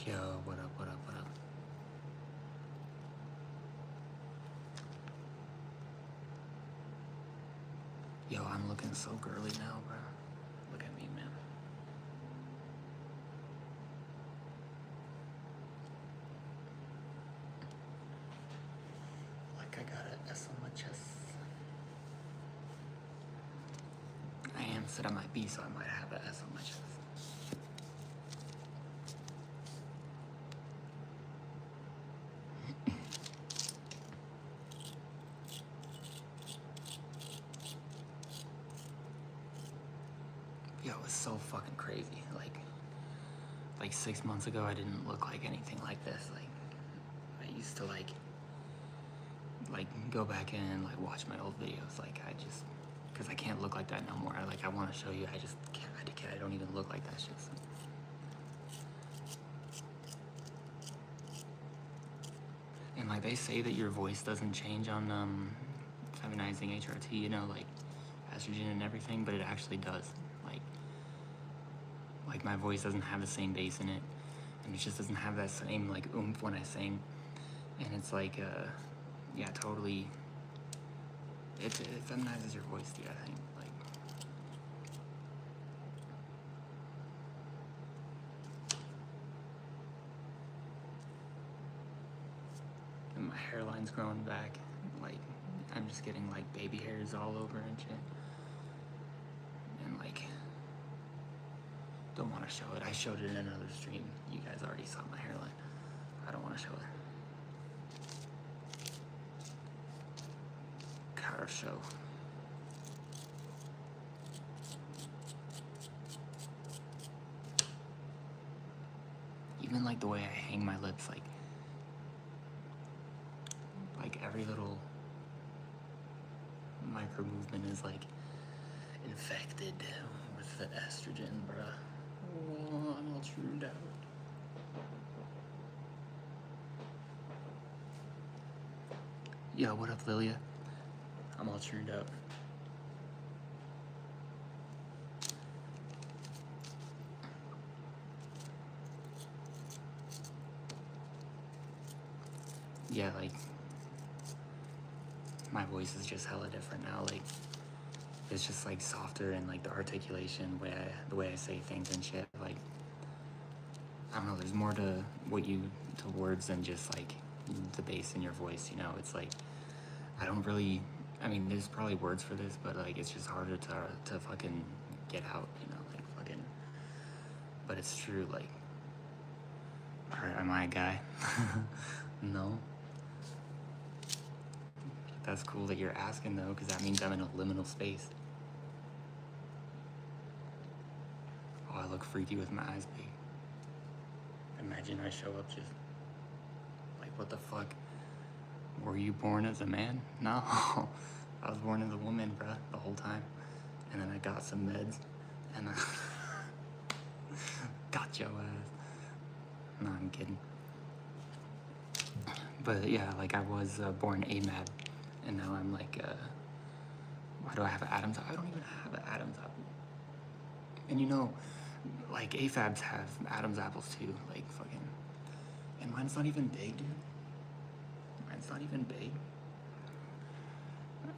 Yo, what up, what up, what up? Yo, I'm looking so girly now, bro. Look at me, man. Like I got an S on my chest. I am said I might be, so I might have an S on my chest. Yo, it's so fucking crazy. Like 6 months ago, I didn't look like anything like this. Like, I used to like go back in and like watch my old videos. Like, I just, cause I can't look like that no more. I want to show you. I just can't. I don't even look like that shit. So. And like they say that your voice doesn't change on feminizing HRT, you know, like estrogen and everything, but it actually does. Like my voice doesn't have the same bass in it, and it just doesn't have that same like oomph when I sing. And it's like, yeah, totally. It feminizes your voice, dude. I think like. And my hairline's growing back. Like I'm just getting like baby hairs all over and shit. And like. Don't want to show it. I showed it in another stream. You guys already saw my hairline. I don't want to show it. Car show. Even like the way I hang my lips, like every little micro movement is like infected with the estrogen, bruh. Oh, I'm all tuned out. Yo, what up, Lilia? I'm all tuned out. Yeah, like my voice is just hella different now. Like it's just like softer and like the articulation, the way I say things and shit. Like I don't know. There's more to words than just like the bass in your voice. You know, it's like I don't really. I mean, there's probably words for this, but like it's just harder to fucking get out. You know, like fucking. But it's true. Like, am I a guy? No. That's cool that you're asking though, because that means I'm in a liminal space. Oh, I look freaky with my eyes big. Imagine I show up just like, what the fuck? Were you born as a man? No, I was born as a woman, bruh, the whole time. And then I got some meds, and I got your ass. No, I'm kidding. But yeah, like I was born AMAB, and now I'm like, why do I have an Adam's apple? I don't even have an Adam's apple. And you know, like AFABs have Adam's apples too, like fucking. And mine's not even big, dude. Mine's not even big.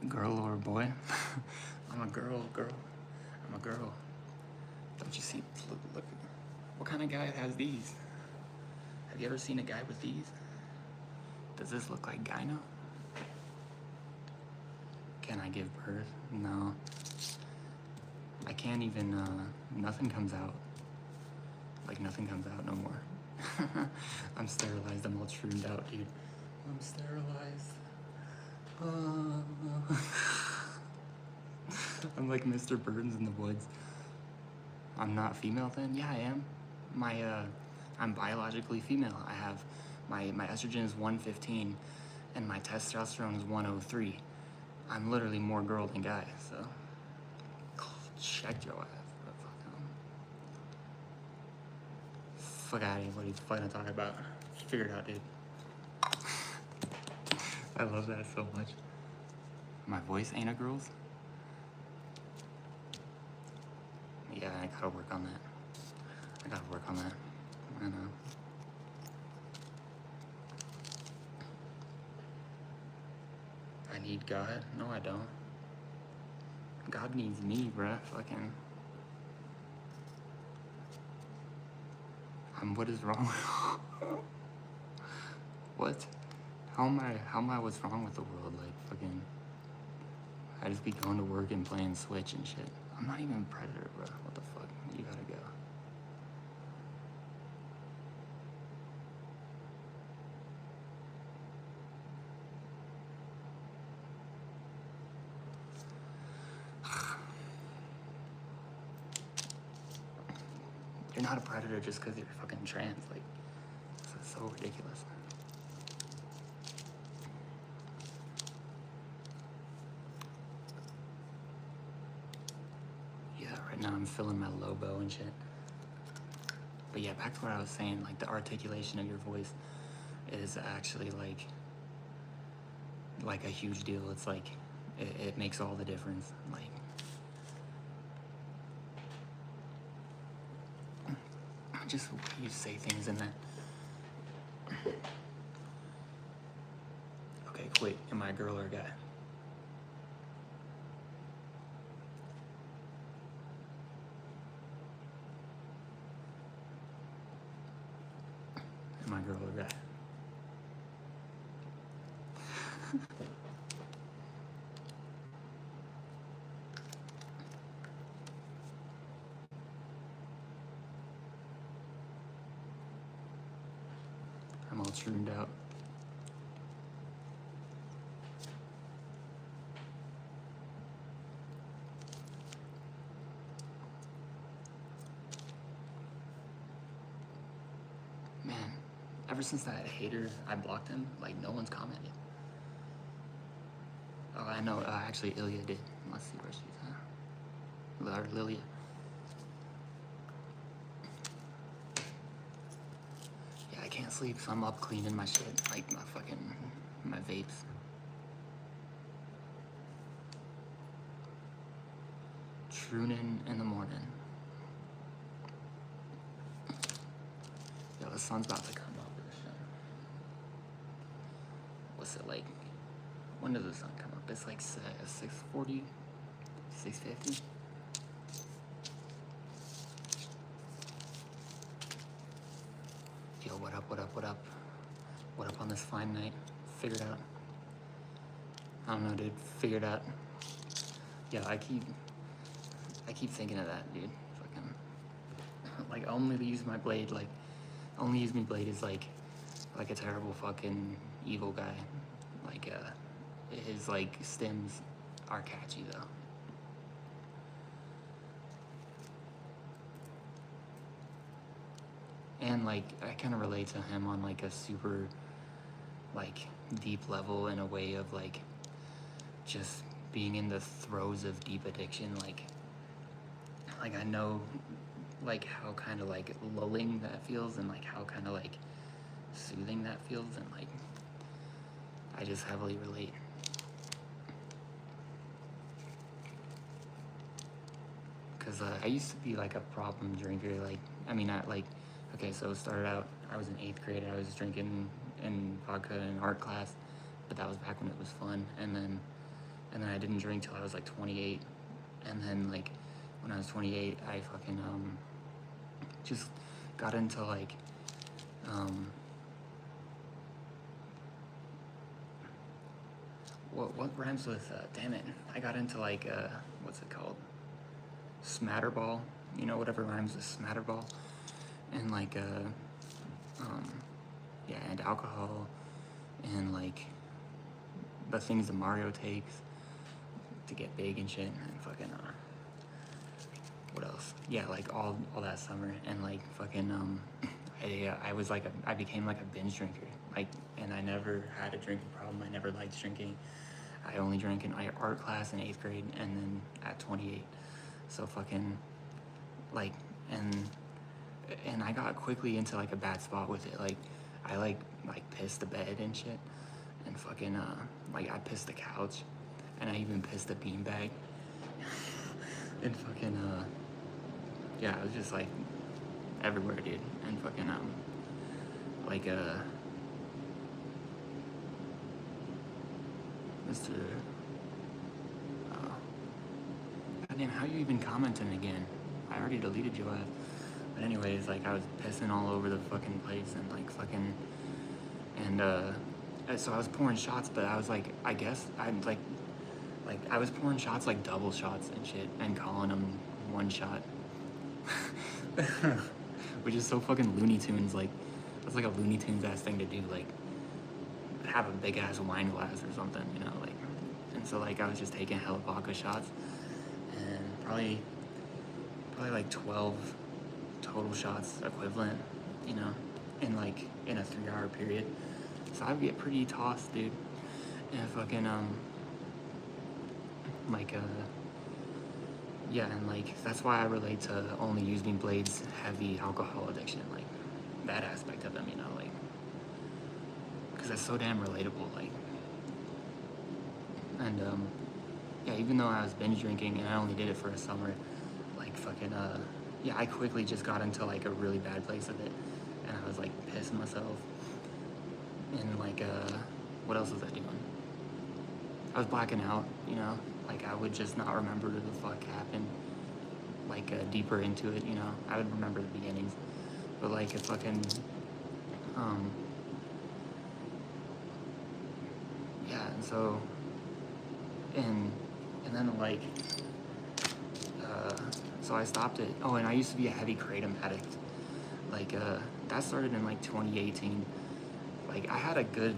Girl or boy? I'm a girl. I'm a girl. Don't you see? Look. What kind of guy has these? Have you ever seen a guy with these? Does this look like gyno? Can I give birth? No. I can't even, nothing comes out. Like nothing comes out no more. I'm sterilized, I'm all shroomed out, dude. I'm sterilized. I'm like Mr. Burns in the woods. I'm not female then? Yeah, I am. I'm biologically female. I have, my estrogen is 115 and my testosterone is 103. I'm literally more girl than guy, so. Check your ass. Fuck out of here, what are you fucking talking about? Figure it out, dude. I love that so much. My voice ain't a girl's? Yeah, I gotta work on that. I know. I need God? No, I don't. God needs me, bruh. Fucking. What is wrong? What? How am I what's wrong with the world? Like, fucking. I just be going to work and playing Switch and shit. I'm not even a predator, bro. What the fuck? You gotta go. You're not a predator just because you're fucking trans. Like, it's so ridiculous. Yeah, right now I'm feeling my Lobo and shit. But yeah, back to what I was saying, like the articulation of your voice is actually like a huge deal. It's like it makes all the difference. Like just the way you say things in that. Okay, quick, am I a girl or a guy? Am I a girl or a guy? I'm all tuned out. Man, ever since that hater, I blocked him, like no one's commented. Oh, I know, actually Ilya did. Let's see where she's at. Or Lilia. Yeah, I can't sleep, so I'm up cleaning my shit, like my vapes. Troonin' in the morning. Yo, the sun's about to come up. What's it like? When does the sun come up? It's like 6:40, 6:50. Yo, what up, what up, what up? What up on this fine night? Figured out. I don't know, dude. Figured out. Yo, I keep thinking of that, dude. Fucking, like, only use my blade, like, only use my blade is like a terrible fucking evil guy. Like, his, like, stems are catchy, though. And, like, I kind of relate to him on, like, a super, like, deep level in a way of, like, just being in the throes of deep addiction. Like I know, like, how kind of, like, lulling that feels and, like, how kind of, like, soothing that feels. And, like, I just heavily relate. Because I used to be, like, a problem drinker. Like, I mean, okay, so it started out, I was in 8th grade, I was drinking in vodka in art class, but that was back when it was fun. And then I didn't drink till I was, like, 28. And then, like, when I was 28, I fucking, just got into, like, what rhymes with, damn it, I got into, like, what's it called? Smatterball, you know, whatever rhymes with Smatterball. And, like, yeah, and alcohol, and, like, the things that Mario takes to get big and shit, and fucking, what else? Yeah, like, all that summer, and, like, fucking, I was, like, I became, like, a binge drinker, like, and I never had a drinking problem. I never liked drinking. I only drank in art class in 8th grade, and then at 28. So fucking, like, and I got quickly into, like, a bad spot with it. Like, I, like pissed the bed and shit, and fucking, like, I pissed the couch, and I even pissed the beanbag, and fucking, yeah, it was just, like, everywhere, dude. And fucking, like, Mr. Goddamn, how you even commenting again? I already deleted your ass. But anyways, like I was pissing all over the fucking place and like fucking and so I was pouring shots, but I was like, I guess I'm like I was pouring shots like double shots and shit and calling them one shot, which is so fucking Looney Tunes. Like that's like a Looney Tunes ass thing to do. Like have a big ass wine glass or something, you know, like. And so like I was just taking hella vodka shots and probably like 12 total shots equivalent, you know, in a 3-hour period. So I'd get pretty tossed, dude. And fucking yeah, and like that's why I relate to Only Use Me Blade's heavy alcohol addiction, like that aspect of them, you know, like because that's so damn relatable, like. And yeah, even though I was binge drinking and I only did it for a summer, like fucking yeah, I quickly just got into like a really bad place of it, and I was like pissing myself. And like what else was I doing? I was blacking out, you know, like I would just not remember what the fuck happened. Like deeper into it, you know, I would remember the beginnings, but like it fucking yeah, and so and then like so I stopped it. Oh, and I used to be a heavy kratom addict. Like that started in like 2018. Like I had a good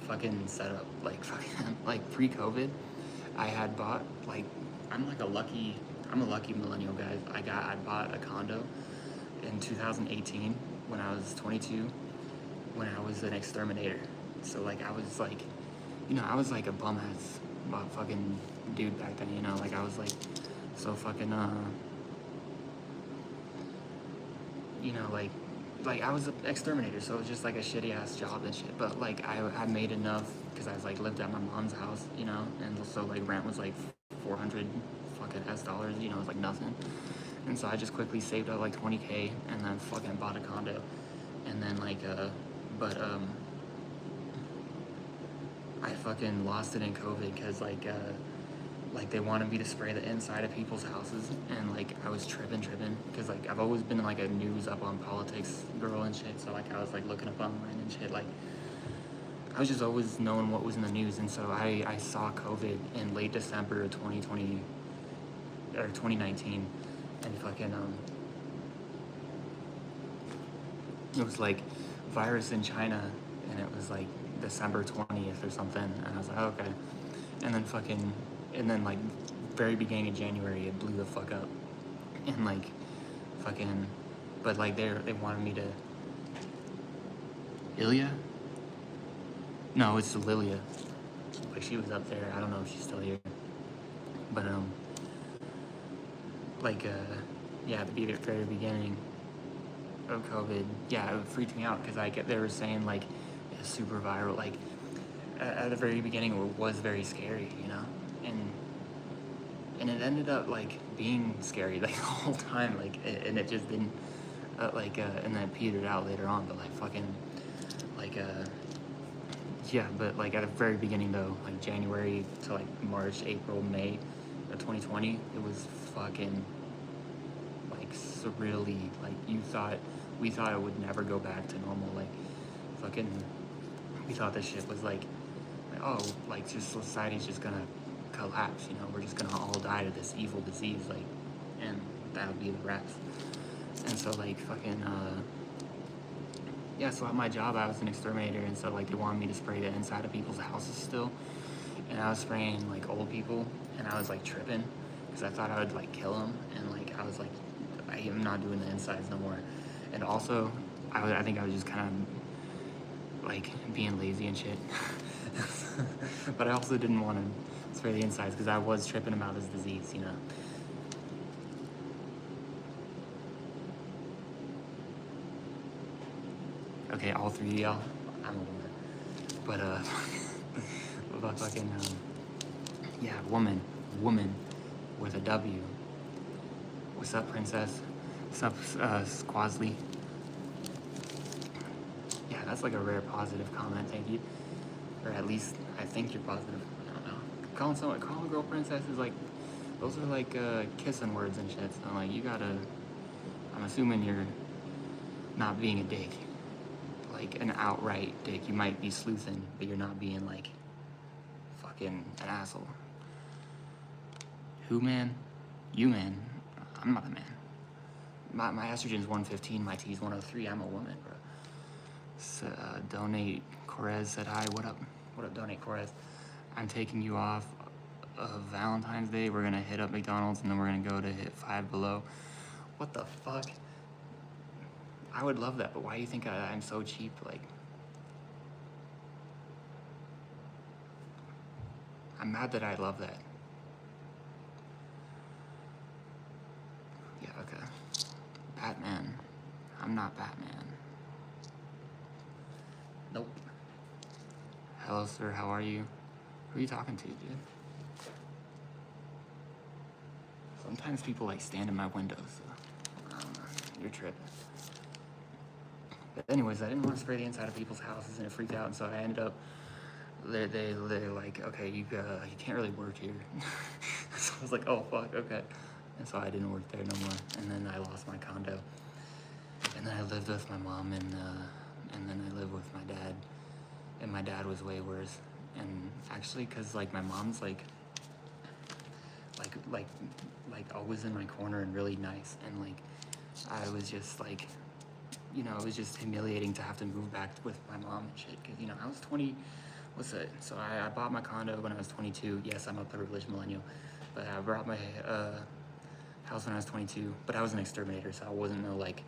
fucking setup. Like fucking like pre-COVID, I had bought like I'm a lucky millennial, guys. I bought a condo in 2018 when I was 22, when I was an exterminator. So like I was like, you know, I was like a bum ass fucking dude back then, you know, like I was like so fucking you know, like I was an exterminator, so it was just like a shitty ass job and shit. But like I made enough because I was like lived at my mom's house, you know, and so like rent was like $400 fucking dollars, you know, it was like nothing. And so I just quickly saved up like 20K and then fucking bought a condo, and then like I fucking lost it in COVID because like they wanted me to spray the inside of people's houses, and like I was tripping because like I've always been like a news up on politics girl and shit, so like I was like looking up online and shit, like I was just always knowing what was in the news. And so I saw COVID in late December of 2020 or 2019, and fucking it was like virus in China, and it was like December 20th or something, and I was like, okay. And then like very beginning of January, it blew the fuck up, and like fucking, but like they wanted me to Ilya? No, it's Lilia. Like she was up there. I don't know if she's still here, but like yeah, at the very beginning of COVID, yeah, it freaked me out because they were saying like it's super viral. Like at the very beginning, it was very scary, you know, and it ended up like being scary like the whole time, like and it just didn't and then it petered out later on, but like fucking like yeah, but like at the very beginning though, like January to like March, April, May of 2020, it was fucking like surreally, like we thought it would never go back to normal, like fucking we thought this shit was like oh, like just society's just gonna collapse, you know, we're just gonna all die to this evil disease, like, and that would be the rats. And so like fucking yeah, so at my job I was an exterminator, and so like they wanted me to spray the inside of people's houses still, and I was spraying like old people, and I was like tripping because I thought I would like kill them, and like I was like I am not doing the insides no more. And also I think I was just kind of like being lazy and shit. But I also didn't want to spray the insides because I was tripping about this disease, you know. Okay, all three of y'all, I'm a woman. But but fucking yeah, woman with a W. What's up, princess? What's up, Squasley? Yeah, that's like a rare positive comment, thank you. Or at least I think you're positive. I don't know. calling a girl princess is like, those are like kissing words and shit. So like, you gotta. I'm assuming you're not being a dick, like an outright dick. You might be sleuthing, but you're not being like fucking an asshole. Who, man? You, man. I'm not a man. My estrogen's 115, my T's 103. I'm a woman, bro. So, Donate Corez said hi. What up? What up, Donate Corez? I'm taking you off of Valentine's Day. We're gonna hit up McDonald's and then we're gonna go to hit Five Below. What the fuck? I would love that, but why do you think I'm so cheap? Like, I'm mad that I love that. Yeah, okay. Batman. I'm not Batman. Nope. Hello, sir. How are you? Who are you talking to, dude? Sometimes people like stand in my windows. So, I don't know. You're tripping. But anyways, I didn't want to spray the inside of people's houses and it freaked out, and so I ended up. They're like, okay, you can't really work here. So I was like, oh fuck, okay. And so I didn't work there no more. And then I lost my condo. And then I lived with my mom, and then I lived with my dad. And my dad was way worse. And actually, cause like my mom's like always in my corner and really nice. And like, I was just like, you know, it was just humiliating to have to move back with my mom and shit. Cause you know, I was 20. What's it? So I bought my condo when I was 22. Yes, I'm a privileged millennial, but I bought my house when I was 22. But I was an exterminator, so I wasn't no like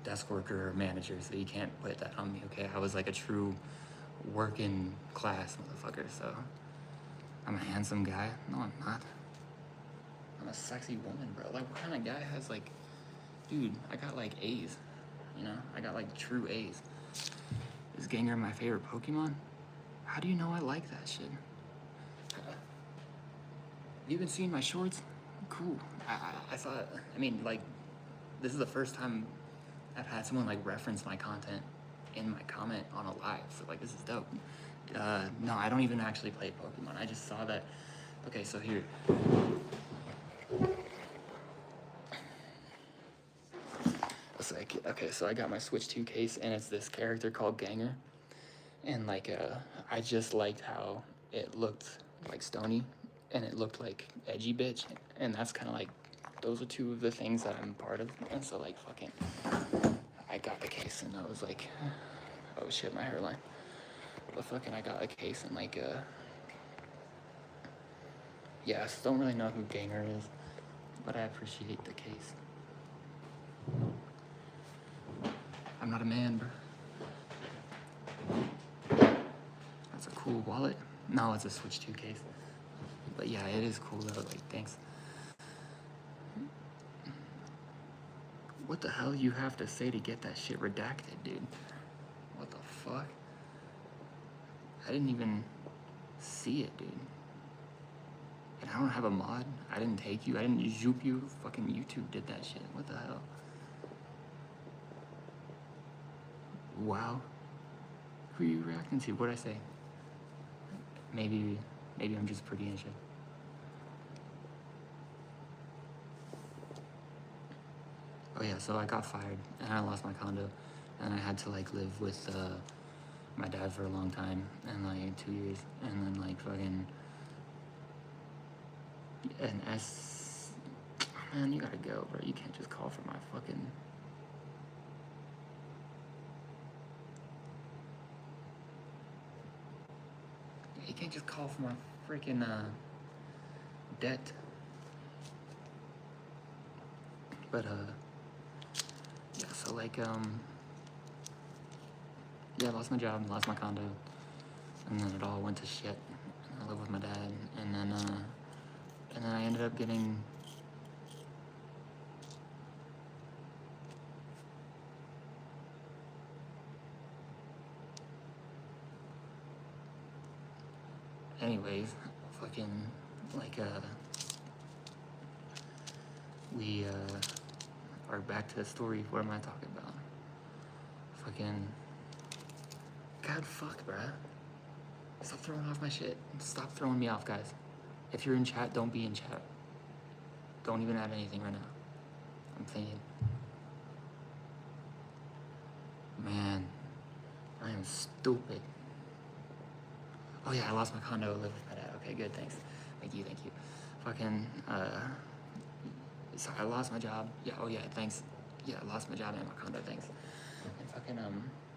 desk worker or manager. So you can't put that on me, okay? I was like a true working class motherfucker. So I'm a handsome guy. No, I'm not. I'm a sexy woman, bro. Like, what kind of guy has like, dude? I got like A's. You know, I got like true A's. Is Gengar my favorite Pokemon? How do you know I like that shit? You been seeing my shorts? Cool. I thought, I mean, like, this is the first time I've had someone, like, reference my content in my comment on a live. So, like, this is dope. No, I don't even actually play Pokemon. I just saw that. Okay, so here. It's like, okay, so I got my Switch 2 case, and it's this character called Gengar. And like, I just liked how it looked like Stony, and it looked like edgy bitch, and that's kind of like, those are two of the things that I'm part of. And so like, fucking, I got the case, and I was like, oh shit, my hairline. But fucking, I got a case, and like, yeah, I still don't really know who Gengar is, but I appreciate the case. I'm not a man, bro. That's a cool wallet. No, it's a Switch 2 case. But yeah, it is cool though, like, thanks. What the hell you have to say to get that shit redacted, dude? What the fuck? I didn't even see it, dude. And I don't have a mod. I didn't take you. I didn't zoop you. Fucking YouTube did that shit. What the hell? Wow. Who are you reacting to? What'd I say? Maybe I'm just pretty and shit. Oh yeah, so I got fired and I lost my condo, and I had to like live with my dad for a long time, and like 2 years, and then like fucking an S. Oh, man, you gotta go, bro. You can't just call for my fucking. You can't just call for my freaking debt. But yeah, so like yeah, I lost my job, lost my condo, and then it all went to shit. And I lived with my dad, and then I ended up getting. Anyways, fucking like we are back to the story. What am I talking about? Fucking God, fuck, bruh. Stop throwing off my shit. Stop throwing me off, guys. If you're in chat, don't be in chat. Don't even add anything right now. I'm thinking. Man, I am stupid. Oh yeah, I lost my condo. Live with my dad. Okay, good. Thanks. Thank you. Fucking. Sorry, I lost my job. Yeah. Oh yeah. Thanks. Yeah, I lost my job and my condo. Thanks. And fucking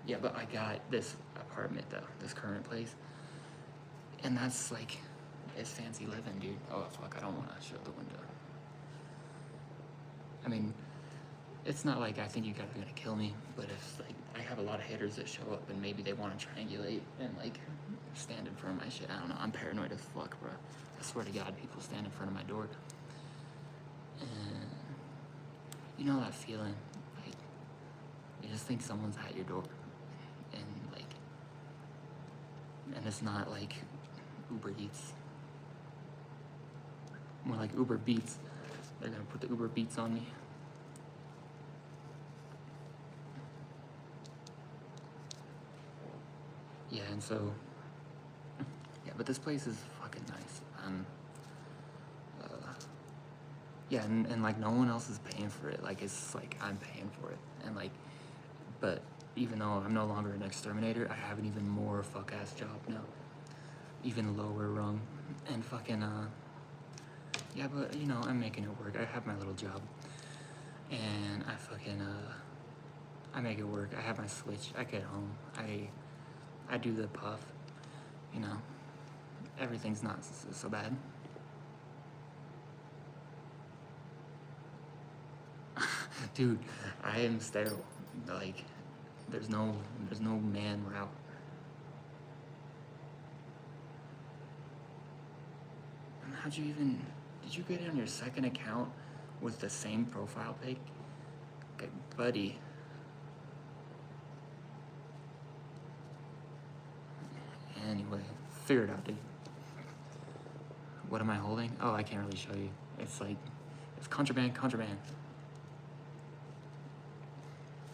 Yeah, but I got this apartment though. This current place. And that's like, it's fancy living, dude. Oh fuck, I don't want to show the window. I mean, it's not like I think you guys are gonna kill me, but if like I have a lot of haters that show up and maybe they want to triangulate and like stand in front of my shit. I don't know. I'm paranoid as fuck, bro. I swear to God, people stand in front of my door. And you know that feeling, like you just think someone's at your door, and like, and it's not like Uber Eats. More like Uber Beats. They're gonna put the Uber Beats on me. Yeah, and so, yeah, but this place is fucking nice. Yeah, and like no one else is paying for it. Like it's like I'm paying for it, and like, but even though I'm no longer an exterminator, I have an even more fuck ass job now, even lower rung, and fucking yeah, but you know I'm making it work. I have my little job, and I fucking I make it work. I have my switch. I get home. I do the puff. You know, everything's not so bad. Dude, I am sterile. Like, there's no man route. And how'd you even? Did you get on your second account with the same profile pic? Okay, buddy. Anyway, figure it out, dude. What am I holding? Oh, I can't really show you. It's like, it's contraband.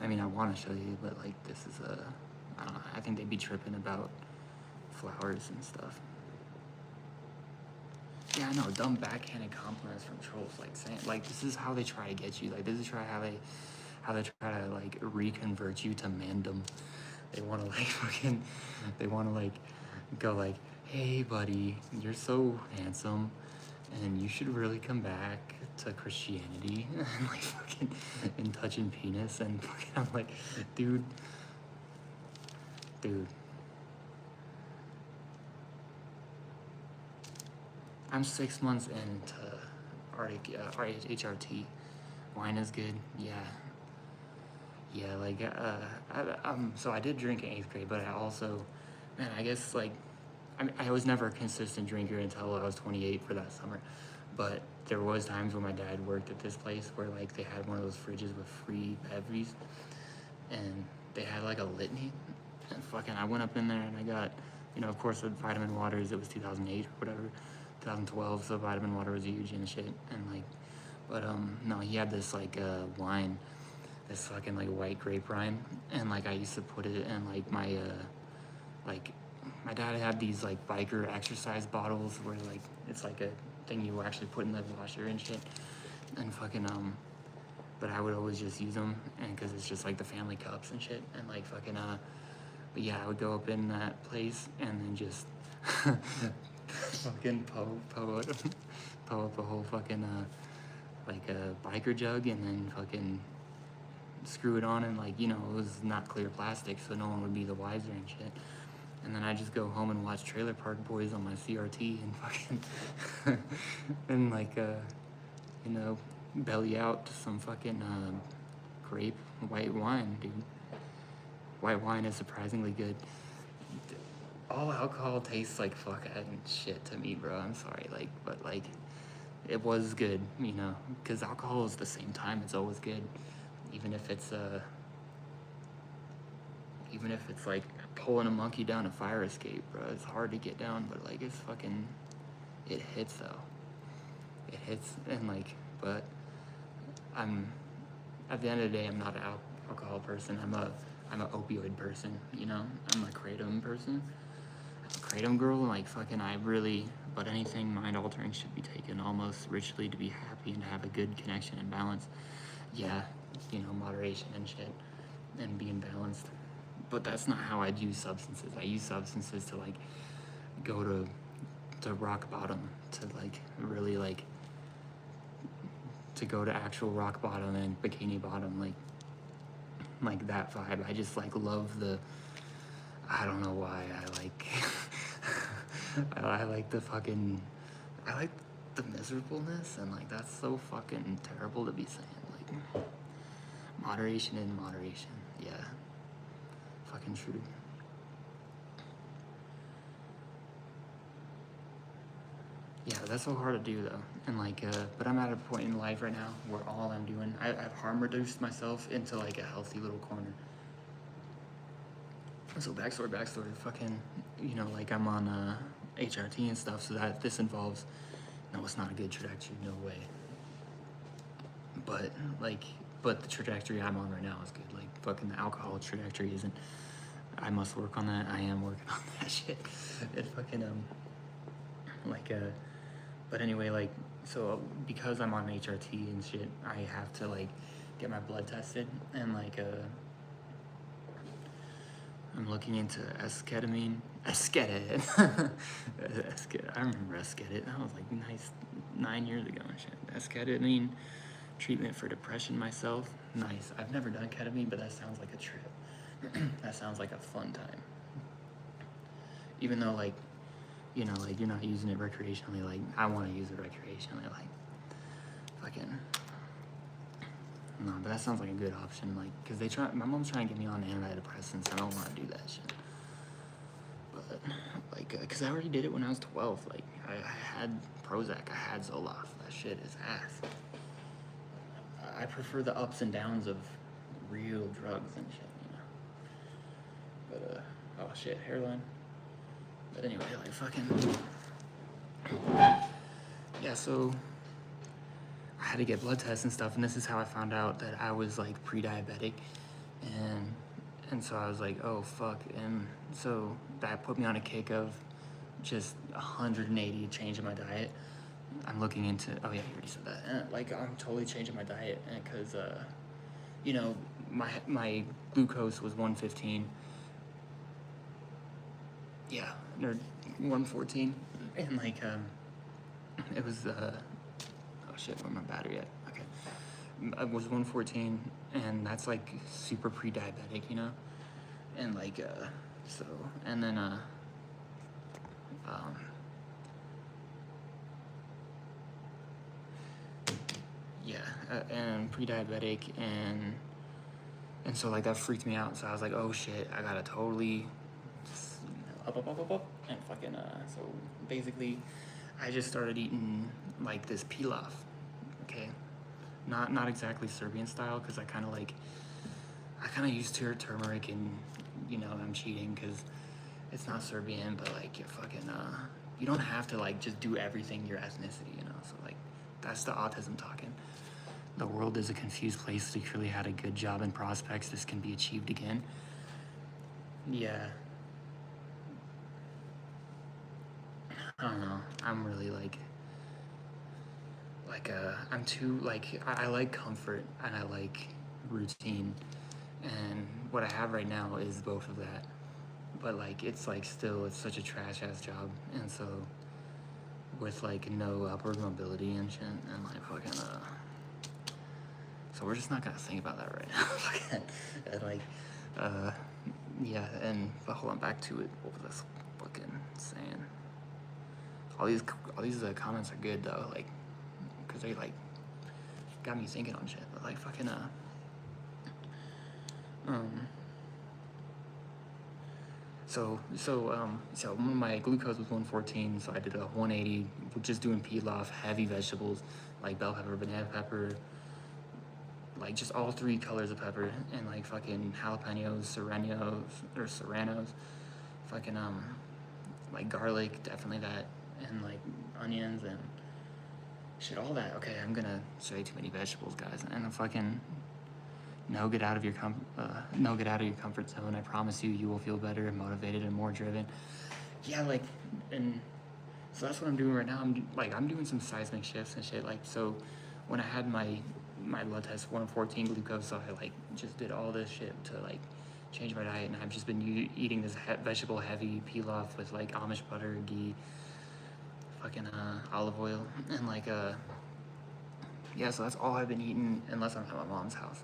I mean, I want to show you, but like, this is I don't know. I think they'd be tripping about flowers and stuff. Yeah, I know, dumb backhanded compliments from trolls, like saying, like, this is how they try to get you. Like, this is how they try to like reconvert you to mandom. They want to like fucking, they want to like go like, hey buddy, you're so handsome, and you should really come back to Christianity, and like fucking, and touching penis, and fucking, I'm like, dude. I'm 6 months into HRT. Wine is good, yeah. Yeah, like, so I did drink in 8th grade, but I also, man, I guess, like, I was never a consistent drinker until I was 28 for that summer. But there was times when my dad worked at this place where, like, they had one of those fridges with free beverages, and they had, like, a litany, and fucking, I went up in there and I got, you know, of course, the vitamin waters, it was 2008 or whatever, 2012, so vitamin water was huge and shit, and, like, but, no, he had this, like, wine, this fucking, like, white grape wine, and, like, I used to put it in, like, my, like, my dad had these, like, biker exercise bottles where, like, it's, like, a thing you actually put in the washer and shit, and fucking, but I would always just use them, and, because it's just, like, the family cups and shit, and, like, fucking, but yeah, I would go up in that place, and then just, fucking po up a whole fucking, like a biker jug, and then fucking screw it on, and like, you know, it was not clear plastic, so no one would be the wiser and shit. And then I just go home and watch Trailer Park Boys on my CRT and fucking, and like, you know, belly out to some fucking grape white wine, dude. White wine is surprisingly good. All alcohol tastes like fucking shit to me, bro. I'm sorry, like, but like, it was good, you know, because alcohol is the same time, it's always good, even if it's like pulling a monkey down a fire escape, bro. It's hard to get down, but like, it's fucking, it hits though. It hits, and like, but I'm, at the end of the day, I'm not an alcohol person. I'm a opioid person, you know? I'm a kratom person. Kratom girl, like fucking, I really, but anything mind altering should be taken almost ritually to be happy and to have a good connection and balance. Yeah, you know, moderation and shit, and being balanced. But that's not how I'd use substances. I use substances to like go to rock bottom, to like really like to go to actual rock bottom and bikini bottom, like that vibe. I just like love the, I don't know why I like I like the fucking, I like the miserableness, and like that's so fucking terrible to be saying. Like moderation in moderation. Yeah. Fucking true. Yeah, that's so hard to do though. And like, but I'm at a point in life right now where all I'm doing, I've harm reduced myself into like a healthy little corner. So backstory, fucking, you know, like I'm on HRT and stuff, so that this involves, no, it's not a good trajectory, no way. But like, but the trajectory I'm on right now is good. Like fucking the alcohol trajectory isn't. I must work on that. I am working on that shit. It fucking like but anyway, like, so because I'm on HRT and shit, I have to like get my blood tested, and like I'm looking into esketamine. Esketamine. I remember esketamine. That was like 9 years ago and shit. Esketamine treatment for depression myself. Nice. I've never done ketamine, but that sounds like a trip. That sounds like a fun time. Even though like, you know, like you're not using it recreationally, like I want to use it recreationally, like fucking. No, but that sounds like a good option, like, cause my mom's trying to get me on antidepressants. I don't want to do that shit. But like, cause I already did it when I was 12. Like I had Prozac, I had Zoloft. That shit is ass. I prefer the ups and downs of real drugs and shit, you know. But oh shit, hairline. But anyway, like fucking, yeah. So I had to get blood tests and stuff, and this is how I found out that I was like pre-diabetic, and so I was like, oh fuck, and so that put me on a kick of just 180 change in my diet. I'm looking into, oh yeah, you already said that. And, like I'm totally changing my diet, because you know, my glucose was 115. Yeah, or 114, and like it was oh shit, where's my battery at? Okay, it was 114, and that's like super pre-diabetic, you know, and like so, and then yeah, and pre-diabetic, and so like that freaked me out. So I was like, oh shit, I gotta totally up, and fucking so basically I just started eating like this pilaf, okay, not exactly Serbian style, because I kind of used turmeric, and you know I'm cheating because it's not Serbian, but like you fucking you don't have to like just do everything your ethnicity, you know. So like that's the autism talking. The world is a confused place. We clearly had a good job and prospects. This can be achieved again. Yeah. I don't know. I'm really like I'm too like I like comfort and I like routine, and what I have right now is both of that. But like it's like still it's such a trash ass job, and so with like no upward mobility and shit, and like fucking so we're just not gonna think about that right now. And like yeah, and but hold on, back to it. What was this fucking saying? All these comments are good though, like, cause they like got me thinking on shit. But like fucking so my glucose was 114, so I did a 180, just doing pilaf, heavy vegetables like bell pepper, banana pepper, like just all three colors of pepper, and like fucking jalapenos, serranos, fucking like garlic, definitely that, and like onions and shit, all that. Okay, I'm gonna say too many vegetables, guys, and fucking get out of your comfort zone. I promise you, you will feel better and motivated and more driven. yeah, like, and so that's what I'm doing right now. I'm doing some seismic shifts and shit. Like, so when I had my blood test 114 glucose, so I like just did all this shit to like change my diet, and I've just been eating this vegetable heavy pilaf with like Amish butter, ghee, fucking olive oil, and like yeah. So that's all I've been eating unless I'm at my mom's house,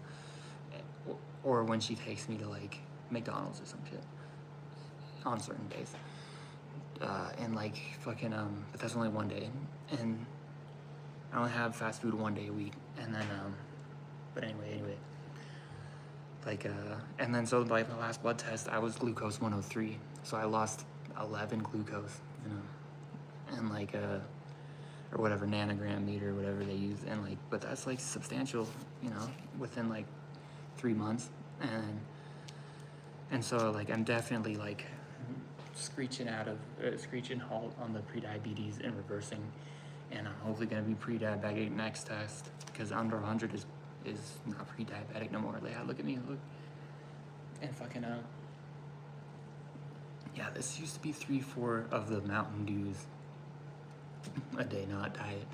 or when she takes me to like McDonald's or some shit on certain days. And like fucking but that's only one day, and I only have fast food one day a week, and then but anyway, like and then so like my last blood test I was glucose 103, so I lost 11 glucose, you know, and like or whatever nanogram meter, whatever they use, and like but that's like substantial, you know, within like 3 months, and so like I'm definitely like screeching halt on the pre-diabetes and reversing, and I'm hopefully gonna be pre-diabetic next test, because under 100 is not pre-diabetic no more. Like, look at me, look, and fucking yeah, this used to be 3-4 of the Mountain Dews a day, not diet,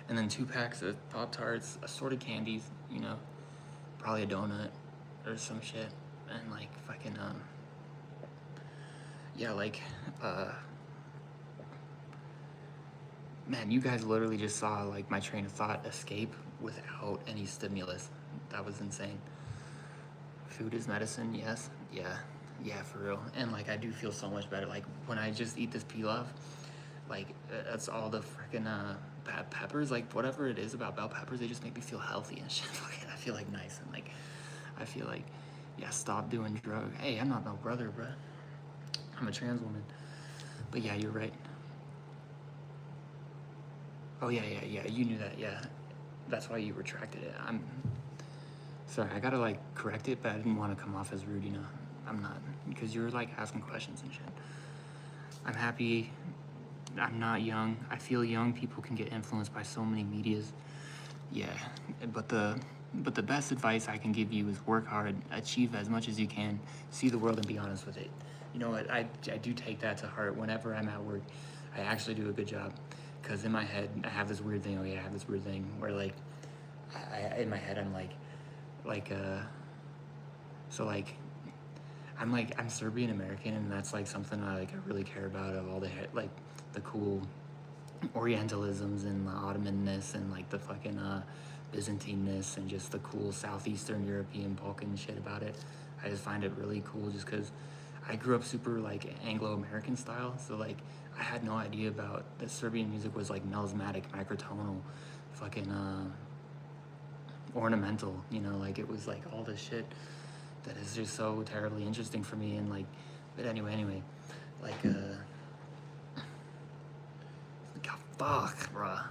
and then 2 packs of Pop-Tarts, assorted candies, you know, probably a donut or some shit, and like fucking yeah, like, man, you guys literally just saw like my train of thought escape without any stimulus. That was insane. Food is medicine, yes, yeah, for real. And like, I do feel so much better. Like when I just eat this pilaf, like that's all the freaking peppers, like whatever it is about bell peppers, they just make me feel healthy and shit. Like, I feel like nice, and like I feel like, yeah, stop doing drugs. Hey, I'm not no brother, bruh. I'm a trans woman. But yeah, you're right. Oh yeah, you knew that, yeah. That's why you retracted it. I'm sorry, I gotta like correct it, but I didn't want to come off as rude, you know. I'm not, because you're like asking questions and shit. I'm happy I'm not young. I feel young people can get influenced by so many medias. Yeah, but the best advice I can give you is work hard, achieve as much as you can, see the world and be honest with it. You know what, I do take that to heart. Whenever I'm at work, I actually do a good job, because in my head I have this weird thing, where like, in my head I'm like so like, I'm Serbian American, and that's like something I really care about, of all the like the cool Orientalisms and the Ottomanness and like the fucking Byzantineness and just the cool Southeastern European Balkan shit about it. I just find it really cool, just because I grew up super like Anglo-American style, so like I had no idea about that Serbian music was like melismatic, microtonal, fucking ornamental, you know, like it was like all this shit that is just so terribly interesting for me. And like, but anyway, like God, fuck, bruh.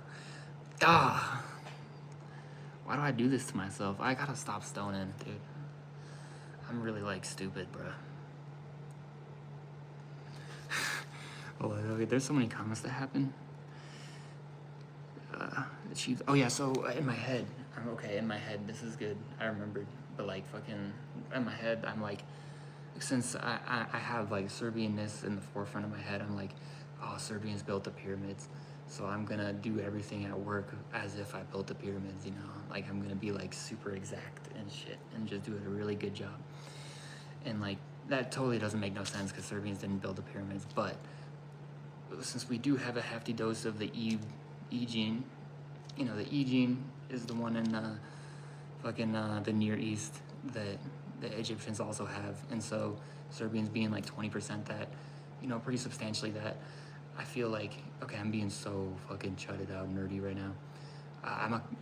Why do I do this to myself? I gotta stop stoning, dude. I'm really like stupid, bruh. Okay, there's so many comments that happen. Oh yeah, so in my head, I'm okay. In my head, this is good. I remembered, but like fucking in my head, I'm like, since I have like Serbianness in the forefront of my head, I'm like, oh, Serbians built the pyramids, so I'm gonna do everything at work as if I built the pyramids, you know, like I'm gonna be like super exact and shit and just do a really good job. And like, that totally doesn't make no sense, because Serbians didn't build the pyramids, but since we do have a hefty dose of the E gene, you know, the E gene is the one in the Near East that the Egyptians also have, and so Serbians being like 20% that, you know, pretty substantially that, I feel like, okay, I'm being so fucking chudded out nerdy right now.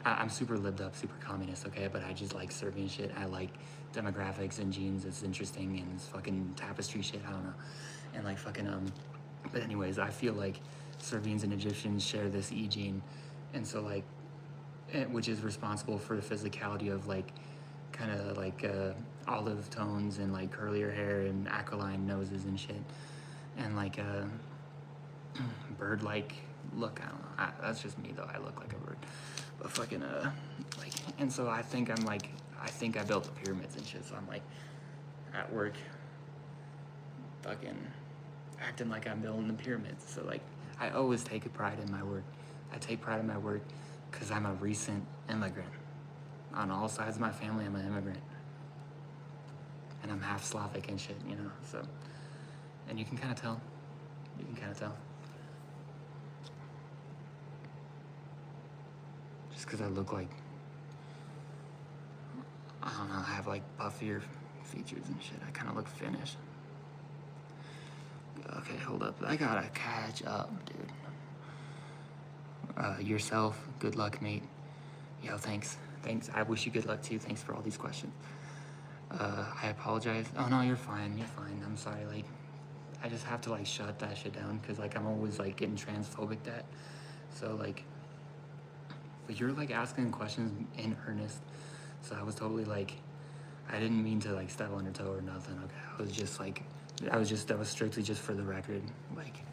I'm super lived up, super communist, okay, but I just like Serbian shit. I like demographics and genes. It's interesting, and it's fucking tapestry shit. I don't know, and like fucking But anyways, I feel like Serbians and Egyptians share this E gene, and so like, which is responsible for the physicality of like, kind of like olive tones and like curlier hair and aquiline noses and shit, and like bird-like look. I don't know. That's just me though. I look like a bird, but fucking like, and so I think I built the pyramids and shit. So I'm like, at work, fucking, acting like I'm building the pyramids. So like, I always take pride in my work. I take pride in my work because I'm a recent immigrant. On all sides of my family, I'm an immigrant. And I'm half Slavic and shit, you know, so. And you can kind of tell. You can kind of tell. Just because I look like, I don't know, I have like puffier features and shit. I kind of look Finnish. Okay, hold up. I gotta catch up, dude. Yourself, good luck, mate. Yo, thanks. Thanks. I wish you good luck too. Thanks for all these questions. I apologize. Oh no, you're fine. You're fine. I'm sorry. Like, I just have to like shut that shit down because like I'm always like getting transphobic that. So like, but you're like asking questions in earnest. So I was totally like, I didn't mean to like step on your toe or nothing. Okay, I was just like, that was strictly just for the record. Like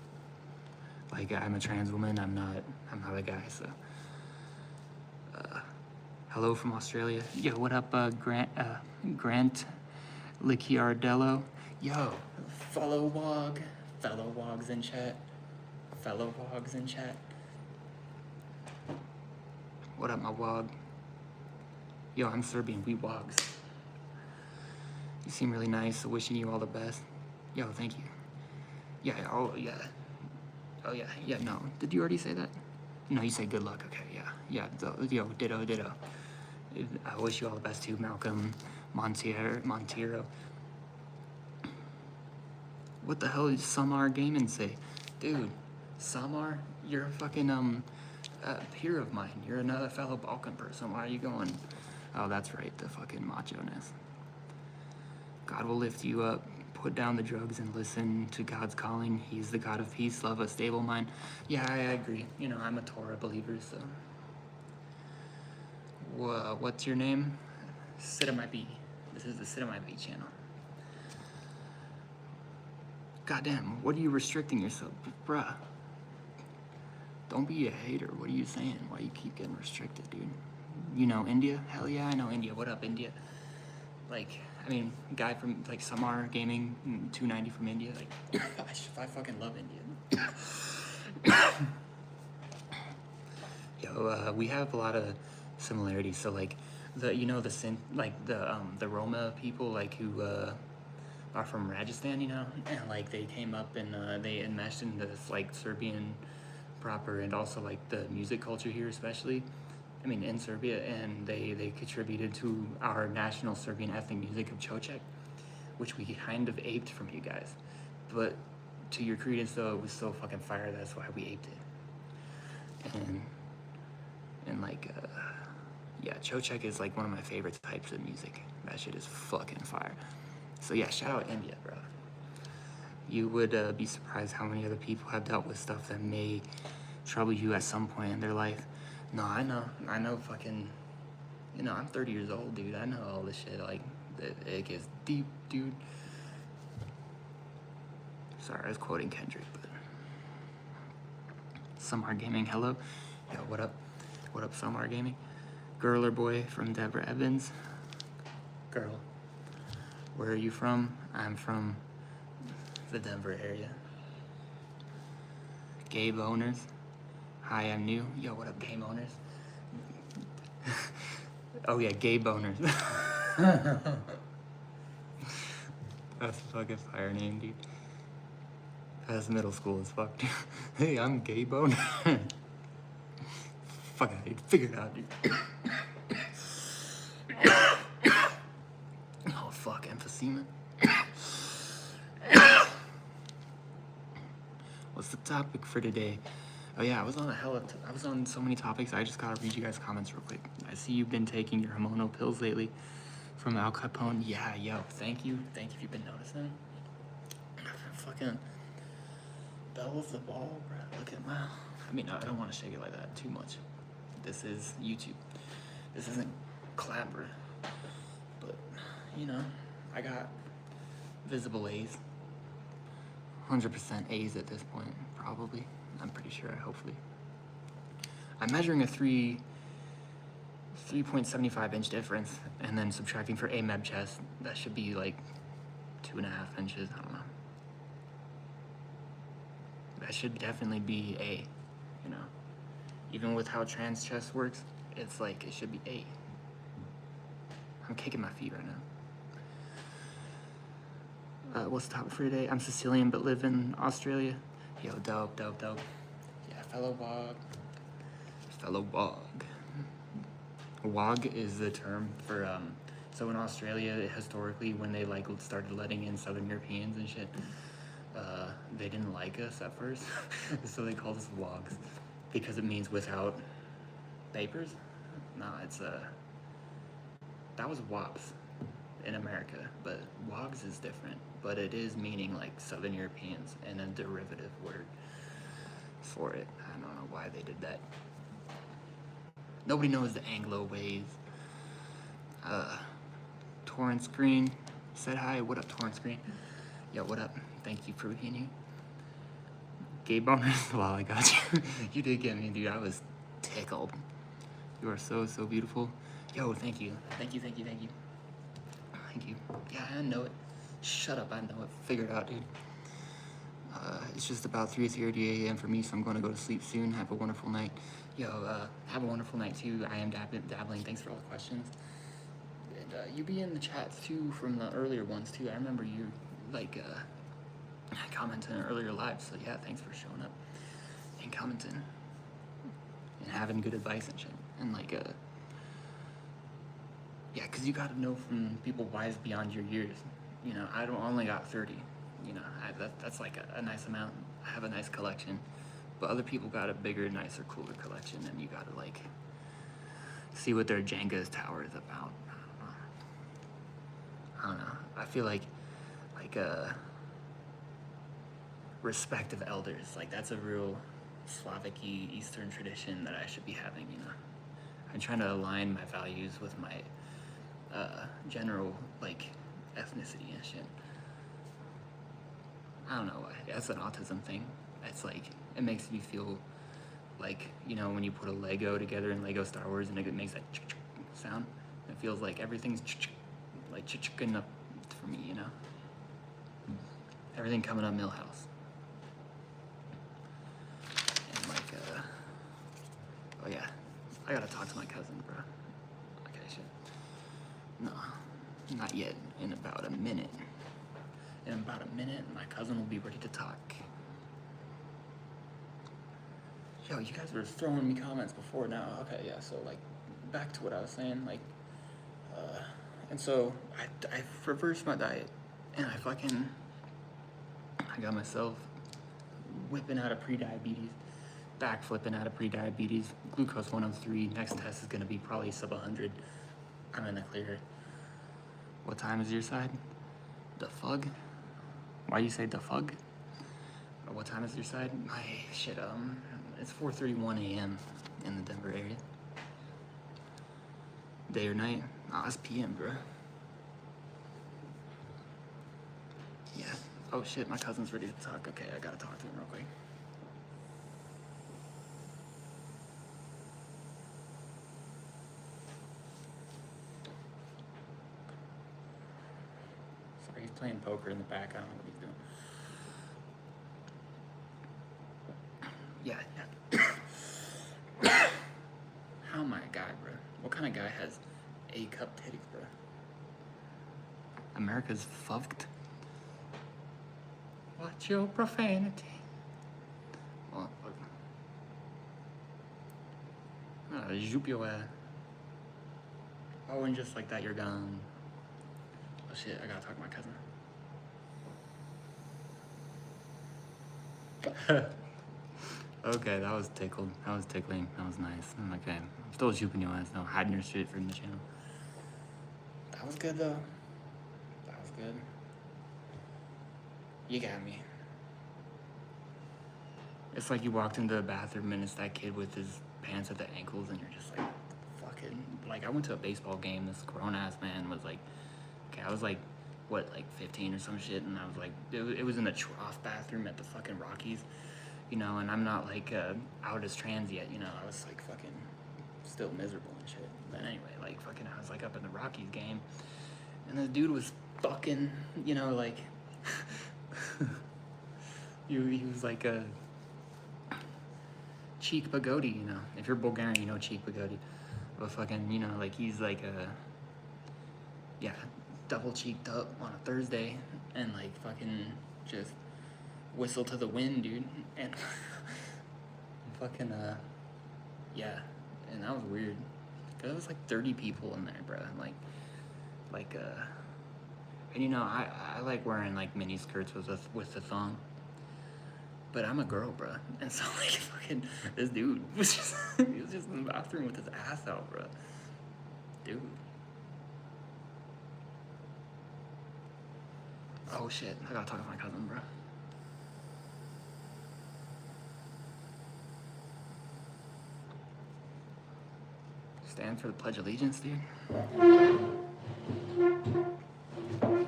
I'm a trans woman. I'm not a guy. So, hello from Australia. Yo, what up, Grant Licciardello? Yo, fellow wogs in chat. Fellow wogs in chat. What up, my wog? Yo, I'm Serbian. We wogs. You seem really nice. So wishing you all the best. Yo, thank you. Yeah. Oh yeah. Oh yeah. Yeah. No. Did you already say that? No, you said good luck. Okay. Yeah. Yeah. Yo, ditto. I wish you all the best too, Malcolm Montero. What the hell did Samar Gaming say? Dude, Samar, you're a fucking peer of mine. You're another fellow Balkan person. Why are you going? Oh, that's right, the fucking macho-ness. God will lift you up. Put down the drugs and listen to God's calling. He's the God of peace, love, a stable mind. Yeah, I agree. You know, I'm a Torah believer, so. What's your name? Sit on my B. This is the Sit on my B channel. Goddamn, what are you restricting yourself? Bruh. Don't be a hater. What are you saying? Why you keep getting restricted, dude? You know India? Hell yeah, I know India. What up, India? Like, I mean, guy from, like, Samar Gaming, 290 from India. Like, I fucking love India. Yo, we have a lot of similarities. So, like, the Roma people, like, who, are from Rajasthan, you know, and like they came up and they enmeshed in this like Serbian proper and also like the music culture here, especially, I mean, in Serbia, and they contributed to our national Serbian ethnic music of Čoček, which we kind of aped from you guys. But to your credence, though, it was so fucking fire. That's why we aped it. And like, yeah, Čoček is like one of my favorite types of music. That shit is fucking fire. So yeah, shout out India, bro. You would be surprised how many other people have dealt with stuff that may trouble you at some point in their life. No, I know fucking, you know, I'm 30 years old, dude. I know all this shit, like, it gets deep, dude. Sorry, I was quoting Kendrick, but. Samar Gaming, hello. Yo, what up? What up, Samar Gaming? Girl or boy from Deborah Evans. Girl. Where are you from? I'm from the Denver area. Gay boners. Hi, I'm new. Yo, what up, gay boners? Oh yeah, gay boners. That's a fucking fire name, dude. That's middle school as fuck, dude. Hey, I'm gay boner. Fuck it, figure it out, dude. Oh fuck, emphysema. What's the topic for today? Oh yeah, I was on so many topics. I just gotta read you guys' comments real quick. I see you've been taking your hormonal pills lately from Al Capone. Yeah, yo, thank you if you've been noticing. Fucking bell of the ball, bro. Look at my. I mean, I don't want to shake it like that too much. This is YouTube. This isn't Clapper. But, you know, I got visible A's. 100% A's at this point, probably. I'm pretty sure, hopefully. I'm measuring a 3.75 inch difference, and then subtracting for AMEB chest. That should be like 2.5 inches, I don't know. I should definitely be A, you know. Even with how trans chess works, it's like it should be A. I'm kicking my feet right now. What's the topic for today? I'm Sicilian but live in Australia. Yo, dope, dope, dope. Yeah, fellow WOG. Fellow WOG. WOG is the term for, so in Australia, historically, when they like started letting in Southern Europeans and shit, they didn't like us at first, so they called us WOGs, because it means without papers. No, it's, that was WOPs in America, but WOGs is different, but it is meaning like Southern Europeans and a derivative word for it. I don't know why they did that. Nobody knows the Anglo ways. Torrent Screen said hi. What up, Torrent Screen? Yo, what up? Thank you for being here. Gay boners. Wow, I got you. You did get me, dude. I was tickled. You are so, so beautiful. Yo, thank you. Thank you, thank you, thank you. Thank you. Yeah, I know it. Shut up, I know it. Figure it out, dude. It's just about 3:30 a.m. for me, so I'm going to go to sleep soon. Have a wonderful night. Yo, have a wonderful night, too. I am dabbling. Thanks for all the questions. And you be in the chats, too, from the earlier ones, too. I remember you, like, commenting on earlier lives. So, yeah, thanks for showing up and commenting and having good advice and shit. And, like, yeah, because you got to know from people wise beyond your years. You know, I only got 30. You know, that's like a nice amount. I have a nice collection. But other people got a bigger, nicer, cooler collection, and you got to, like, see what their Jenga's tower is about. I don't know. I feel like respect of elders. Like, that's a real Slavic-y Eastern tradition that I should be having, you know. I'm trying to align my values with my general, like, ethnicity and shit. I don't know why. That's an autism thing. It's like, it makes me feel like, you know, when you put a Lego together in Lego Star Wars and it makes that sound, it feels like everything's like chicken up for me, you know? Everything coming up Millhouse. And like, oh yeah, I gotta talk to my cousin, bro. Okay, shit. No, not yet. In about a minute. In about a minute, my cousin will be ready to talk. Yo, you guys were throwing me comments before now. Okay, yeah, so, like, back to what I was saying, like, and so, I reversed my diet, and I got myself whipping out of pre-diabetes, backflipping out of pre-diabetes, glucose 103, next test is gonna be probably sub 100. I'm in the clear. What time is your side? The fug? Why you say the fug? What time is your side? My shit, it's 4:31 a.m. in the Denver area. Day or night? Oh, it's PM, bro. Yeah. Oh shit, my cousin's ready to talk. Okay, I gotta talk to him real quick. Sorry, he's playing poker in the back. I don't know what he's doing. Yeah. How my guy, bro? What kind of guy has A cup titties, bro? America's fucked. Watch your profanity. Well, zoop your ass. Oh, and just like that, you're gone. Oh shit, I gotta talk to my cousin. Okay, that was tickled. That was tickling. That was nice. Okay, I'm still zooping your ass though, hiding your shit from the channel. That was good though. That was good. You got me. It's like you walked into the bathroom and it's that kid with his pants at the ankles and you're just like, fucking, like I went to a baseball game, this grown ass man was like, okay, I was like, what, like 15 or some shit, and I was like, it was in the trough bathroom at the fucking Rockies, you know, and I'm not like out as trans yet, you know, I was like fucking still miserable and shit, but anyway, like fucking, I was like up in the Rockies game, and the dude was fucking, you know, like, he was like Cheek Pagodi, you know. If you're Bulgarian, you know Cheek Pagodi. But fucking, you know, like he's like a, yeah, double cheeked up on a Thursday and like fucking just whistle to the wind, dude. And fucking, yeah. And that was weird. Cause there was like 30 people in there, bro. Like, and you know, I like wearing like mini skirts with the thong. But I'm a girl, bro. And so like fucking this dude was just he was just in the bathroom with his ass out, bro. Dude. Oh shit, I gotta talk to my cousin, bro. Stand for the Pledge of Allegiance, dude. I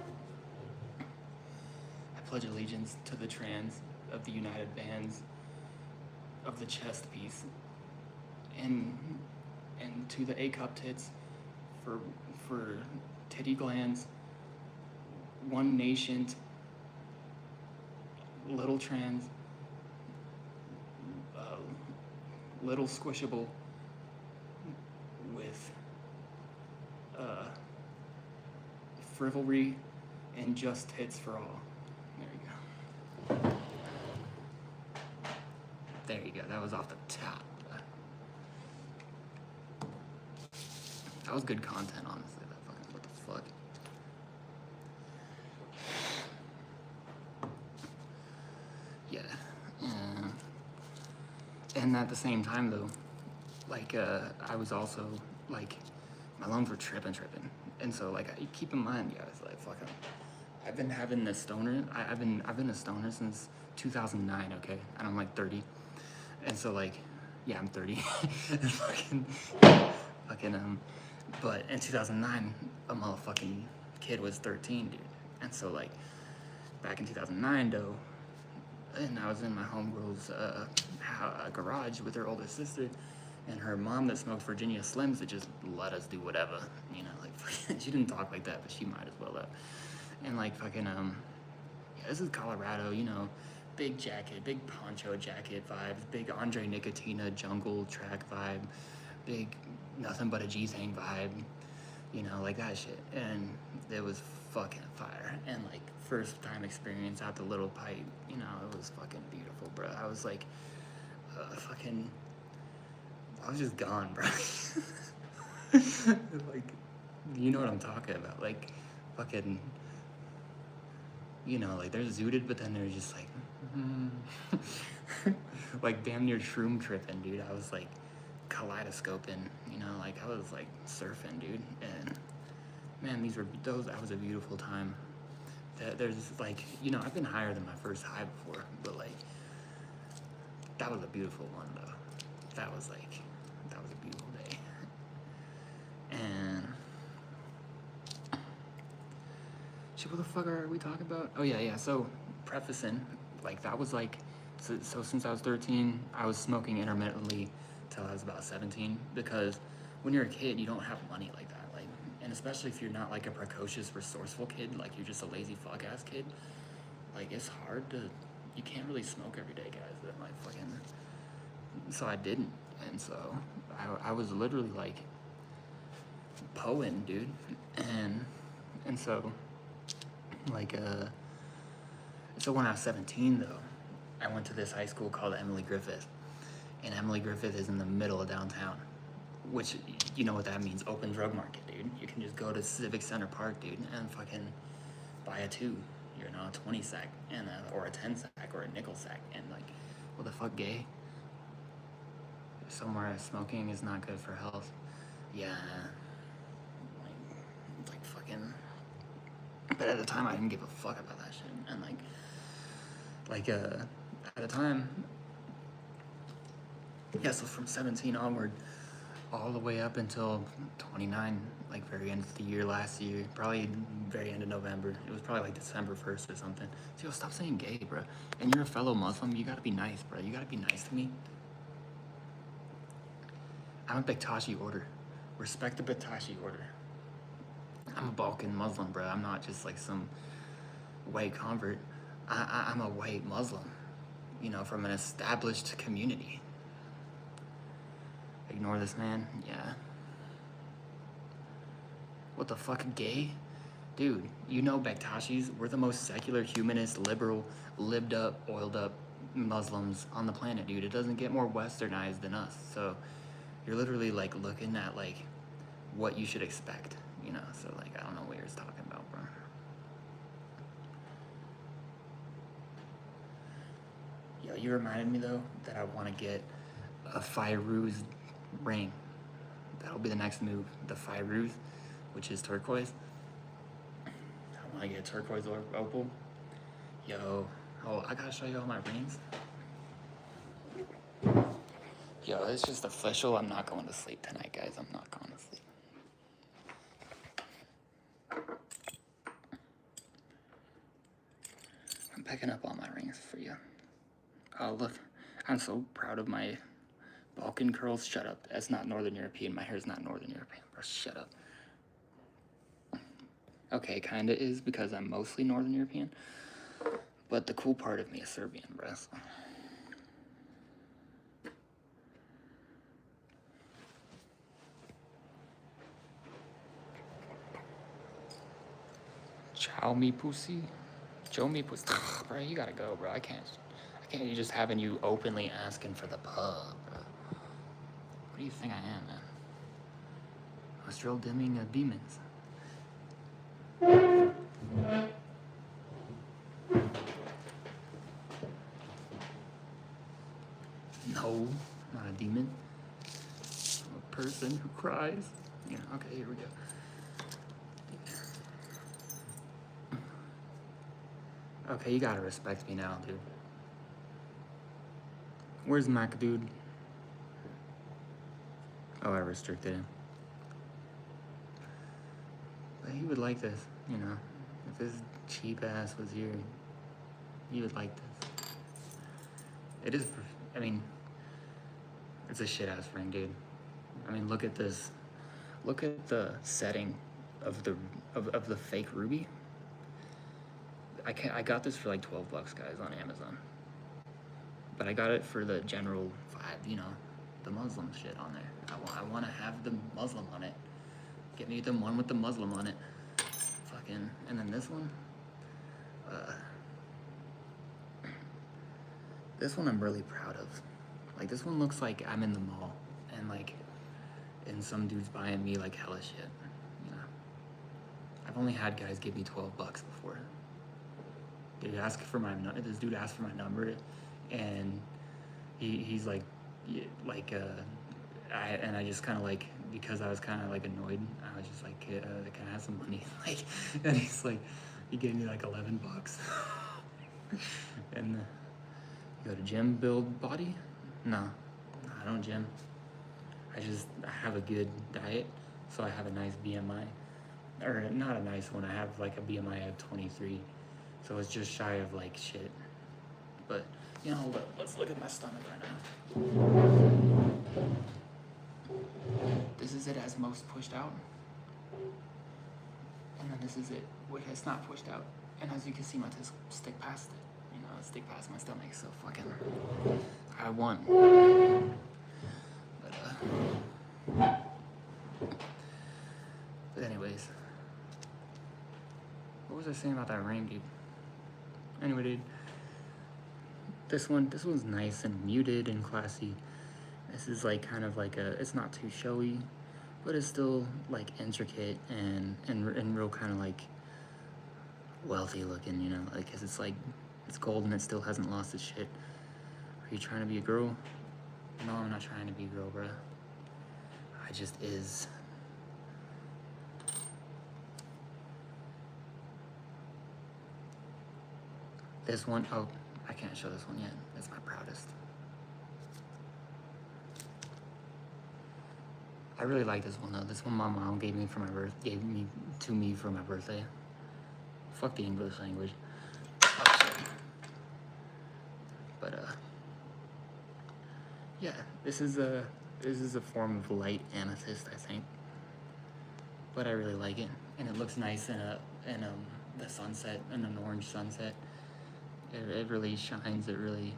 pledge allegiance to the trans of the United Bands of the chest piece, and to the A cup tits for titty glands, one nation, little trans, little squishable with frivolry and just tits for all. There you go. There you go. That was off the top. That was good content, honestly. That fucking, what the fuck? Yeah. And at the same time, though, like, I was also, like, my lungs were tripping. And so, like, keep in mind, guys, like, fucking, I've been having this stoner. I've been a stoner since 2009, okay? And I'm, like, 30. And so, like, yeah, I'm 30. fucking, but in 2009, a motherfucking kid was 13, dude. And so, like, back in 2009, though, and I was in my homegirl's garage with her older sister and her mom that smoked Virginia Slims that just let us do whatever, you know, like, she didn't talk like that, but she might as well have. And, like, fucking, yeah, this is Colorado, you know, big jacket, big poncho jacket vibes, big Andre Nicotina jungle track vibe, big nothing but a G-Thang vibe, you know, like that shit. And it was fucking fire. And like first time experience out the little pipe, you know, it was fucking beautiful, bro. I was like, I was just gone, bro. Like, you know what I'm talking about. Like, fucking, you know, like there's zooted, but then there's just like, like damn near shroom tripping, dude. I was like kaleidoscoping, you know, like I was like surfing, dude. And man, that was a beautiful time. There's like, you know, I've been higher than my first high before, but like, that was a beautiful one though. That was a beautiful day. And shit, what the fuck are we talking about? Oh yeah. So prefacing, like that was like, so since I was 13, I was smoking intermittently till I was about 17, because when you're a kid, you don't have money like that. Like, and especially if you're not like a precocious, resourceful kid, like you're just a lazy fuck ass kid, like it's hard to, you can't really smoke every day, guys. That like fucking, so I didn't. And so I was literally like poeing, dude. And so like, so when I was 17 though, I went to this high school called Emily Griffith. And Emily Griffith is in the middle of downtown, which, you know what that means, open drug market, dude. You can just go to Civic Center Park, dude, and fucking buy a 2, you know, a 20 sack, and or a 10 sack, or a nickel sack, and like, what the fuck, gay? Somewhere smoking is not good for health. Yeah, like fucking, but at the time I didn't give a fuck about that shit, and at the time, yeah, so from 17 onward, all the way up until 29, like very end of the year last year, probably very end of November. It was probably like December 1st or something. So yo, stop saying gay, bro. And you're a fellow Muslim, you gotta be nice, bro. You gotta be nice to me. I'm a Bektashi order. Respect the Bektashi order. I'm a Balkan Muslim, bro. I'm not just like some white convert. I'm a white Muslim, you know, from an established community. Ignore this man. Yeah. What the fuck, gay? Dude, you know Bektashis, we're the most secular, humanist, liberal, libbed up, oiled up Muslims on the planet, dude. It doesn't get more westernized than us. So you're literally like looking at like what you should expect, you know? So like, I don't know what you're talking about, bro. Yo, you reminded me though that I want to get a Fairuz ring. That'll be the next move. The Fairuz, which is turquoise. I want to get a turquoise or opal. Yo, oh, I gotta show you all my rings. Yo, it's just official. I'm not going to sleep tonight, guys. I'm not going to sleep. I'm picking up all my rings for you. Oh, look. I'm so proud of my Balkan curls. Shut up. That's not Northern European. My hair's not Northern European, bro. Shut up. Okay, kinda is because I'm mostly Northern European. But the cool part of me is Serbian, bro. So. Chow me pussy. Joe me pussy. Bro, you gotta go, bro. I can't be just having you openly asking for the pub, bro. What do you think I am, man? Astral dimming of demons. No, not a demon. I'm a person who cries. Yeah, okay, here we go. Okay, you gotta respect me now, dude. Where's Mac, dude? Oh, I restricted him. But he would like this, you know. If his cheap ass was here, he would like this. It is, I mean, it's a shit ass ring, dude. I mean, look at this. Look at the setting of the fake ruby. I got this for like 12 bucks, guys, on Amazon. But I got it for the general vibe, you know, the Muslim shit on there. I want to have the Muslim on it. Get me the one with the Muslim on it. Fucking, and then this one. This one I'm really proud of. Like, this one looks like I'm in the mall and like, and some dude's buying me like hella shit, you know. I've only had guys give me 12 bucks before. This dude asked for my number, and he's like, I just kind of like, because I was kind of like annoyed, I was just like, can I have some money? Like, and he's like, he gave me like 11 bucks. And you go to gym, build body? No, I don't gym. I have a good diet, so I have a nice BMI. Or not a nice one, I have like a BMI of 23. So it's just shy of like shit. But, you know, let's look at my stomach right now. This is it as most pushed out. And then this is it, which is not pushed out. And as you can see, my tits stick past it. You know, stick past my stomach, so fucking, I won. But anyways, what was I saying about that ring, dude? Anyway, dude, this one's nice and muted and classy. This is like kind of like it's not too showy, but it's still like intricate and real kind of like wealthy looking, you know, like, 'cause it's like, it's gold and it still hasn't lost its shit. Are you trying to be a girl? No, I'm not trying to be a girl, bruh. I just is. This one, oh, I can't show this one yet. It's my proudest. I really like this one though. This one my mom gave me for my birthday. Fuck the English language. Oh, shit. But yeah, this is a form of light amethyst, I think. But I really like it, and it looks nice in the sunset, in an orange sunset. It really shines. It really,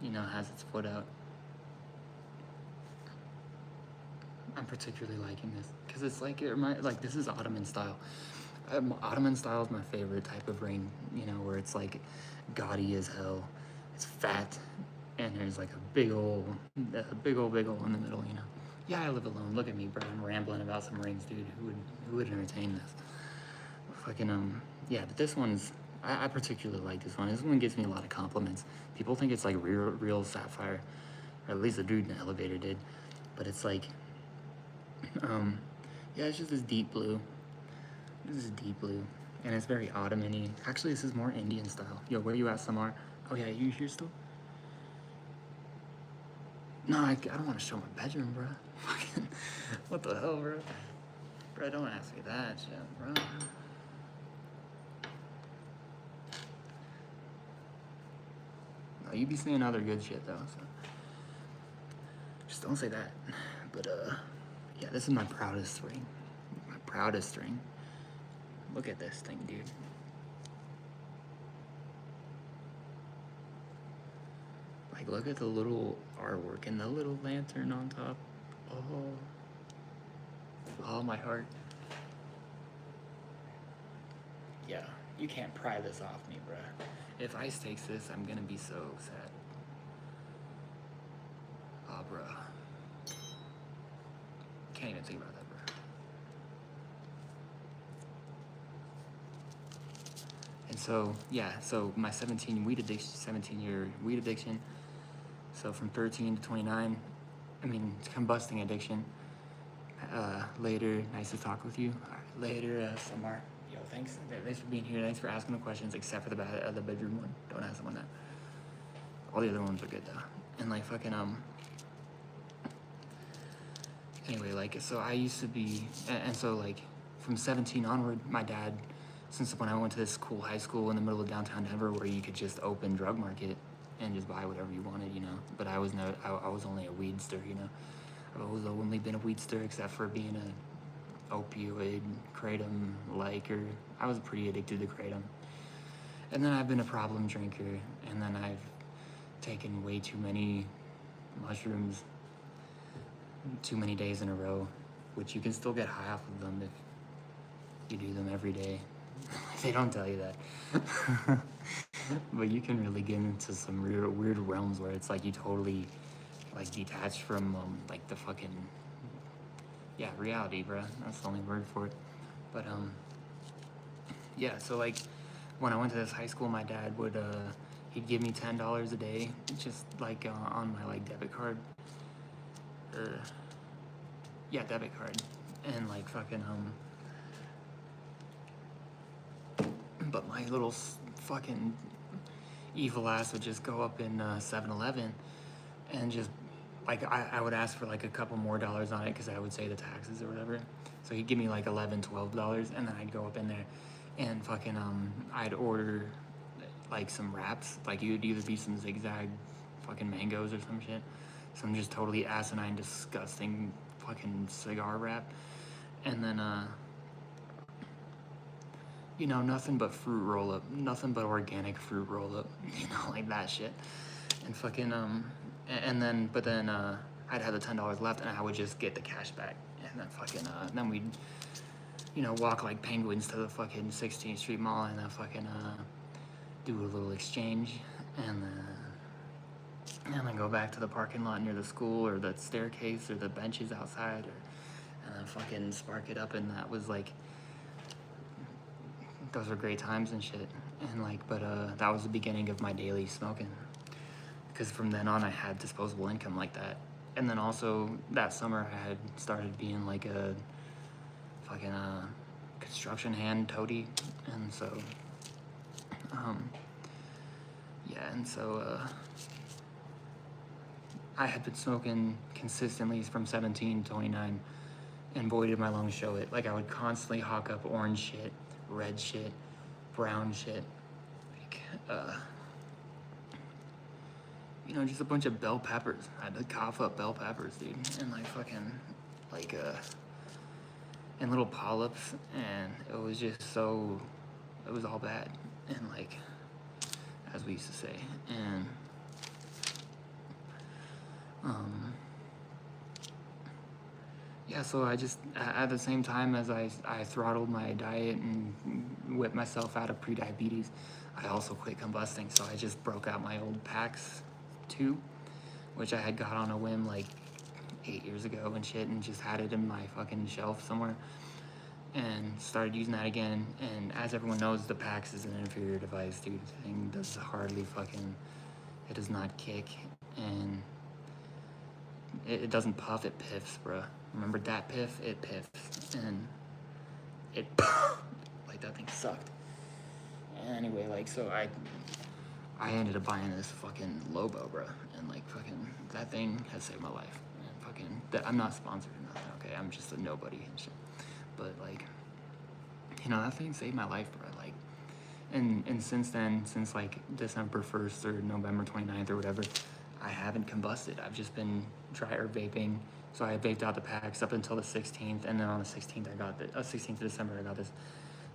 you know, has its foot out. I'm particularly liking this because it's like like this is Ottoman style. Ottoman style is my favorite type of ring. You know, where it's like gaudy as hell. It's fat, and there's like a big old in the middle. You know. Yeah, I live alone. Look at me, bro. I'm rambling about some rings, dude. Who would entertain this? Fucking yeah. But this one's I particularly like this one. This one gives me a lot of compliments. People think it's like real sapphire, or at least the dude in the elevator did. But it's like, yeah, it's just this deep blue. This is deep blue, and it's very Ottoman-y. Actually, this is more Indian style. Yo, where you at, Samar? Oh yeah, you here still? No, I don't want to show my bedroom, bro. Fucking, what the hell, bro? Bro, don't ask me that shit, bro. No, you be saying other good shit though, so just don't say that. But yeah, this is my proudest ring. My proudest ring. Look at this thing, dude. Like, look at the little artwork and the little lantern on top. Oh, my heart. Yeah, you can't pry this off me, bruh. If Ice takes this, I'm gonna be so sad. Oh, bruh. Can't even think about that, bruh. And so, yeah, so my 17-year weed addiction. So from 13 to 29, I mean, combusting addiction. Later, nice to talk with you. All right, later, Samar. Yo, thanks for being here. Thanks for asking the questions, except for the bedroom one. Don't ask someone that. All the other ones are good though. And like fucking Anyway, like so I used to be, and so like from 17 onward, my dad, since when I went to this cool high school in the middle of downtown Denver where you could just open drug market and just buy whatever you wanted, you know. But I was only a weedster, you know. I've always only been a weedster except for being a opioid, kratom liker. I was pretty addicted to kratom. And then I've been a problem drinker, and then I've taken way too many mushrooms, too many days in a row, which you can still get high off of them if you do them every day. They don't tell you that. But you can really get into some weird realms where it's like you totally like detached from like the fucking reality, bruh. That's the only word for it. But yeah, so like when I went to this high school, my dad would he'd give me $10 a day, just like on my like debit card, or debit card, and like fucking but my little fucking evil ass would just go up in 7-Eleven and just like I would ask for like a couple more dollars on it because I would say the taxes or whatever. So he'd give me like $11-12, and then I'd go up in there and fucking I'd order like some wraps. Like you'd either be some zigzag fucking mangoes or some shit, some just totally asinine, disgusting fucking cigar wrap, and then you know, nothing but fruit roll up, nothing but organic fruit roll up, you know, like that shit. And fucking and then I'd have the $10 left, and I would just get the cash back, and then fucking then we'd, you know, walk like penguins to the fucking 16th Street Mall, and then fucking do a little exchange, and then go back to the parking lot near the school or the staircase or the benches outside, and then fucking spark it up, and that was like, those were great times and shit. And like, but that was the beginning of my daily smoking, because from then on I had disposable income like that. And then also that summer I had started being like a fucking construction hand toady, and so yeah, and so I had been smoking consistently from 17 to 29, and boy did my lungs show it. Like I would constantly hawk up orange shit, red shit, brown shit, like you know, just a bunch of bell peppers. I had to cough up bell peppers, dude, and like fucking like and little polyps, and it was just so, it was all bad, and like, as we used to say, and Yeah, so I just, at the same time as I throttled my diet and whipped myself out of prediabetes, I also quit combusting. So I just broke out my old PAX 2, which I had got on a whim like 8 years ago and shit, and just had it in my fucking shelf somewhere, and started using that again. And as everyone knows, the PAX is an inferior device, dude. The thing does hardly fucking, it does not kick, and it doesn't puff, it piffs, bruh. Remember that piff? It piffs. And it, like, that thing sucked. Anyway, like, so I ended up buying this fucking Lobo, bruh. And, like, fucking, that thing has saved my life. And fucking, I'm not sponsored or nothing, okay? I'm just a nobody and shit. But, like, you know, that thing saved my life, bruh. Like, and since then, since, like, December 1st or November 29th or whatever, I haven't combusted. I've just been dry herb vaping. So I vaped out the PAX up until the 16th, and then on the 16th I got the 16th of December I got this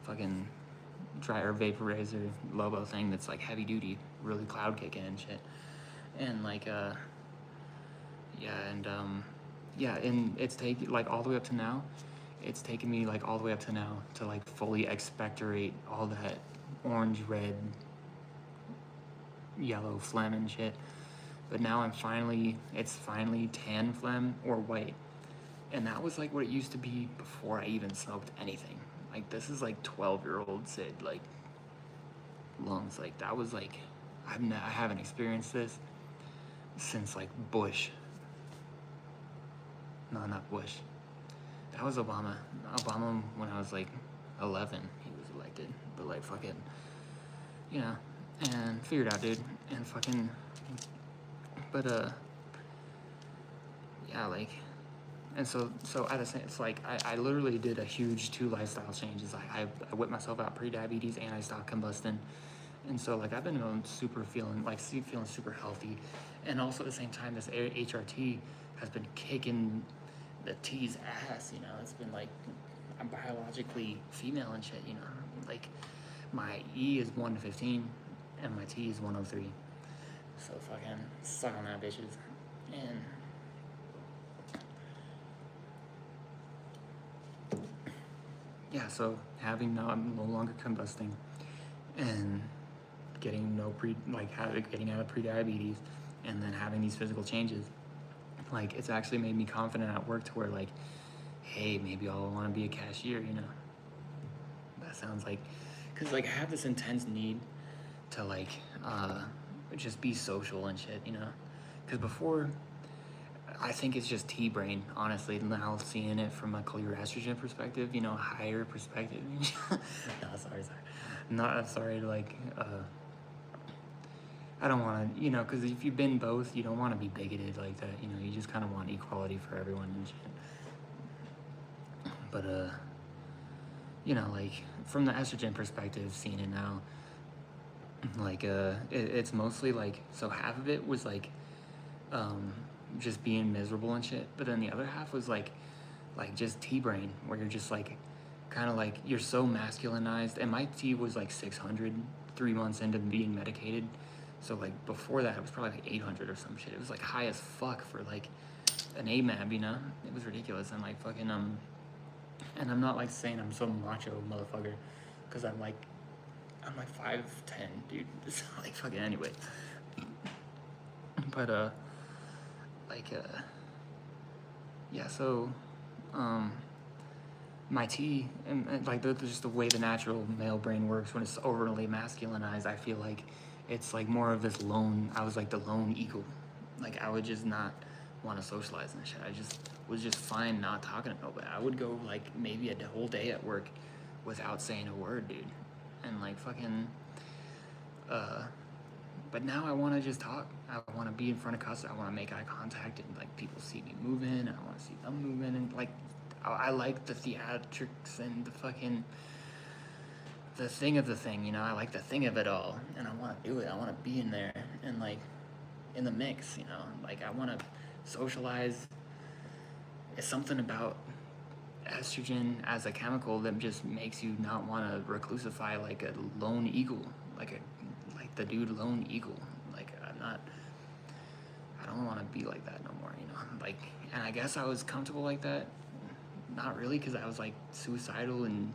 fucking dry herb vaporizer Lobo thing that's like heavy duty, really cloud kicking and shit. And like and it's taken like all the way up to now. It's taken me like all the way up to now to like fully expectorate all that orange, red, yellow phlegm and shit. But now it's finally tan phlegm or white. And that was like what it used to be before I even smoked anything. Like, this is like 12-year-old Sid, like, lungs. Like, that was like, I haven't experienced this since like Bush. No, not Bush. That was Obama. Obama, when I was like 11, he was elected. But like, fucking, you know, and figured out, dude. And fucking, but yeah, like, and so at the same, it's like I literally did a huge 2 lifestyle changes. I whipped myself out pre-diabetes and I stopped combusting, and so like I've been feeling super healthy, and also at the same time this HRT has been kicking the T's ass. You know, it's been like I'm biologically female and shit. You know, like my E is 115 and my T is 103. So fucking suck on that, bitches. And yeah, so having now, I'm no longer combusting and getting getting out of pre-diabetes, and then having these physical changes, like it's actually made me confident at work to where like, hey, maybe I'll want to be a cashier, you know. That sounds like, because like I have this intense need to like just be social and shit, you know. Because before, I think it's just T-brain, honestly, now seeing it from a clear estrogen perspective, you know, higher perspective. No, sorry. I'm sorry to like, I don't want to, you know, because if you've been both, you don't want to be bigoted like that, you know, you just kind of want equality for everyone and shit. But, you know, like, from the estrogen perspective, seeing it now, like, it's mostly like, so half of it was like, just being miserable and shit, but then the other half was like just T-brain, where you're just like kind of like you're so masculinized. And my T was like 600 3 months into being medicated, so like before that it was probably like 800 or some shit. It was like high as fuck for like an AMAB, you know. It was ridiculous. And like fucking and I'm not like saying I'm some macho motherfucker, because I'm like 5'10", dude. It's like fucking anyway. But like yeah, so my T, and like just the way the natural male brain works when it's overly masculinized, I feel like it's like more of this lone, I was like the lone eagle. Like I would just not want to socialize and shit. I just was just fine not talking to nobody. I would go like maybe a whole day at work without saying a word, dude. And like fucking but now I want to just talk. I want to be in front of customers. I want to make eye contact, and like people see me moving. I want to see them moving, and like I like the theatrics and the fucking the thing of the thing. You know, I like the thing of it all, and I want to do it. I want to be in there and like in the mix. You know, like I want to socialize. It's something about estrogen as a chemical that just makes you not want to reclusify like a lone eagle, like the dude lone eagle. Like I don't want to be like that no more, you know. Like, and I guess I was comfortable like that not really, because I was like suicidal and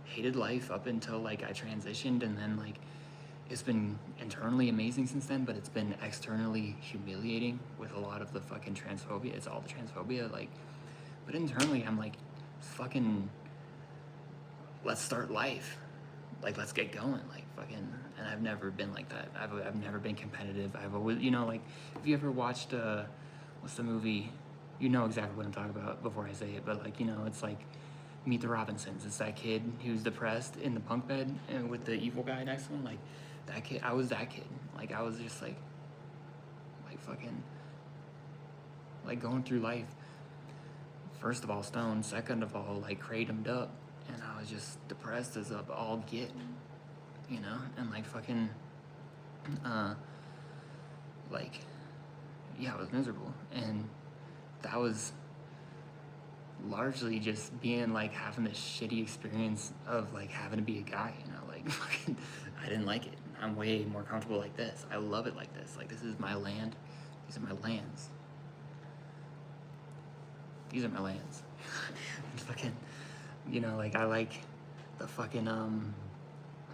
hated life up until like I transitioned, and then like it's been internally amazing since then, but it's been externally humiliating with a lot of the fucking transphobia. It's all the transphobia, like, but internally I'm like, fucking, let's start life. Like, let's get going. Like, fucking, and I've never been like that. I've never been competitive. I've always, you know, like, if you ever watched, what's the movie? You know exactly what I'm talking about before I say it, but like, you know, it's like Meet the Robinsons. It's that kid who's depressed in the bunk bed and with the evil guy next to him. Like, that kid, I was that kid. Like, I was just like fucking, like going through life. First of all, stoned. Second of all, like cratomed up. And I was just depressed as all get, you know? And like fucking, like, yeah, I was miserable. And that was largely just being like having this shitty experience of like having to be a guy, you know? Like, fucking, I didn't like it. I'm way more comfortable like this. I love it like this. Like, this is my land. These are my lands. These are my lands. Fucking, you know, like, I like the fucking,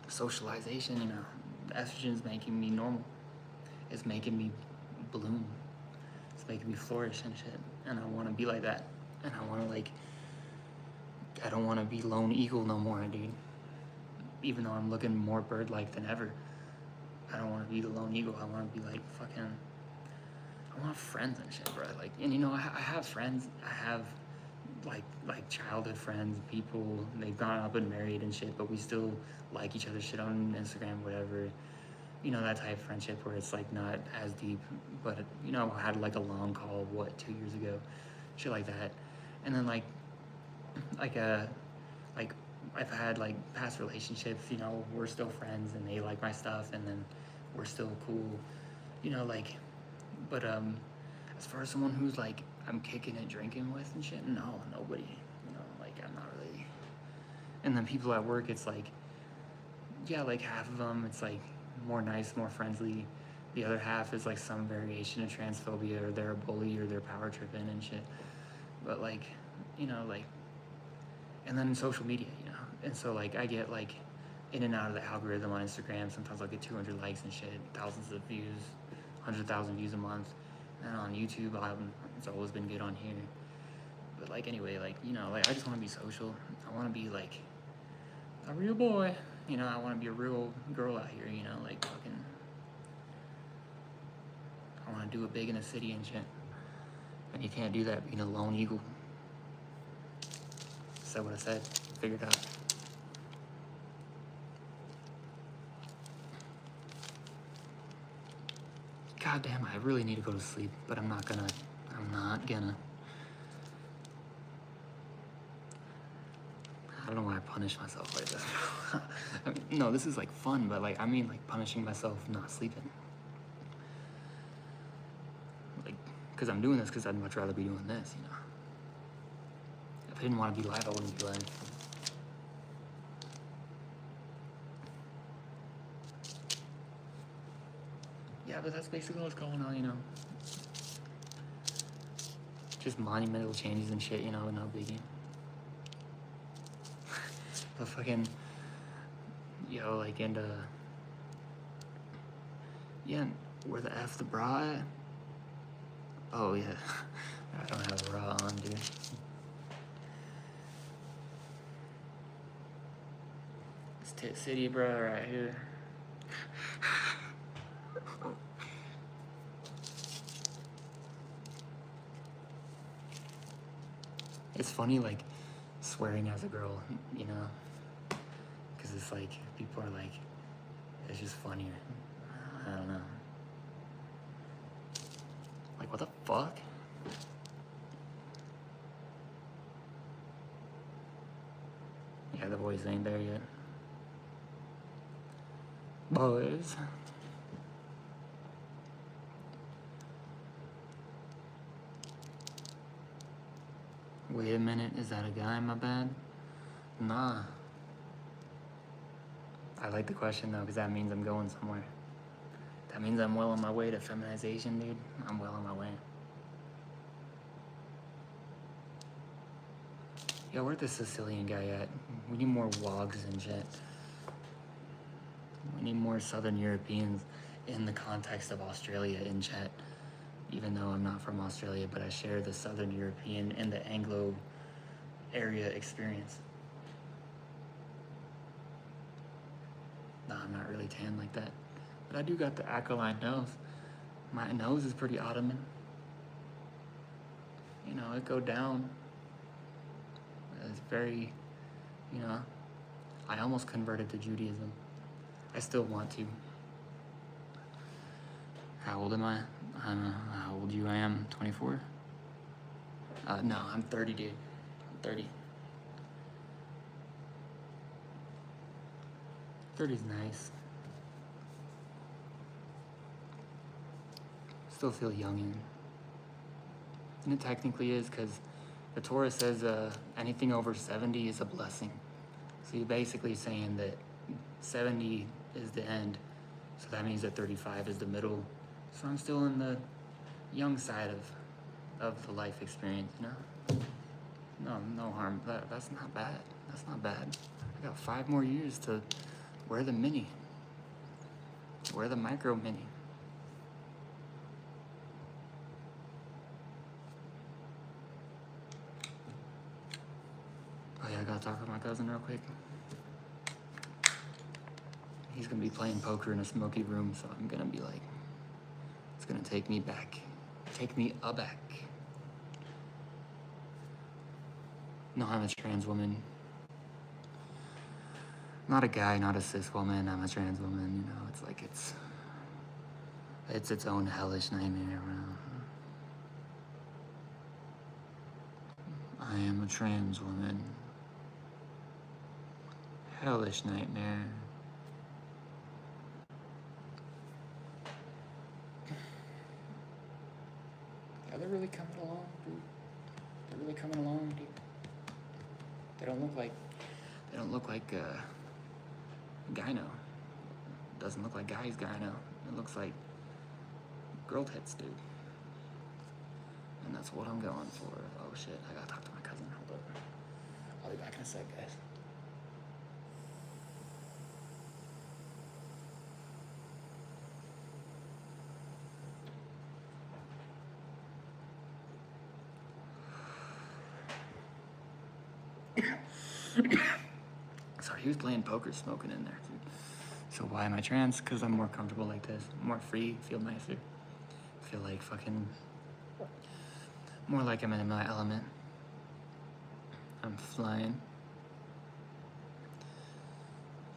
socialization, you know. The estrogen's making me normal. It's making me bloom. It's making me flourish and shit. And I want to be like that. And I want to, like, I don't want to be lone eagle no more, dude. Even though I'm looking more bird-like than ever. I don't want to be the lone eagle. I want to be like fucking, I want friends and shit, bro. Like, and you know, I have friends. I have like childhood friends, people, they've gone up and married and shit, but we still like each other's shit on Instagram, whatever. You know, that type of friendship where it's like not as deep, but you know, I had like a long call, 2 years ago, shit like that. And then like I've had like past relationships, you know, we're still friends and they like my stuff and then we're still cool, you know, like, but as far as someone who's like I'm kicking it drinking with and shit, no, nobody, you know, like I'm not really. And then people at work, it's like, yeah, like half of them it's like more nice, more friendly. The other half is like some variation of transphobia, or they're a bully, or they're power tripping and shit. But like, you know, like, and then social media, you know. And so like I get like in and out of the algorithm on Instagram. Sometimes I'll get 200 likes and shit, thousands of views, 100,000 views a month. And on YouTube, it's always been good on here. But like anyway, like, you know, like I just want to be social. I want to be like a real boy. You know, I want to be a real girl out here, you know, like fucking, I want to do it big in a city and shit. And you can't do that being a lone eagle. Said what I said. Figured out. God damn, I really need to go to sleep, but I'm not gonna. I don't know why I punish myself like that. I mean, no, this is like fun, but like, I mean like punishing myself not sleeping. Like, cause I'm doing this cause I'd much rather be doing this, you know. If I didn't want to be live, I wouldn't be live. Yeah, but that's basically what's going on, you know. Just monumental changes and shit, you know, no biggie. But fucking, yo, like, and, yeah, where the F the bra at? Oh, yeah. I don't have a bra on, dude. It's Tit City, bro, right here. It's funny, like, swearing as a girl, you know? Because it's like, people are like, it's just funnier. I don't know. Like, what the fuck? Yeah, the boys ain't there yet. Boys. Wait a minute, is that a guy, my bad? Nah. I like the question though, because that means I'm going somewhere. That means I'm well on my way to feminization, dude. I'm well on my way. Yeah, where's the Sicilian guy at? We need more wogs and shit. We need more Southern Europeans in the context of Australia in chat. Even though I'm not from Australia, but I share the Southern European and the Anglo area experience. No, I'm not really tan like that. But I do got the aquiline nose. My nose is pretty Ottoman. You know, it go down. It's very, you know, I almost converted to Judaism. I still want to. How old am I? I don't know how old I am. 24? No, I'm 30, dude. I'm 30. 30's nice. Still feel young, and it technically is, because the Torah says anything over 70 is a blessing. So you're basically saying that 70 is the end, so that means that 35 is the middle. So I'm still in the young side of the life experience, you know? No harm. That's not bad. That's not bad. I got 5 more years to wear the mini. Wear the micro mini. Oh yeah, I gotta talk to my cousin real quick. He's gonna be playing poker in a smoky room, so I'm gonna be like, it's gonna take me back. Take me aback. No, I'm a trans woman. Not a guy, not a cis woman. I'm a trans woman, you know. It's like it's its own hellish nightmare. I am a trans woman. Hellish nightmare. Yeah, they're really coming along, dude. They're really coming along, dude. They don't look like gyno. Doesn't look like guys gyno. It looks like girl tits, dude. And that's what I'm going for. Oh shit, I gotta talk to my cousin. Hold up. I'll be back in a sec, guys. Sorry, he was playing poker, smoking in there. So why am I trans? Because I'm more comfortable like this. More free, feel nicer. Feel like fucking... more like I'm in my element. I'm flying.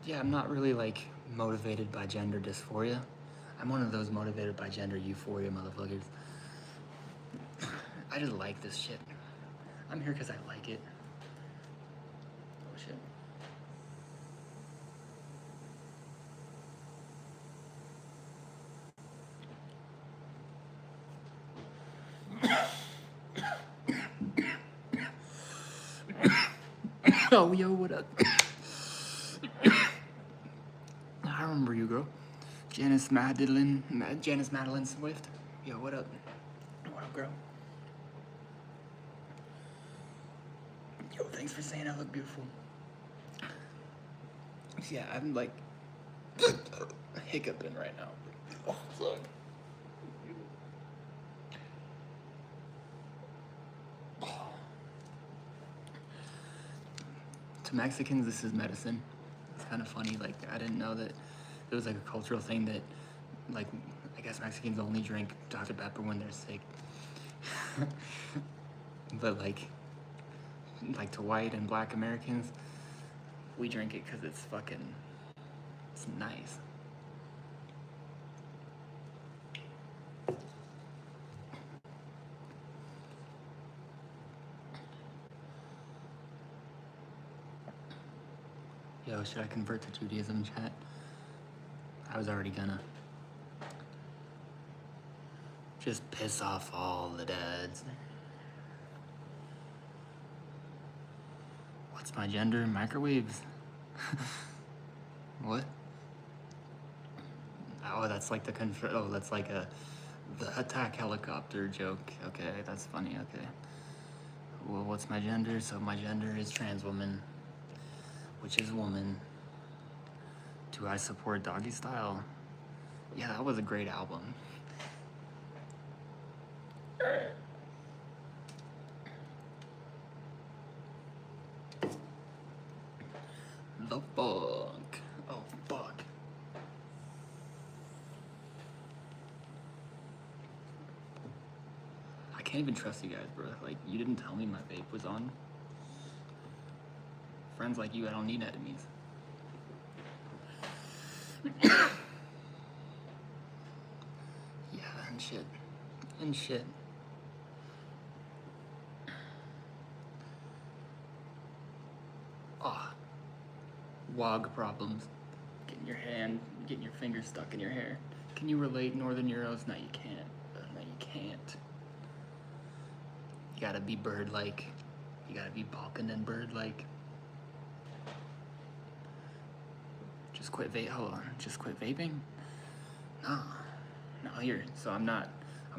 Yeah, I'm not really like motivated by gender dysphoria. I'm one of those motivated by gender euphoria motherfuckers. I just like this shit. I'm here because I like it. Oh shit. Oh, yo, what up? I remember you, girl. Janice Madeline Swift. Yo, what up? What up, girl? Yo, thanks for saying I look beautiful. Yeah, I'm like hiccuping right now. Oh, fuck. To Mexicans, this is medicine. It's kind of funny. Like, I didn't know that it was like a cultural thing that, like, I guess Mexicans only drink Dr. Pepper when they're sick. But like to white and black Americans, we drink it because it's nice. Yo, should I convert to Judaism, chat? I was already gonna. Just piss off all the dads. What's my gender? Microwaves. What? Oh, that's like that's like the attack helicopter joke. Okay, that's funny. Okay. Well, what's my gender? So my gender is trans woman, which is woman. Do I support Doggy Style? Yeah, that was a great album. The fuck? Oh, fuck. I can't even trust you guys, bro. Like, you didn't tell me my vape was on. Friends like you, I don't need enemies. Yeah, and shit. And shit. Ah. WOG problems. Getting your finger stuck in your hair. Can you relate, Northern Euros? No, you can't. No, you can't. You gotta be bird-like. You gotta be Balkan and bird-like. Just quit hold on. Just quit vaping? No. No, here. So I'm not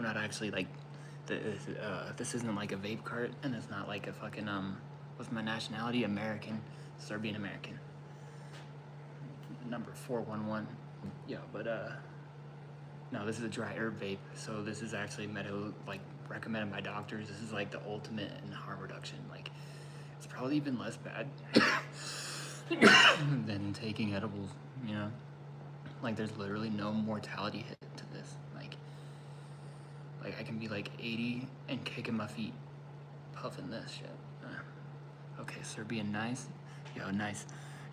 actually like, this isn't like a vape cart, and it's not like a fucking, what's my nationality? American. Serbian American. Number 411. Yeah, but no, this is a dry herb vape. So this is actually like recommended by doctors. This is like the ultimate in harm reduction. Like, it's probably even less bad than taking edibles, you know? Like, there's literally no mortality hit to this. Like I can be like 80 and kicking my feet, puffing this shit. Okay, Serbian, nice. Yo, nice.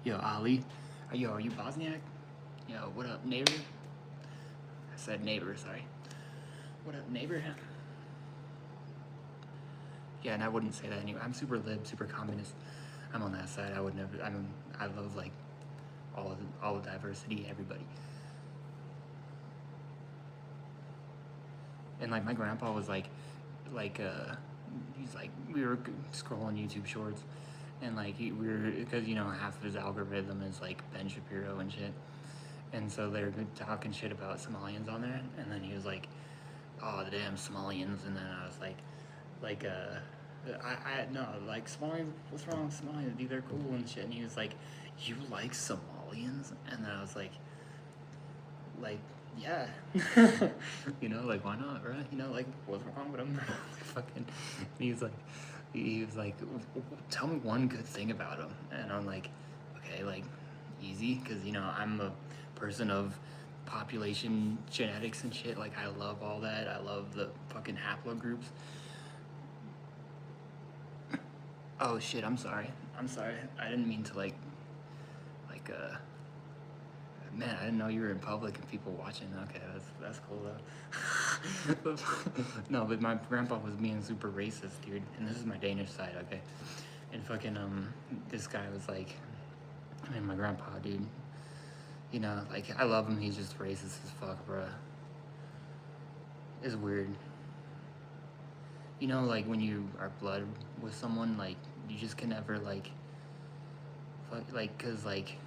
Yo, Ali. Yo, are you Bosniak? Yo, what up, neighbor? I said neighbor, sorry. What up, neighbor? Yeah, and I wouldn't say that anyway. I'm super lib, super communist. I'm on that side. I would never. I love like all the diversity, everybody. And like my grandpa was like, he's like, we were scrolling YouTube Shorts, and like we were, because you know half of his algorithm is like Ben Shapiro and shit, and so they were talking shit about Somalians on there, and then he was like, oh, the damn Somalians, and then I was like, I no, like Somalians, what's wrong with Somalians? Dude, they're cool and shit, and he was like, you like Somalians? And then I was like, yeah. You know, like, why not, right? You know, like, what's wrong with him? Fucking, he was like, tell me one good thing about him. And I'm like, okay, like, easy, because, you know, I'm a person of population genetics and shit. Like, I love all that. I love the fucking haplogroups. Oh, shit, I'm sorry. I didn't mean to, man, I didn't know you were in public and people watching. Okay, that's cool though. No, but my grandpa was being super racist, dude. And this is my Danish side, okay? And fucking this guy was like, I mean, my grandpa, dude. You know, like I love him. He's just racist as fuck, bruh. It's weird. You know, like when you are blood with someone, like you just can never like, cause like.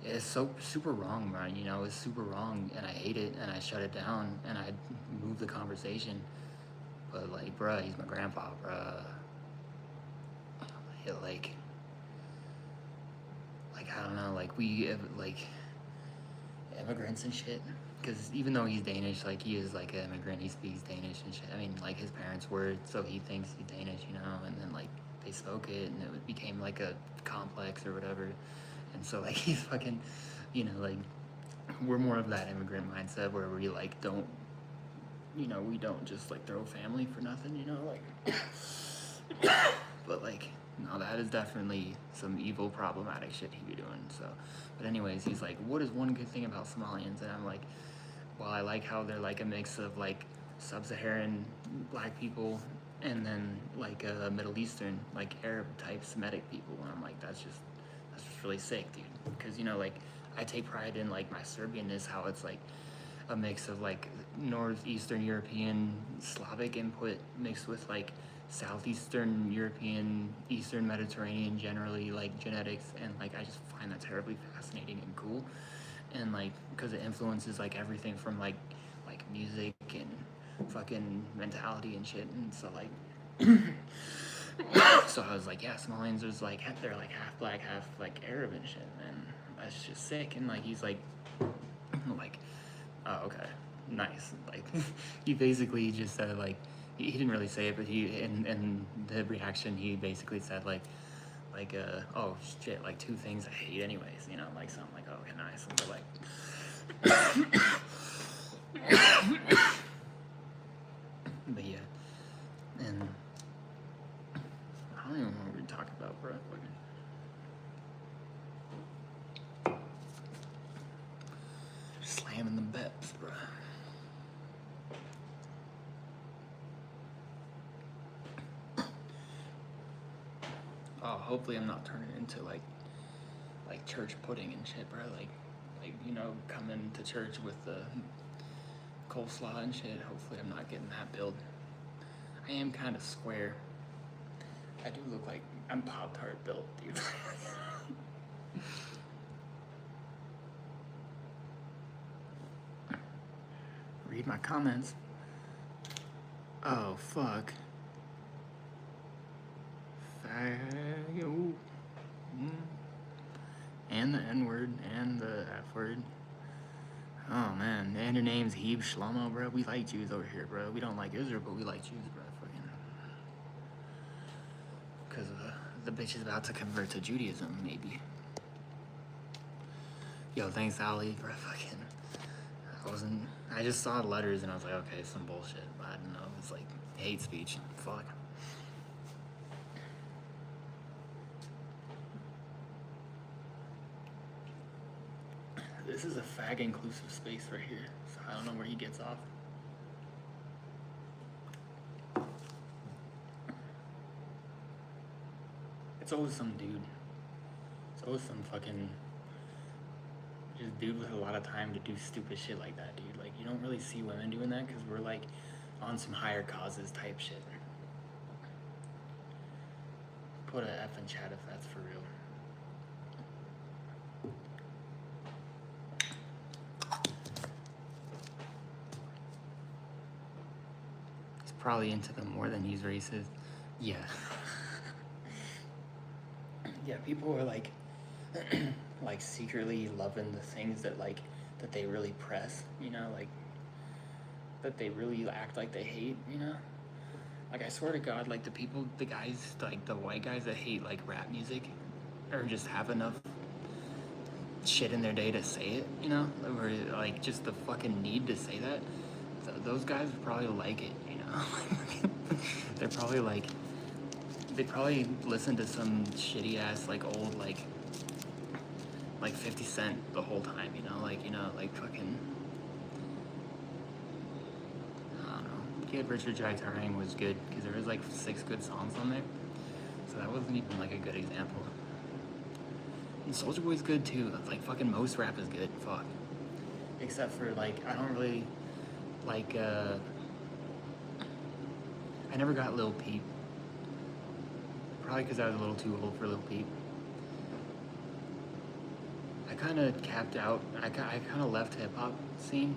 It's so super wrong, man. You know, it's super wrong, and I hate it, and I shut it down, and I move the conversation. But like, bruh, he's my grandpa, bruh. Yeah, like I don't know, like like immigrants and shit. Because even though he's Danish, like he is like an immigrant, he speaks Danish and shit. I mean, like his parents were, so he thinks he's Danish, you know. And then like they spoke it, and it became like a complex or whatever. And so like he's fucking, you know, like we're more of that immigrant mindset where we like don't, you know, we don't just like throw family for nothing, you know, like. But like, no, that is definitely some evil, problematic shit he be doing. So, but anyways, he's like, what is one good thing about Somalians? And I'm like, well, I like how they're like a mix of like sub-Saharan black people and then like Middle Eastern, like Arab type Semitic people. And I'm like, that's just really sick, dude. Because, you know, like I take pride in like my Serbianness, how it's like a mix of like Northeastern European Slavic input mixed with like Southeastern European, Eastern Mediterranean generally like genetics, and like I just find that terribly fascinating and cool. And like because it influences like everything from like music and fucking mentality and shit. And so like So I was like, yeah, Somalians is like they're like half black, half like Arab and shit, man. That's just sick. And like he's like, like, oh okay, nice. Like he basically just said like he didn't really say it, but he in the reaction he basically said like oh shit, like 2 things I hate anyways, you know, like something like, oh, okay, nice. And we're like but yeah, and I don't even know what we're talking about, bro. Slamming the bets, bro. Oh, hopefully I'm not turning into like church pudding and shit, bro. Like you know, coming to church with the coleslaw and shit. Hopefully I'm not getting that build. I am kind of square. I do look like I'm Pop-Tart built, dude. Read my comments. Oh, fuck. Faggo. And the N-word, and the F-word. Oh, man. And your name's Heb Shlomo, bro. We like Jews over here, bro. We don't like Israel, but we like Jews, bro. Fucking. Because the bitch is about to convert to Judaism, maybe. Yo, thanks, Ali, bro. Fucking. I just saw letters and I was like, okay, some bullshit. But I don't know. It's like hate speech. Fuck. This is a fag inclusive space right here. So I don't know where he gets off. It's always some dude. It's always some fucking just dude with a lot of time to do stupid shit like that, dude. Like, you don't really see women doing that because we're like on some higher causes type shit. Put a F in chat if that's for real. He's probably into them more than he's racist. Yeah. Yeah, people are like like secretly loving the things that like that they really press, you know, like that they really act like they hate, you know. Like I swear to God, like the guys, like the white guys that hate like rap music, or just have enough shit in their day to say it, you know, or like just the fucking need to say that. So those guys probably like it, you know. They're probably like. They probably listen to some shitty ass like old like 50 Cent the whole time, you know, like fucking I don't know. Kid Richard Jai was good because there was like 6 good songs on there, so that wasn't even like a good example. And Soulja Boy's good too. Like fucking most rap is good. Fuck. Except for like I don't really like I never got Lil Peep. Probably because I was a little too old for Lil Peep. I kind of capped out. I kind of left hip-hop scene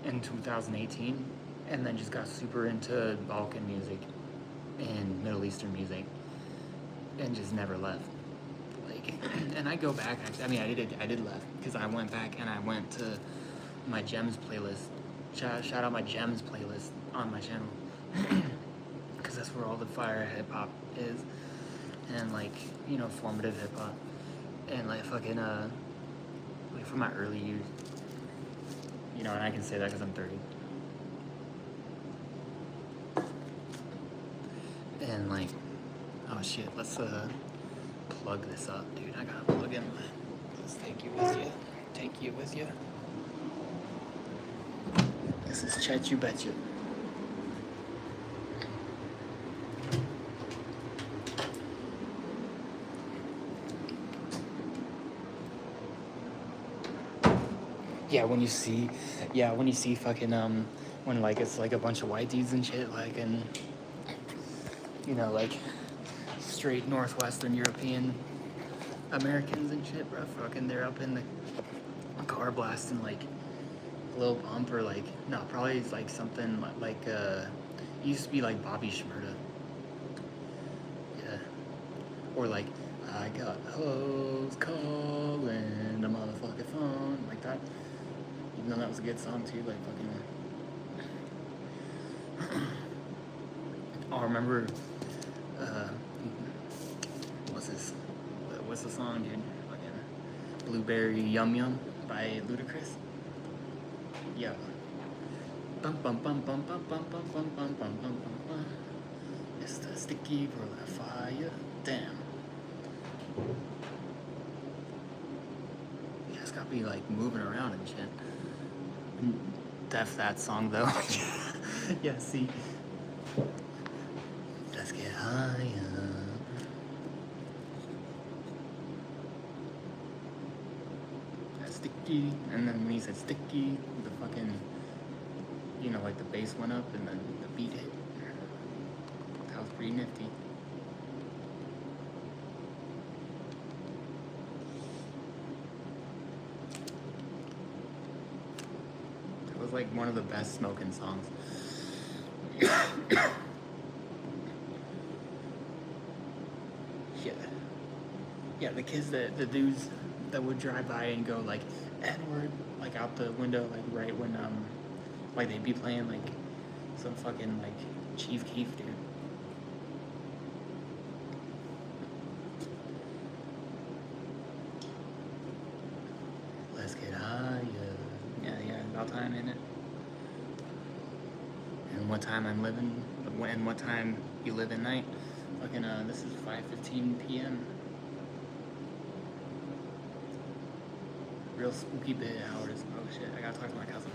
in 2018 and then just got super into Balkan music and Middle Eastern music and just never left. Like, and I go back, actually, I mean, I did left because I went back and I went to my Gems playlist. Shout out my Gems playlist on my channel because that's where all the fire hip-hop is. And like, you know, formative hip hop, and like fucking like from my early years, you know, and I can say that because I'm 30. And like, oh shit, let's plug this up, dude. I gotta plug in my. Let's take you with you. Take you with you. This is Chet You Betcha. Yeah, when you see fucking when like it's like a bunch of white dudes and shit, like, and you know, like straight Northwestern European Americans and shit, bro, fucking they're up in the car blasting like Lil Pump or like no, probably it's like something like it used to be like Bobby Shmurda. Yeah, Or like, I got hoes calling the motherfucking phone, like that. Even though that was a good song too, like fucking. Oh, remember, uh, what's this? What's the song, dude? Fucking Blueberry Yum Yum by Ludacris. Yeah. Bum bum bum bum bum bum bum bum bum bum bum bum. It's the sticky roll of fire. Damn. Yeah, it's gotta be like moving around and shit. Def that song though. Yeah, see. Let's get higher. That's sticky. And then when he said sticky, the fucking, you know, like the bass went up and then the beat hit. That was pretty nifty. That was like one of the best smoking songs. Yeah. Yeah, the kids the dudes that would drive by and go like Edward, like out the window, like right when like they'd be playing like some fucking like Chief Keef, dude. Let's get higher. Yeah, about time, ain't it? And what time I'm living, and what time you live at night. Fucking this is 5:15 p.m. Real spooky bit hours. Oh shit, I gotta talk to my cousin.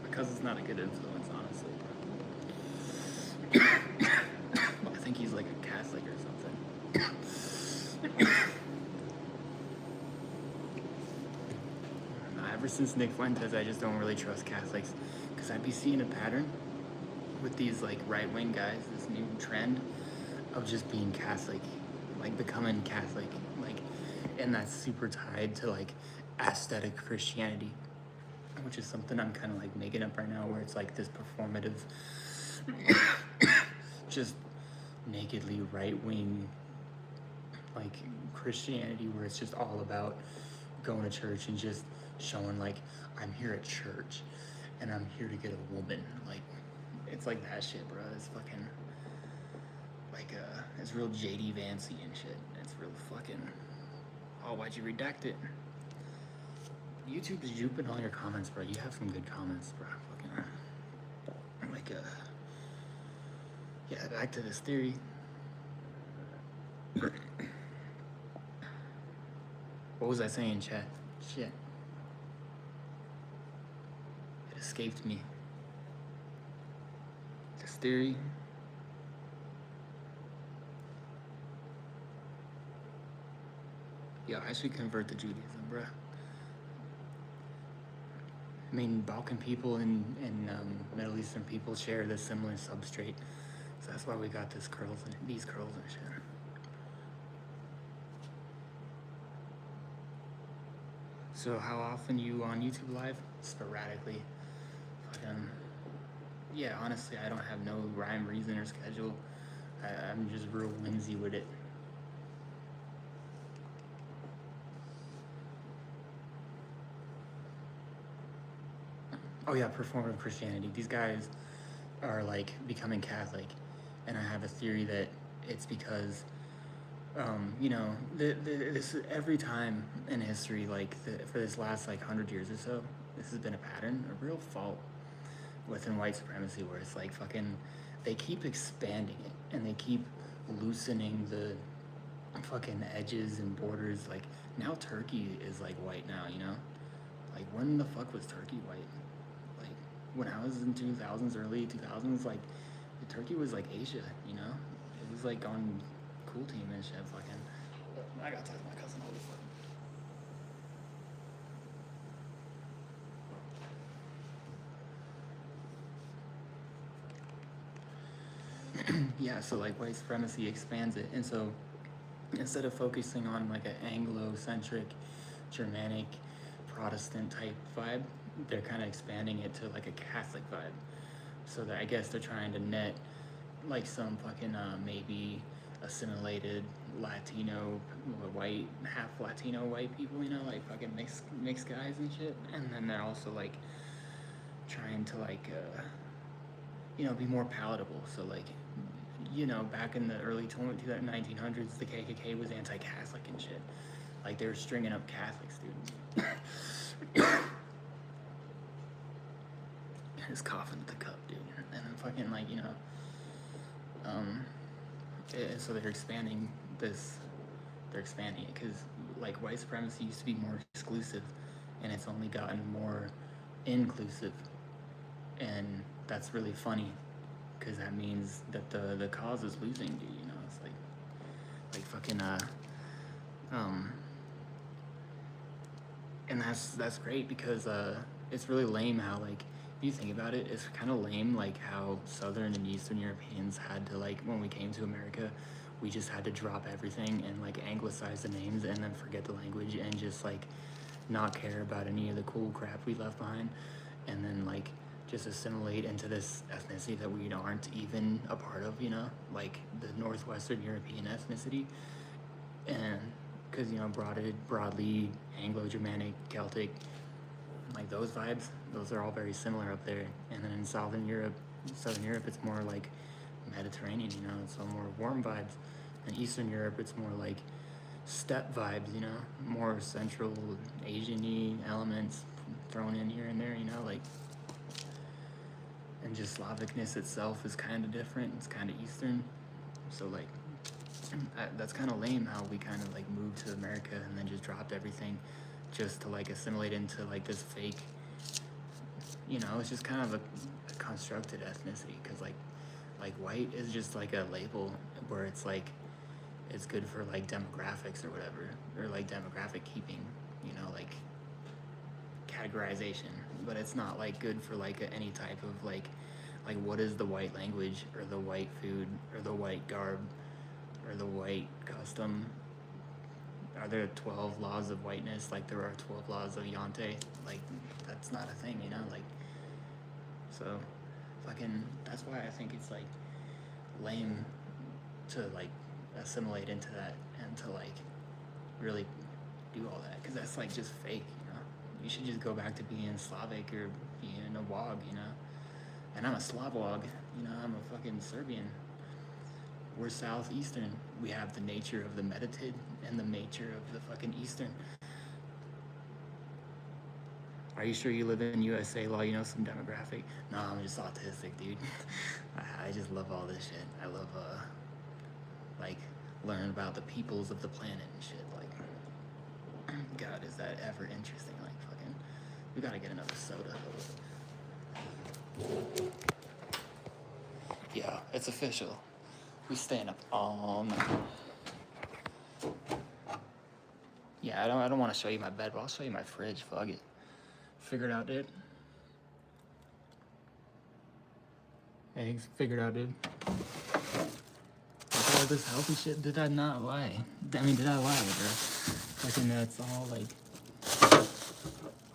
My cousin's not a good influence, honestly. I think he's like a Catholic or something. Ever since Nick Fuentes, I just don't really trust Catholics, because I'd be seeing a pattern with these like right-wing guys, this new trend of just being Catholic, like becoming Catholic, like, and that's super tied to like aesthetic Christianity, which is something I'm kind of like making up right now, where it's like this performative, just nakedly right-wing like Christianity, where it's just all about going to church and just showing like, I'm here at church and I'm here to get a woman. Like, it's like that shit, bro. It's fucking like it's real JD Vancey and shit. It's real fucking, oh, why'd you redact it? YouTube is juping all your comments, bro. You have some good comments, bro. Fucking like yeah, back to this theory. What was I saying, chat? Shit. It escaped me. This theory. Yo, I should convert to Judaism, bruh. I mean, Balkan people and Middle Eastern people share this similar substrate. So that's why we got these curls and shit. So how often you on YouTube Live? Sporadically. Fucking, yeah, honestly, I don't have no rhyme, reason, or schedule. I'm just real whimsy with it. Oh yeah, performative Christianity. These guys are like becoming Catholic, and I have a theory that it's because, you know, this every time in history, like for this last like 100 years or so, this has been a pattern, a real fault within white supremacy, where it's like fucking, they keep expanding it and they keep loosening the fucking edges and borders. Like now Turkey is like white now, you know? Like when the fuck was Turkey white? Like when I was in 2000s, early 2000s, like Turkey was like Asia, you know? It was like on Cool Team and shit. Fucking, I gotta talk to my cousin. Holy fuck. Yeah, so like white supremacy expands it, and so instead of focusing on like an Anglo-centric, Germanic, Protestant type vibe, they're kind of expanding it to like a Catholic vibe. So that I guess they're trying to net like some fucking maybe assimilated Latino, white, half Latino white people, you know, like fucking mixed guys and shit. And then they're also like trying to like you know, be more palatable. So like, you know, back in the early 1900s, the KKK was anti-Catholic and shit. Like they were stringing up Catholics, dude. Just coughing at the cup, dude. And then fucking like, you know, so they're expanding this. They're expanding it because like white supremacy used to be more exclusive, and it's only gotten more inclusive, and that's really funny because that means that the cause is losing, dude. You know, it's like fucking and that's great because it's really lame how like if you think about it, it's kind of lame like how Southern and Eastern Europeans had to like when we came to America, we just had to drop everything and like anglicize the names and then forget the language and just like not care about any of the cool crap we left behind, and then like just assimilate into this ethnicity that we aren't even a part of, you know, like the Northwestern European ethnicity. And because, you know, broadly Anglo-Germanic, Celtic, like those vibes, those are all very similar up there. And then in Southern Europe, it's more like Mediterranean, you know, it's all more warm vibes. And Eastern Europe, it's more like steppe vibes, you know, more Central Asian-y elements thrown in here and there, you know, like, and just Slavicness itself is kind of different. It's kind of Eastern. So like, that's kind of lame how we kind of like moved to America and then just dropped everything just to like assimilate into like this fake, you know, it's just kind of a constructed ethnicity because like white is just like a label where it's like it's good for like demographics or whatever, or like demographic keeping, you know, like categorization, but it's not like good for like any type of like what is the white language or the white food or the white garb or the white custom. Are there 12 laws of whiteness like there are 12 laws of Yante? Like that's not a thing, you know, like, so fucking that's why I think it's like lame to like assimilate into that and to like really do all that because that's like just fake, you know. You should just go back to being Slavic or being a Wog, you know. And I'm a Slavog, you know, I'm a fucking Serbian. We're Southeastern. We have the nature of the Mediterranean and the nature of the fucking Eastern. Are you sure you live in USA law? You know some demographic? No, I'm just autistic, dude. I just love all this shit. I love like learning about the peoples of the planet and shit. Like, God, is that ever interesting? Like, fucking, we gotta get another soda. Yeah, it's official. We staying up all night. Yeah, I don't want to show you my bed, but I'll show you my fridge. Fuck it. Figured out, dude. Eggs, figured out, dude. Look at all this healthy shit. Did I not lie? I mean, did I lie, bro? Fucking, that's all like.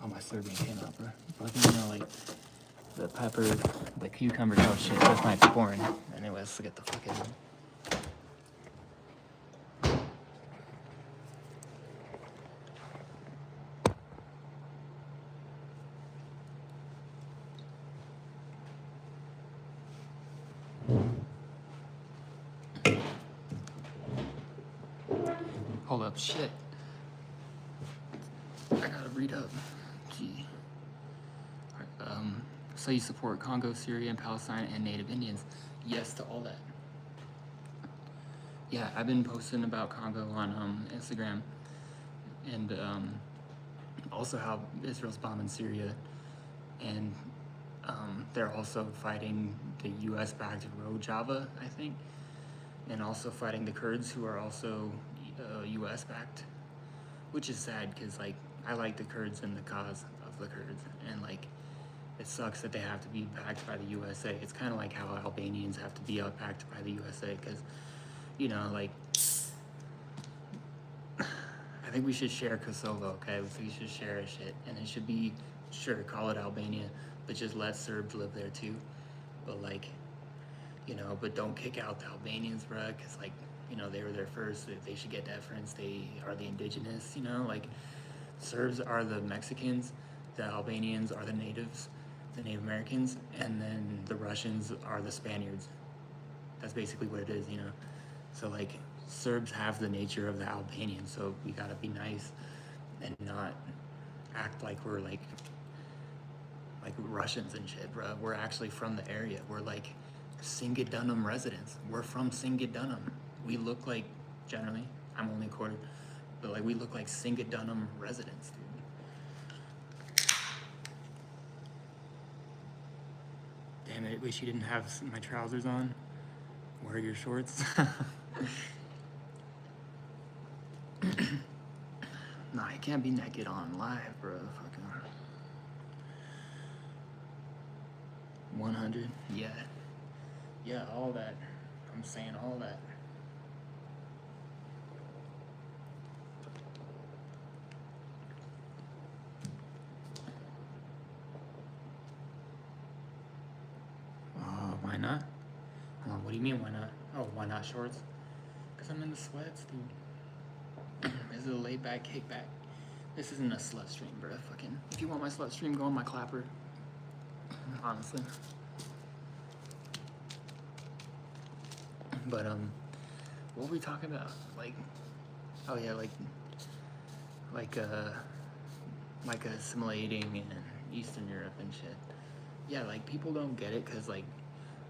Oh, my Serbian came out, bro. Fucking, you know, like the pepper, the cucumber, oh shit, this might be boring. Anyways, let's get the fucking. Hold up, shit. I gotta read up. Gee. So you support Congo, Syria, and Palestine and Native Indians? Yes to all that. Yeah, I've been posting about Congo on Instagram, and also how Israel's bombing Syria, and they're also fighting the U.S.-backed Rojava, I think, and also fighting the Kurds, who are also U.S.-backed, which is sad because like I like the Kurds and the cause of the Kurds, and like it sucks that they have to be backed by the USA. It's kind of like how Albanians have to be backed by the USA because, you know, like I think we should share Kosovo, okay? We should share a shit, and it should be, sure, call it Albania, but just let Serbs live there too. But like, you know, but don't kick out the Albanians, bruh, because like, you know, they were there first. They should get deference. They are the indigenous, you know, like Serbs are the Mexicans, the Albanians are the natives, the Native Americans, and then the Russians are the Spaniards. That's basically what it is, you know. So like Serbs have the nature of the Albanians, so we gotta be nice and not act like we're like Russians and shit, bro. We're actually from the area. We're like Singidunum residents. We're from Singidunum. We look like, generally, I'm only a quarter, but like we look like Singidunum residents, dude. Damn it, wish you didn't have my trousers on. Wear your shorts. Nah, you can't be naked on live, bro. Fucking 100. Yeah, all that. I'm saying all that. Why not? What do you mean, why not? Oh, why not shorts? Because I'm in the sweats, dude. This is a laid back kickback. This isn't a slut stream, bro. Fucking, if you want my slut stream, go on my clapper. Honestly. But, what were we talking about? Like, oh yeah, like assimilating in Eastern Europe and shit. Yeah, like people don't get it because, like,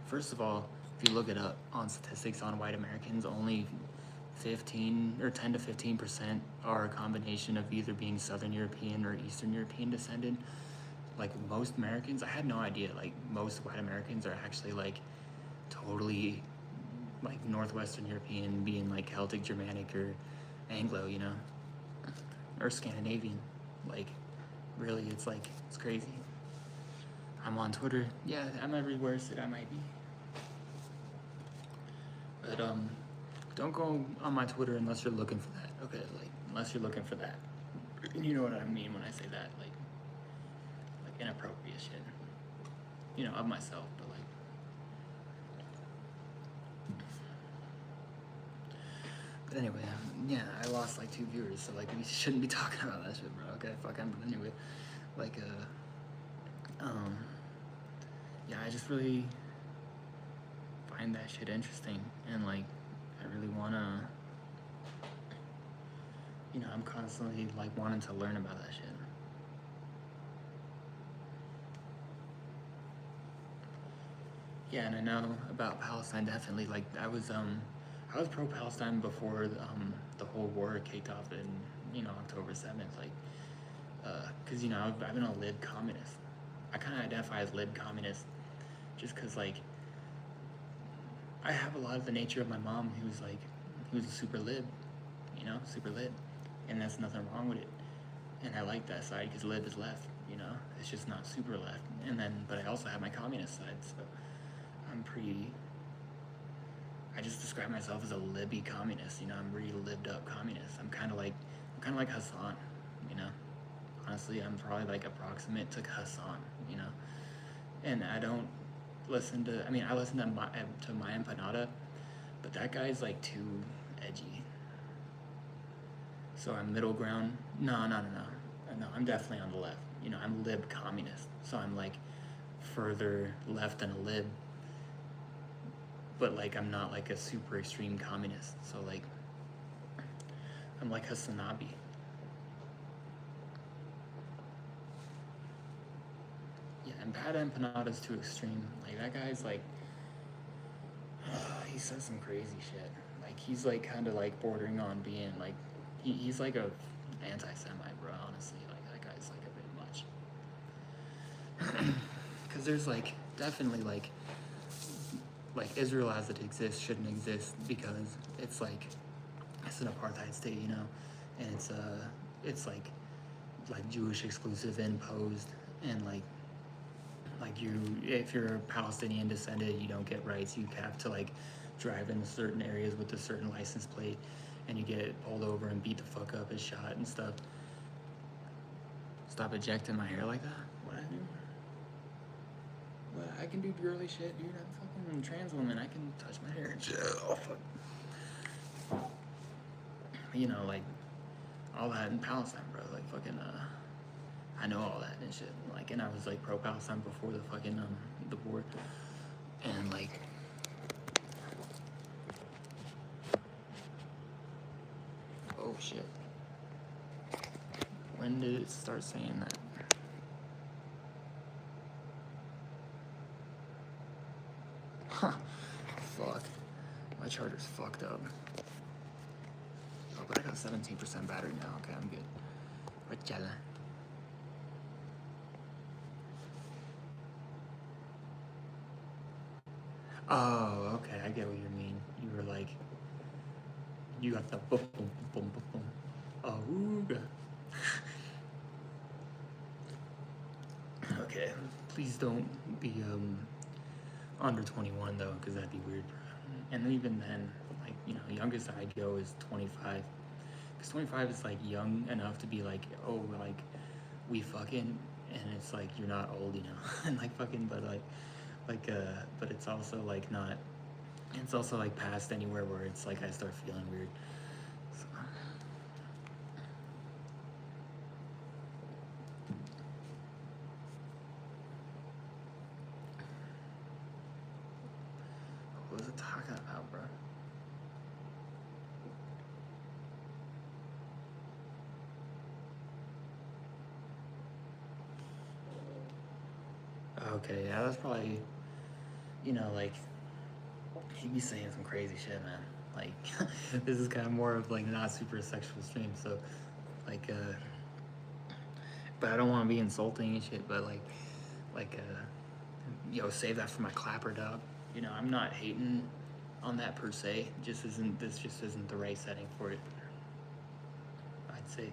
first of all, if you look it up on statistics on white Americans, only 15 or 10 to 15% are a combination of either being Southern European or Eastern European descended. Like most Americans, I had no idea, like most white Americans are actually like totally like Northwestern European, being like Celtic, Germanic, or Anglo, you know, or Scandinavian. Like, really, it's like, it's crazy. I'm on Twitter. Yeah, I'm everywhere that I might be. But, don't go on my Twitter unless you're looking for that, okay? Like, unless you're looking for that. And you know what I mean when I say that, like inappropriate shit. You know, of myself, but like. But anyway, yeah, I lost like 2 viewers, so like we shouldn't be talking about that shit, bro. Okay, fuck. But anyway, like, yeah, I just really find that shit interesting, and like, I really wanna, you know, I'm constantly like wanting to learn about that shit. Yeah, and I know about Palestine definitely. Like, I was pro-Palestine before the whole war kicked off in, you know, October 7th. Like, cause you know I've been a lib communist. I kind of identify as lib communist, just cause like I have a lot of the nature of my mom, who's a super lib, you know, super lib, and that's nothing wrong with it. And I like that side because lib is left, you know, it's just not super left. And then, but I also have my communist side, so I'm pretty. I just describe myself as a libby communist, you know. I'm really lived up communist. I'm kind of like Hassan, you know. Honestly, I'm probably like approximate to Hassan, you know. And I don't listen to. I mean, I listen to my Empanada, but that guy's like too edgy. So I'm middle ground. No. I'm definitely on the left. You know, I'm lib communist. So I'm like further left than a lib. But like I'm not like a super extreme communist. So like I'm like Hassanabi. Yeah, and Pat Empanada's too extreme. Like that guy's like he says some crazy shit. Like he's like kind of like bordering on being like he's like a anti-Semite, bro. Honestly, like that guy's like a bit much. Because there's like definitely like Israel as it exists shouldn't exist because it's like it's an apartheid state, you know, and it's like Jewish exclusive imposed, and like you, if you're Palestinian descended, you don't get rights. You have to like drive in certain areas with a certain license plate, and you get pulled over and beat the fuck up and shot and stuff. Stop ejecting my hair like that? What I do? What, I can do girly shit, dude. I'm fucking trans woman. I can touch my hair and shit. Oh, fuck. You know, like, all that in Palestine, bro. Like, fucking, I know all that and shit. Like, and I was, like, pro-Palestine before the fucking, the war. And, like, oh, shit. When did it start saying that? Huh. Fuck. My charger's fucked up. Oh, but I got 17% battery now. Okay, I'm good. Wachala. Oh, okay. I get what you mean. You were like, you got the boom, boom, boom, boom, boom. Oh, ooga. Okay. Please don't be under 21 though, because that'd be weird. And even then, like, you know, youngest I'd go is 25. Because 25 is like young enough to be like, oh, like, we fucking, and it's like, you're not old, you know? And like, fucking, but but it's also like not, it's also like past anywhere where it's like I start feeling weird. So. What was it talking about, bro? Okay, yeah, that's probably, you know, like, he'd be saying some crazy shit, man. Like, this is kind of more of like not super sexual stream, so like, but I don't want to be insulting and shit. But yo, save that for my clapper, dog. You know, I'm not hating on that per se. This just isn't the right setting for it. I'd say.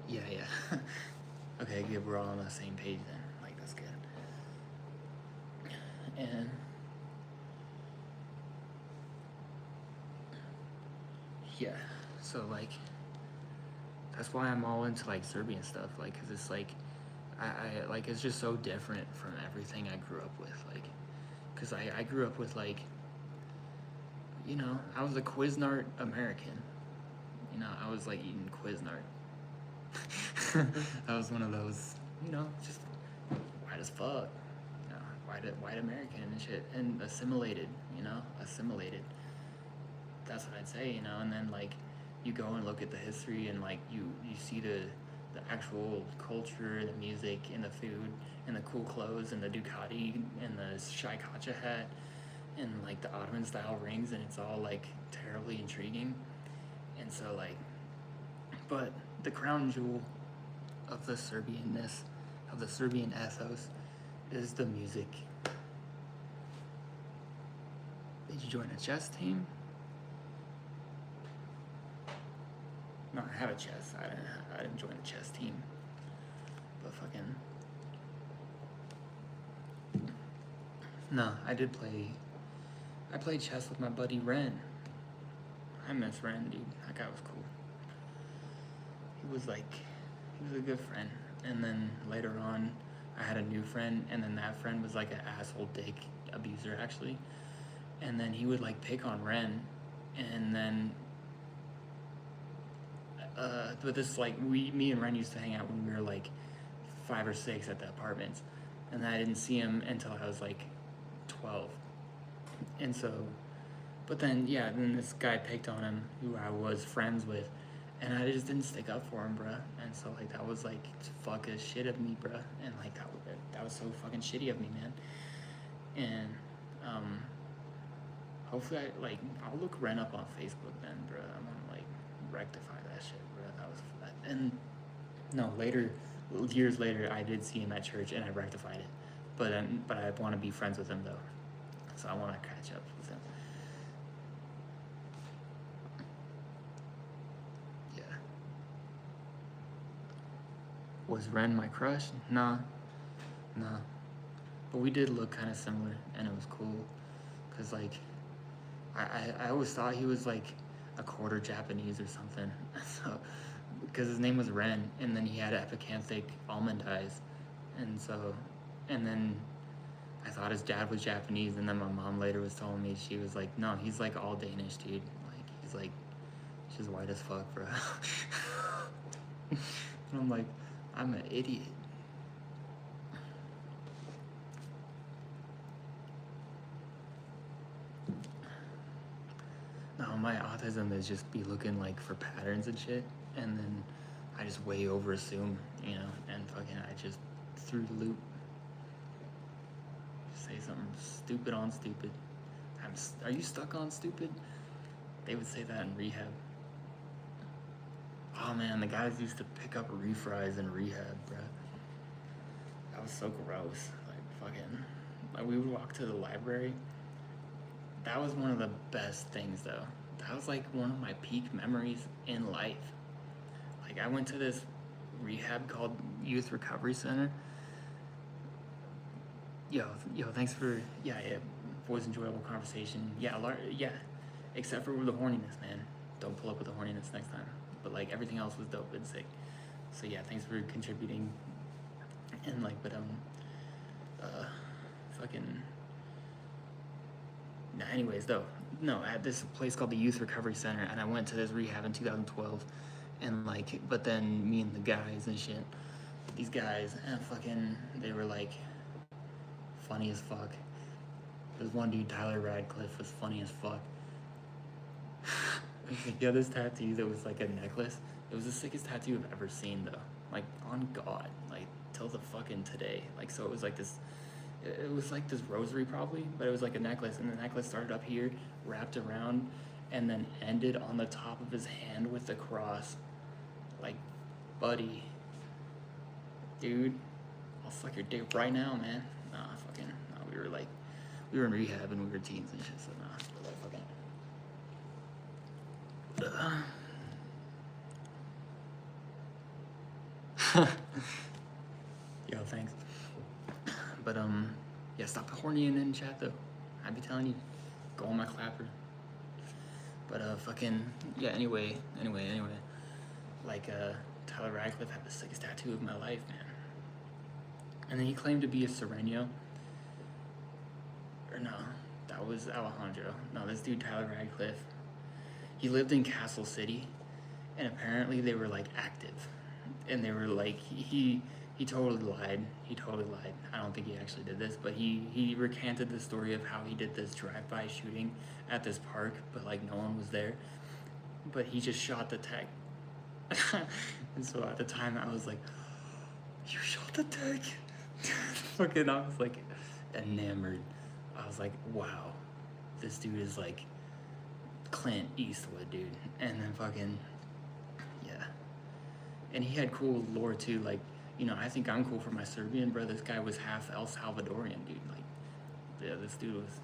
Yeah, yeah. Okay, good. We're all on the same page then. Like, that's good. And yeah, so like, that's why I'm all into like Serbian stuff. Like, cause it's like, I like, it's just so different from everything I grew up with. Like, cause I grew up with like, you know, I was a Cuisinart American. You know, I was like eating Cuisinart. I was one of those, you know, just white as fuck. You know, white American and shit. And assimilated, you know, assimilated. That's what I'd say, you know, and then like you go and look at the history and like you see the actual culture, the music and the food and the cool clothes and the Ducati and the Shaikacha hat and like the Ottoman style rings, and it's all like terribly intriguing. And so like, but the crown jewel of the Serbianness, of the Serbian ethos, is the music. Did you join a chess team? No, I have a chess. I didn't join a chess team. But fucking. No, I did play. I played chess with my buddy Ren. I miss Ren, dude. That guy was cool. He was a good friend. And then later on, I had a new friend, and then that friend was like an asshole dick abuser, actually. And then he would like pick on Ren, and then but this like me and Ren used to hang out when we were like 5 or 6 at the apartments, and I didn't see him until I was like 12. And so, but then yeah, then this guy picked on him who I was friends with, and I just didn't stick up for him, bruh. And so like that was like fuck as shit of me, bruh. And like that was so fucking shitty of me, man. And hopefully I'll look Ren up on Facebook then, bruh. I'm gonna like rectify that shit, bruh. That was and no, years later, I did see him at church and I rectified it. But I want to be friends with him though, so I want to catch up with him. Yeah. Was Ren my crush? Nah. But we did look kind of similar, and it was cool, cause like, I always thought he was like a quarter Japanese or something. So, because his name was Ren, and then he had epicanthic almond eyes, and so, and then I thought his dad was Japanese, and then my mom later was telling me she was like, no, he's like all Danish, dude. Like he's like, she's white as fuck, bro. And I'm like, I'm an idiot. No, my autism is just be looking like for patterns and shit, and then I just way over assume, you know, and fucking I just through the loop say something stupid on stupid. Are you stuck on stupid? They would say that in rehab. Oh man, the guys used to pick up refries in rehab, bro. That was so gross. Like fucking, like we would walk to the library. That was one of the best things though. That was like one of my peak memories in life. Like I went to this rehab called Youth Recovery Center. Yo, thanks for yeah, was enjoyable conversation. Yeah, yeah, except for the horniness, man. Don't pull up with the horniness next time. But like everything else was dope and sick. So yeah, thanks for contributing. And like, but fucking. Nah, anyways, though, no, I had this place called the Youth Recovery Center, and I went to this rehab in 2012, and like, but then me and the guys and shit, these guys, and fucking, they were like funny as fuck. There's one dude, Tyler Radcliffe, was funny as fuck. He had this tattoo that was like a necklace. It was the sickest tattoo I've ever seen, though. Like, on God, like, till the fucking today. Like, so it was like this, it was like this rosary probably, but it was like a necklace, and the necklace started up here, wrapped around, and then ended on the top of his hand with the cross. Like, buddy. Dude, I'll suck your dick right now, man. Nah, fucking, nah, we were in rehab and we were teens and shit, so nah, like, fucking. Yo, thanks. But, yeah, stop hornying in chat, though. I'd be telling you, go on my clapper. But, fucking, yeah, anyway. Like, Tyler Radcliffe had the sickest tattoo of my life, man. And then he claimed to be a Sereno. Or no, that was Alejandro. No, this dude, Tyler Radcliffe, he lived in Castle City, and apparently they were, like, active. And they were, like, he totally lied. I don't think he actually did this, but he recanted the story of how he did this drive-by shooting at this park, but, like, no one was there. But he just shot the tech. And so at the time, I was like, you shot the tech? Fucking, I was, like, enamored. I was like, wow, this dude is, like, Clint Eastwood, dude. And then fucking, yeah. And he had cool lore, too, like, you know, I think I'm cool for my Serbian, bro. This guy was half El Salvadorian, dude. Like, yeah, this dude was,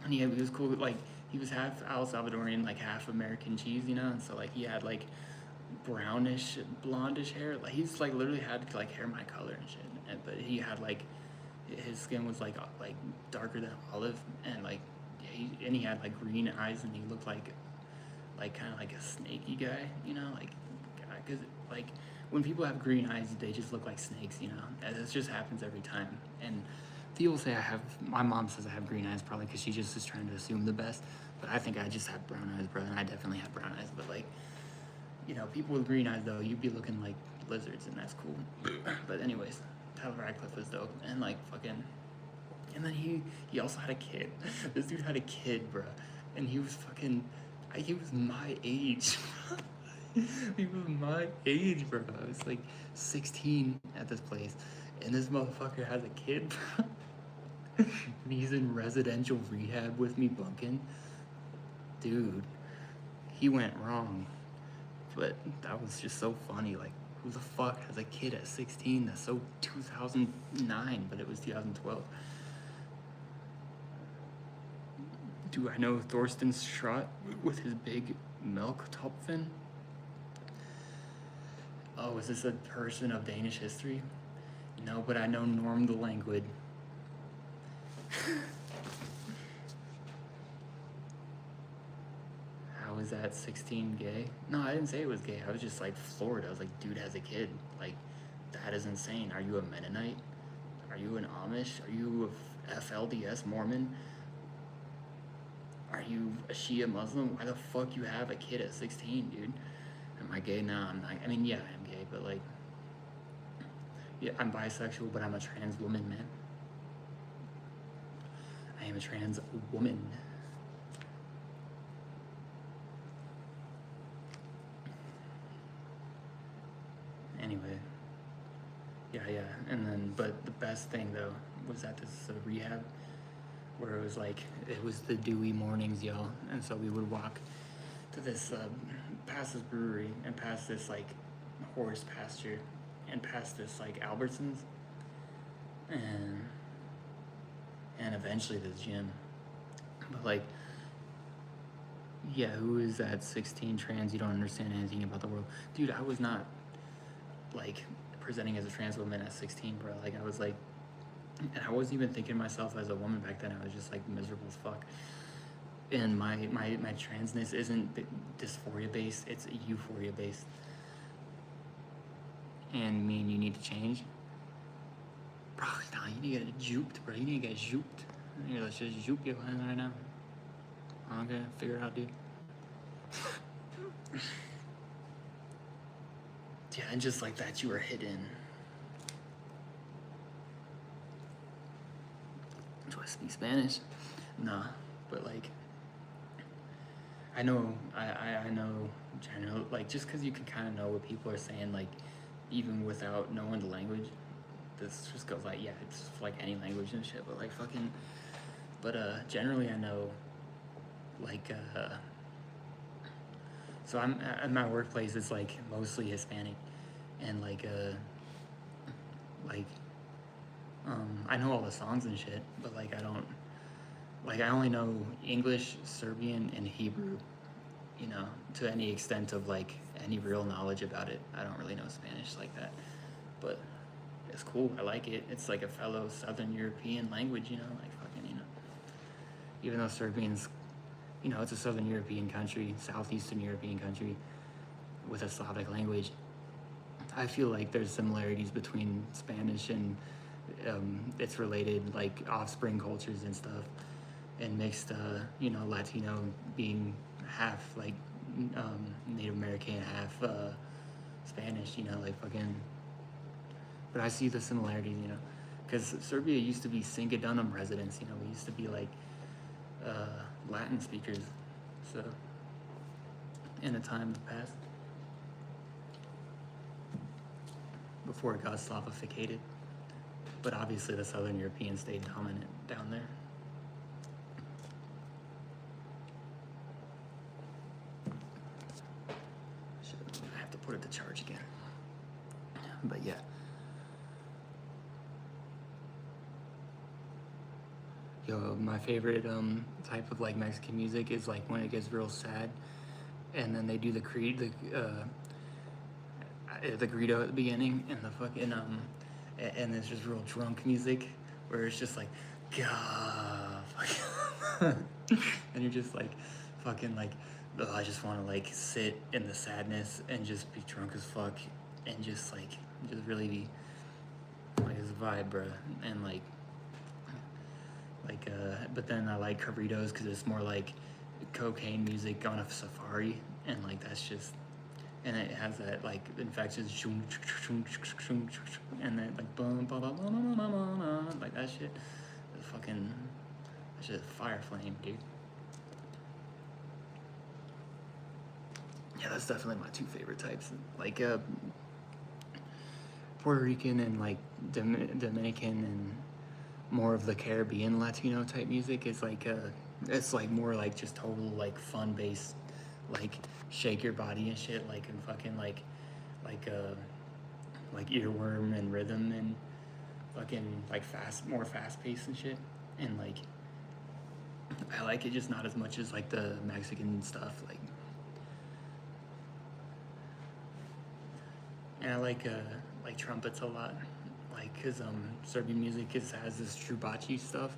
and he was cool. Like, he was half El Salvadorian, like half American cheese, you know. And so like he had like brownish, blondish hair. Like he's like literally had like hair my color and shit. But he had like his skin was like darker than olive, and like yeah, he had like green eyes, and he looked like kind of like a snaky guy, you know, like because like. When people have green eyes, they just look like snakes, you know? And this just happens every time. And people say my mom says I have green eyes probably because she just is trying to assume the best. But I think I just have brown eyes, bro, and I definitely have brown eyes. But, like, you know, people with green eyes, though, you'd be looking like lizards, and that's cool. But anyways, Tyler Radcliffe was dope. And, like, fucking... And then he also had a kid. This dude had a kid, bro. And he was fucking... He was my age. He was my age, bro. I was like 16 at this place, and this motherfucker has a kid, bro. And he's in residential rehab with me bunking. Dude, he went wrong. But that was just so funny. Like, who the fuck has a kid at 16? That's so 2009, but it was 2012. Do I know Thorsten Schrott with his big milk top fin? Oh, is this a person of Danish history? No, but I know Norm the Languid. is at 16 gay? No, I didn't say it was gay. I was just like floored. I was like, dude has a kid. Like, that is insane. Are you a Mennonite? Are you an Amish? Are you a FLDS Mormon? Are you a Shia Muslim? Why the fuck you have a kid at 16, dude? Am I gay? No, I'm not. I mean, yeah, I'm gay, but like, yeah, I'm bisexual, but I'm a trans woman, man. I am a trans woman. Anyway, yeah, and then, but the best thing though was at this rehab where it was like, it was the dewy mornings, y'all, and so we would walk to this, past this brewery and past this like horse pasture and past this like Albertsons and eventually this gym, but like, yeah, who is that 16 trans? You don't understand anything about the world, dude. I was not like presenting as a trans woman at 16, bro. Like I was like, and I wasn't even thinking of myself as a woman back then. I was just like miserable as fuck. And my transness isn't dysphoria based, it's euphoria based. And me and you need to change. Bro, nah, you need to get juped, bro. You need to get juped. Here, let's just jupe your hand right now. Okay, figure it out, dude. Yeah, and just like that, you were hidden. Do I speak Spanish? Nah, but like, I know, I know, general, like, just because you can kind of know what people are saying, like, even without knowing the language, this just goes like, yeah, it's like any language and shit, but like fucking, but generally I know, like, so I'm, at my workplace, it's like mostly Hispanic, and like, I know all the songs and shit, but like I don't, like I only know English, Serbian, and Hebrew, you know, to any extent of like any real knowledge about it. I don't really know Spanish like that, but it's cool. I like it. It's like a fellow Southern European language, you know, like fucking, you know, even though Serbian's, you know, it's a Southern European country, Southeastern European country with a Slavic language. I feel like there's similarities between Spanish and its related like offspring cultures and stuff, and mixed, you know, Latino being half like Native American, half Spanish, you know, like fucking. But I see the similarities, you know, because Serbia used to be Cinquedunum residents, you know, we used to be like Latin speakers, so in a time past, before it got Slavificated. But obviously the Southern Europeans stayed dominant down there. I have to put it to charge again. But yeah. Yo, my favorite type of like Mexican music is like when it gets real sad, and then they do the grito at the beginning, and the fucking and it's just real drunk music where it's just like, God, and you're just like, fucking like, oh, I just want to like sit in the sadness and just be drunk as fuck and just like, just really be like this vibe, bro. And like, but then I like corridos because it's more like cocaine music on a safari, and like that's just. And it has that like infectious and then like boom, blah, blah, blah, blah, blah, blah, like that shit. It's fucking, that's just fire flame, dude. Yeah, that's definitely my two favorite types. Like Puerto Rican and like Dominican and more of the Caribbean Latino type music is like it's like more like just total like fun based, like shake your body and shit, like and fucking like earworm and rhythm and fucking like more fast paced and shit. And like I like it just not as much as like the Mexican stuff, like. And I like trumpets a lot, like cause Serbian music has this trubachi stuff,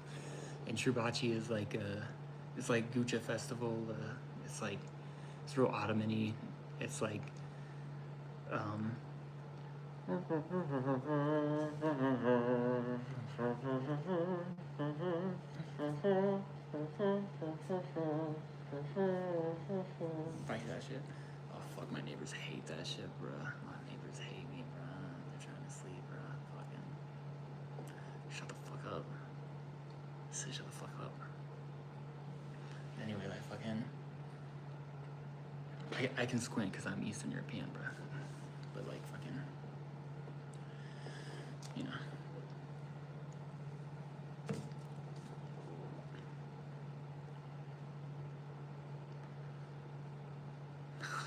and trubachi is like it's like Gucha festival. It's like It's real ottoman-y. It's like, like that shit. Oh fuck, my neighbors hate that shit, bruh. My neighbors hate me, bruh. They're trying to sleep, bruh. Fucking shut the fuck up. Say shut the fuck up. Anyway, like fucking, I can squint because I'm Eastern European, bruh. But like fucking, you know.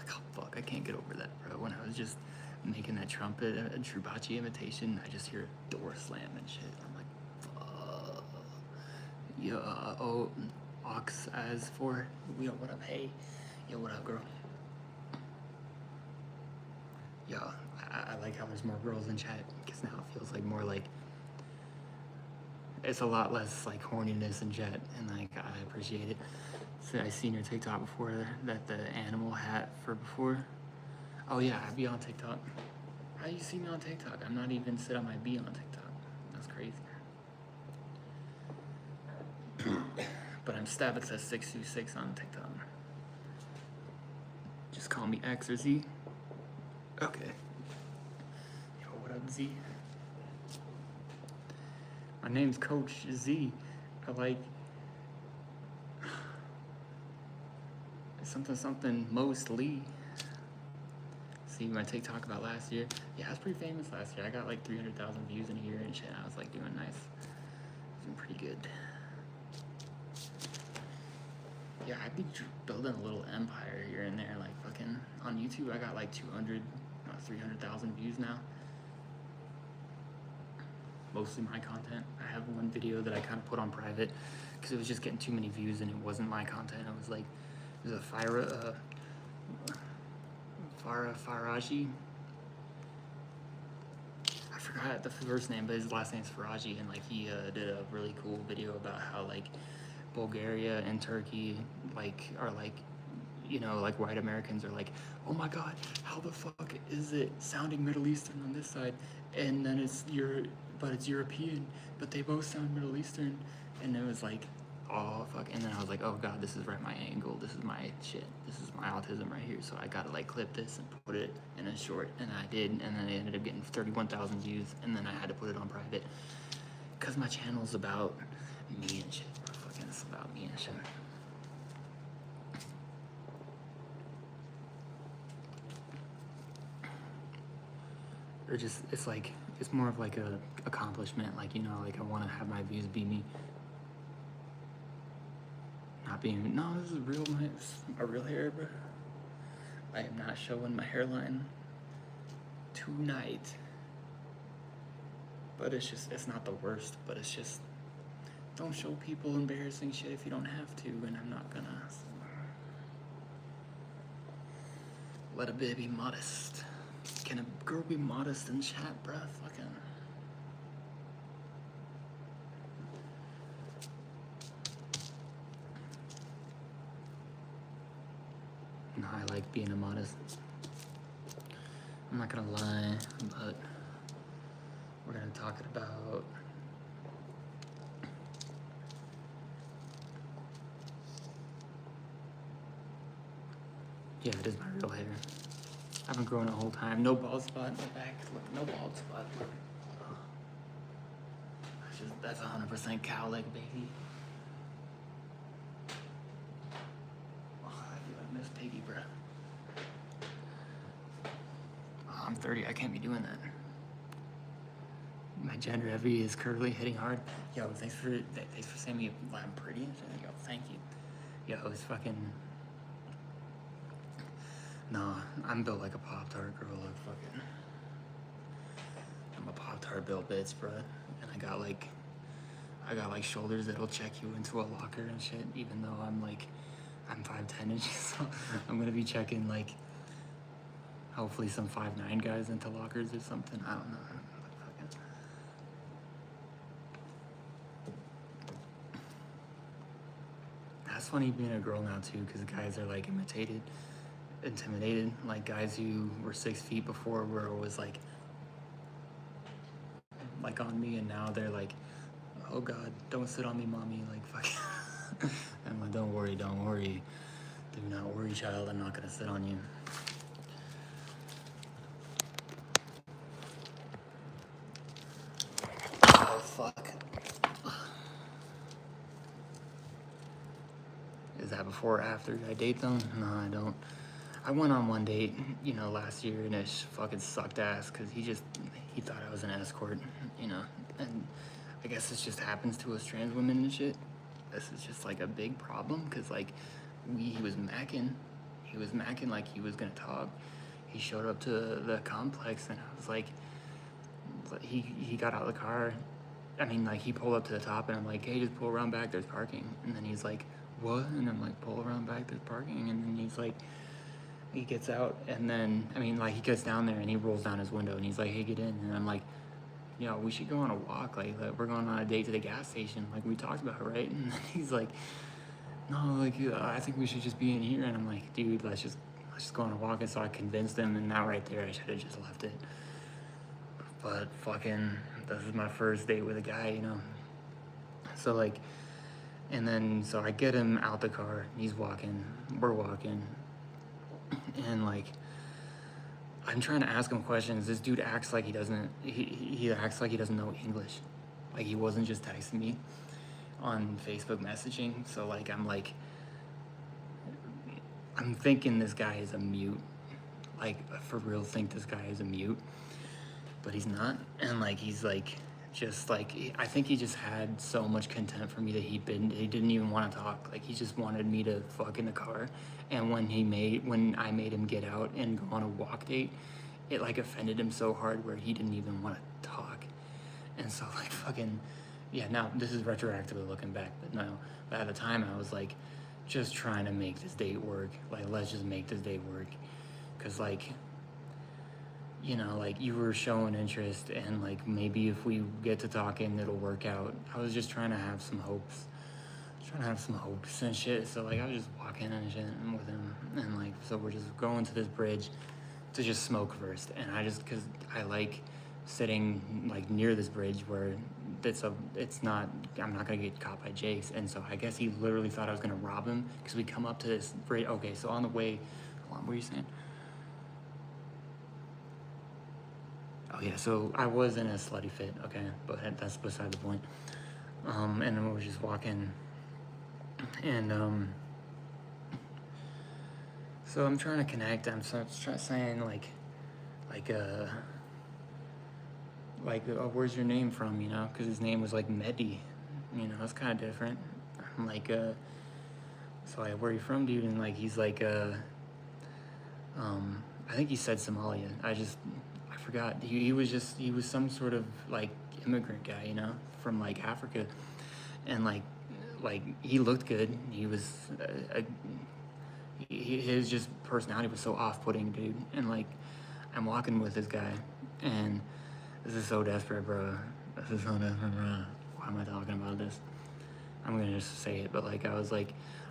Oh fuck, I can't get over that, bro. When I was just making that trumpet, a Trubachi imitation, I just hear a door slam and shit. I'm like, fuck. Yo, oh, Ox as for, yo, what up, hey? Yo, what up, girl? Yo, I like how there's more girls in chat, because now it feels like more like, it's a lot less like horniness in chat, and like, I appreciate it. So I seen your TikTok before, that the animal hat for before. Oh yeah, I be on TikTok. How you see me on TikTok? I'm not even said I might be on TikTok. That's crazy. But I'm Stabix626 on TikTok. Just call me X or Z. Okay. Yo, what up, Z? My name's Coach Z. I like something mostly. See my TikTok about last year? Yeah, I was pretty famous last year. I got like 300,000 views in a year and shit. I was like doing nice. Doing pretty good. Yeah, I'd be building a little empire here and there. Like fucking on YouTube, I got like 300,000 views now. Mostly my content. I have one video that I kind of put on private because it was just getting too many views and it wasn't my content. It was like, it was a Faraji. I forgot the first name, but his last name's Faraji, and like he did a really cool video about how like Bulgaria and Turkey like are like, you know, like white Americans are like, oh my god, how the fuck is it sounding Middle Eastern on this side, and then it's European, but they both sound Middle Eastern, and it was like, oh fuck, and then I was like, oh god, this is right my angle, this is my shit, this is my autism right here, so I gotta like clip this and put it in a short, and I did, and then it ended up getting 31,000 views, and then I had to put it on private, cause my channel's about me and shit, fucking it's about me and shit. Or just, it's like, it's more of like a accomplishment, like, you know, like I want to have my views be me. Not being, no, this is real, my real hair, bro. I am not showing my hairline tonight. But it's just, it's not the worst, but it's just, don't show people embarrassing shit if you don't have to, and I'm not gonna. So. Let a baby be modest. Can a girl be modest in chat, bruh? Fucking. No, I like being a modest. I'm not gonna lie, but we're gonna talk about. Yeah, it is my real hair. I've been growing the whole time. No bald spot in the back. Look, no bald spot. That's 100% cowlick, baby. Oh, I feel like Miss Piggy, bro. Oh, I'm 30. I can't be doing that. My gender heavy is curly, hitting hard. Yo, thanks for saying me I'm pretty. Yo, thank you. Yo, it's fucking. No, I'm built like a Pop-Tart girl. Like fucking. I'm a Pop-Tart built bitch, bro. And I got like shoulders that'll check you into a locker and shit. Even though I'm 5'10" inches, so I'm gonna be checking like hopefully some 5'9" guys into lockers or something. I don't know. That's funny being a girl now too, because guys are like imitated. intimidated. Like guys who were 6 feet before were always like on me, and now they're like, oh God, don't sit on me, mommy. Like fuck. I'm like, don't worry, do not worry, child. I'm not gonna sit on you. Oh fuck. Is that before or after I date them? No, I don't. I went on one date, last year, and it fucking sucked ass because he thought I was an escort, and I guess this just happens to us trans women and shit. This is just like a big problem because like he was macking like he was gonna talk. He showed up to the complex and I was like, he got out of the car. I mean, like he pulled up to the top and I'm like, hey, just pull around back, there's parking. And then he's like, what? And I'm like, pull around back, there's parking. And then he's like, he gets out and then, I mean, like he gets down there and he rolls down his window and he's like, hey, get in. And I'm like, we should go on a walk. Like we're going on a date to the gas station. Like we talked about, right? And then he's like, no, like I think we should just be in here. And I'm like, dude, let's just go on a walk. And so I convinced him, and now right there I should have just left it. But fucking, this is my first date with a guy, So like, and then so I get him out the car. He's walking. We're walking. And like, I'm trying to ask him questions. This dude acts like he doesn't. He acts like he doesn't know English. Like he wasn't just texting me on Facebook messaging. So like I'm thinking this guy is a mute. Like for real, think this guy is a mute, but he's not. And like he's like just like I think he just had so much contempt for me that he didn't even want to talk. Like he just wanted me to fuck in the car. And when I made him get out and go on a walk date, it like offended him so hard where he didn't even want to talk. And so like fucking, yeah, now this is retroactively looking back, but at the time I was like just trying to make this date work. Like let's just make this date work. Cause like, like you were showing interest and like maybe if we get to talking it'll work out. I was just trying to have some hopes. And shit. So like I was just walking and shit with him and like so we're just going to this bridge to just smoke first. And cause I like sitting like near this bridge where I'm not gonna get caught by Jake's. And so I guess he literally thought I was gonna rob him because we come up to this bridge. Okay, so on the way, what were you saying? Oh yeah, so I was in a slutty fit, okay, but that's beside the point. And then we were just walking, and so I'm trying to connect. I'm saying where's your name from? Because his name was like Mehdi. It's kind of different. I'm like, so like, where are you from, dude? And like, he's like, I think he said Somalia. I forgot. He was some sort of like immigrant guy, from like Africa, and like he looked good. He was his just personality was so off-putting, dude. And like I'm walking with this guy, and this is so desperate, bro. This is so desperate, bro. Why am I talking about this? I'm gonna just say it, but like I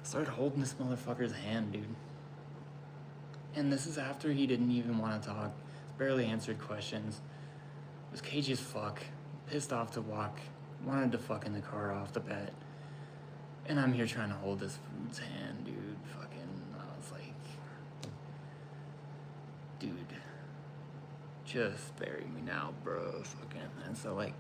started holding this motherfucker's hand, dude. And this is after he didn't even want to talk, barely answered questions, was cagey as fuck, pissed off to walk, wanted to fuck in the car off the bat. And I'm here trying to hold this food's hand, dude. I was like, dude, just bury me now, bro. Fucking. And so like,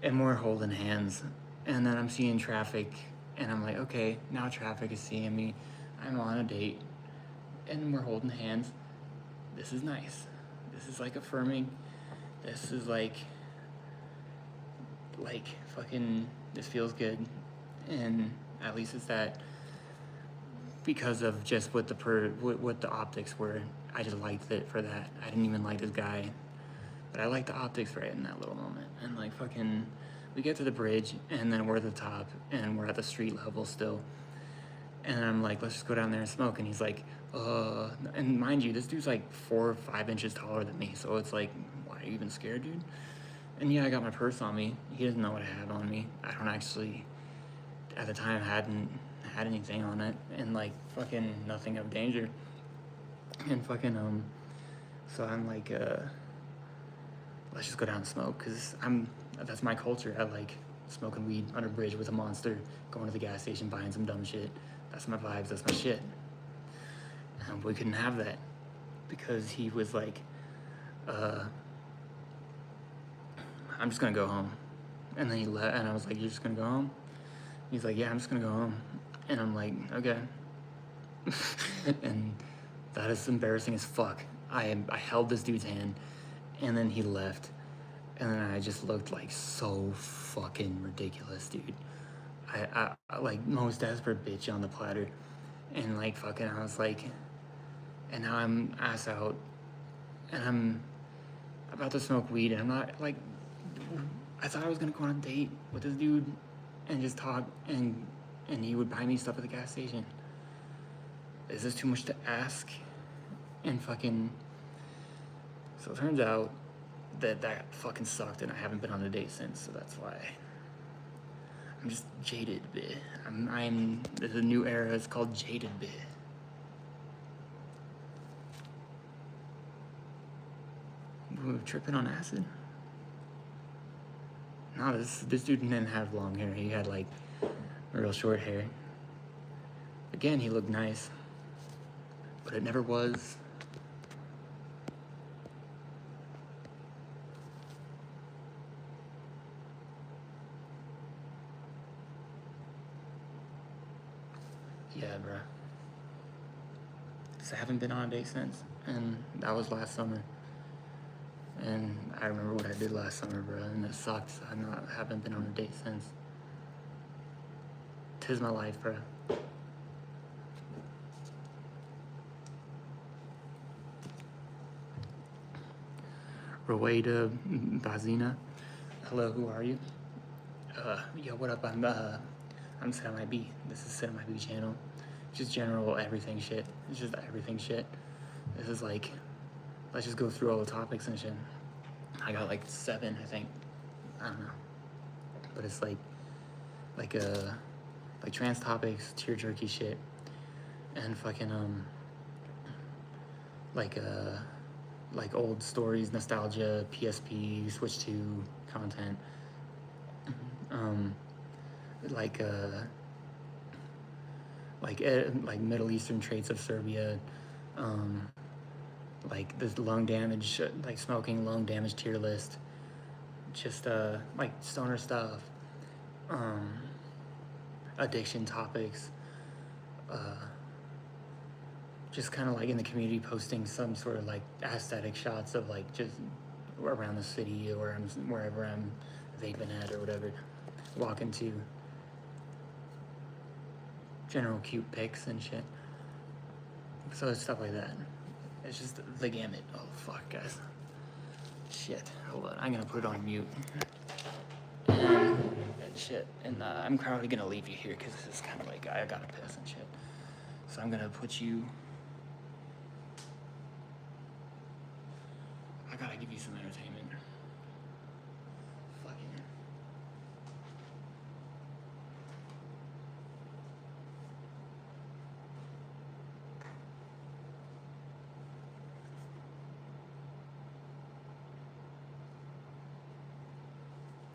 and we're holding hands, and then I'm seeing traffic, and I'm like, okay, now traffic is seeing me. I'm on a date, and we're holding hands. This is nice. This is like affirming. This is like fucking, this feels good. And at least it's that because of just what the optics were. I just liked it for that. I didn't even like this guy, but I liked the optics right in that little moment. And like fucking, we get to the bridge, and then we're at the top, and we're at the street level still. And I'm like, let's just go down there and smoke. And he's like, and mind you, this dude's like 4 or 5 inches taller than me. So it's like, why are you even scared, dude? And yeah, I got my purse on me. He doesn't know what I have on me. I don't actually, at the time, hadn't had anything on it. And like, fucking nothing of danger. And fucking so I'm like let's just go down and smoke, because that's my culture. I like smoking weed under a bridge with a monster, going to the gas station, buying some dumb shit. That's my vibes, that's my shit. And we couldn't have that because he was like, I'm just gonna go home. And then he left, and I was like, you're just gonna go home? He's like, yeah, I'm just gonna go home. And I'm like, okay. And that is embarrassing as fuck. I held this dude's hand, and then he left, and then I just looked like so fucking ridiculous, dude. I like most desperate bitch on the platter, and like fucking I was like, and now I'm ass out, and I'm about to smoke weed, and I'm not like, I thought I was gonna go on a date with this dude, and just talk, and he would buy me stuff at the gas station. Is this too much to ask? And fucking, so it turns out that fucking sucked, and I haven't been on a date since, so that's why. I'm just jaded, bit. There's a new era, it's called jaded, bit. Ooh, tripping on acid? No, this dude didn't have long hair, he had like real short hair. Again, he looked nice, but it never was. Yeah, bruh. So I haven't been on a date since, and that was last summer. And I remember what I did last summer, bro, and it sucked. Haven't been on a date since. 'Tis my life, bro. Roweda Bazina. Hello, who are you? Yo, what up? I'm Sit on My B. This is Sit on My B channel. Just general everything shit. It's just everything shit. This is like, let's just go through all the topics and shit. I got like 7, I think. I don't know. But it's like trans topics, tear jerky shit, and fucking like old stories, nostalgia, PSP, Switch 2 content. Like Middle Eastern traits of Serbia, like this lung damage, like smoking lung damage tier list, just like stoner stuff, addiction topics, just kind of like in the community posting some sort of like aesthetic shots of like just around the city or wherever I'm vaping at or whatever, walking to, general cute pics and shit. So it's stuff like that. It's just the gamut. Oh fuck, guys. Shit. Hold on. I'm gonna put it on mute. And shit. And I'm probably gonna leave you here because this is kind of like I gotta piss and shit. So I'm gonna put you. I gotta give you some entertainment. Fucking.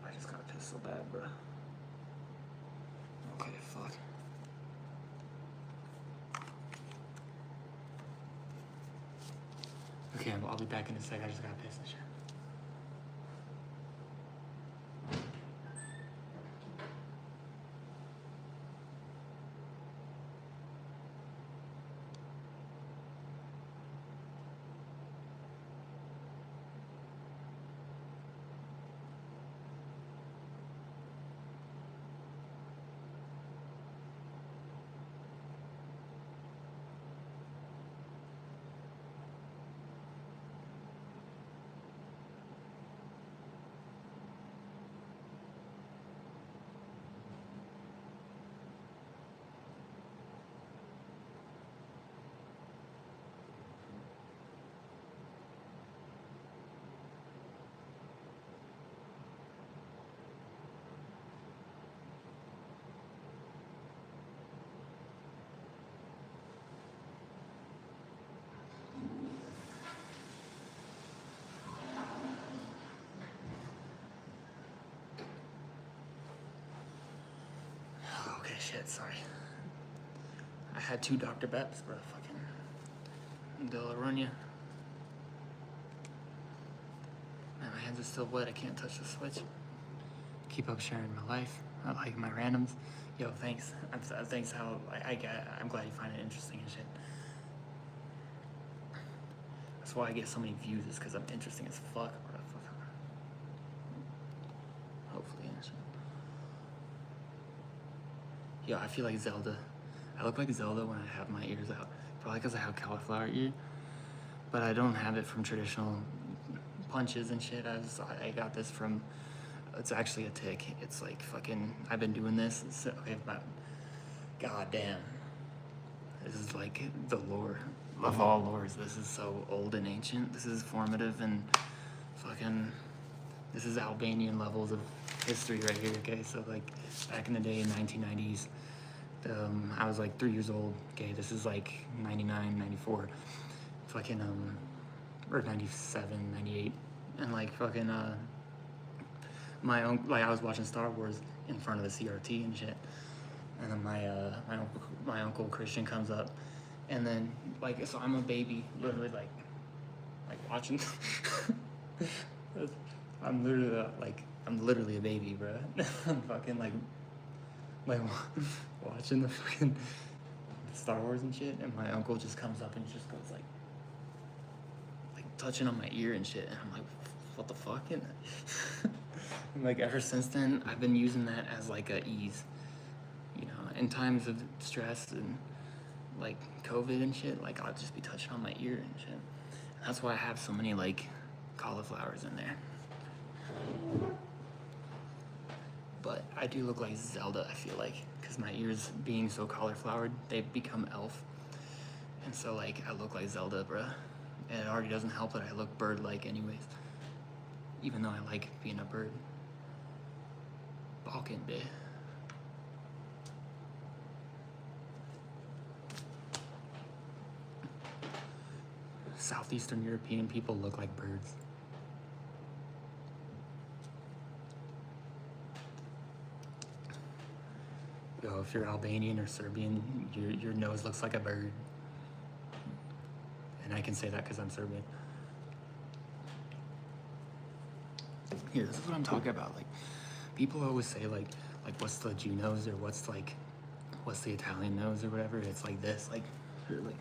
I just gotta piss so bad, bro. Okay, fuck. Okay, I'll be back in a sec. I just gotta piss and shit. shit, sorry. I had 2 Dr. Beps, bro. Fucking De La Ronya. Man, my hands are still wet. I can't touch the switch. Keep up sharing my life. I like my randoms. Yo, thanks. Thanks how I'm glad you find it interesting and shit. That's why I get so many views, is because I'm interesting as fuck, bro. Hopefully, and shit. Yo, I feel like Zelda. I look like Zelda when I have my ears out. Probably because I have cauliflower ear. But I don't have it from traditional punches and shit. I got this from, it's actually a tick. It's like fucking, I've been doing this. Okay, about, goddamn. This is like the lore of all lores. This is so old and ancient. This is formative and fucking, this is Albanian levels of history right here, okay? So like back in the day in 1990s, I was like 3 years old, okay? This is like 99, 94, fucking, or 97, 98, and like fucking, my uncle, like I was watching Star Wars in front of the CRT and shit, and then my uncle Christian comes up, and then like, so I'm a baby, literally like watching. I'm literally a baby, bro. I'm fucking like watching the fucking Star Wars and shit, and my uncle just comes up and just goes like touching on my ear and shit, and I'm like, what the fuck? And like ever since then, I've been using that as like a ease, you know, in times of stress and like COVID and shit. Like I'll just be touching on my ear and shit. And that's why I have so many like cauliflowers in there. But I do look like Zelda, I feel like, because my ears being so cauliflowered, they've become elf. And so like I look like Zelda, bruh. And it already doesn't help that I look bird-like anyways. Even though I like being a bird. Balkan bitch. Southeastern European people look like birds. Yo, if you're Albanian or Serbian, your nose looks like a bird. And I can say that because I'm Serbian. Here, this is what I'm talking about. Like, people always say like what's the Jew nose, or what's the Italian nose or whatever. It's like this, like, here, like,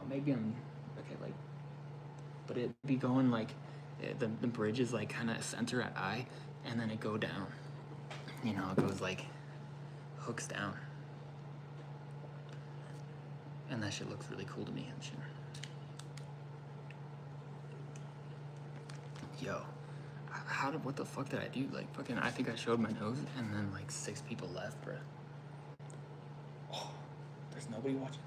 maybe I'm okay, like, but it be going like the bridge is like kind of center at eye, and then it go down. You know, it goes like hooks down, and that shit looks really cool to me and shit. Yo, what the fuck did I do? Like, fucking, I think I showed my nose, and then like 6 people left, bruh. Oh, there's nobody watching.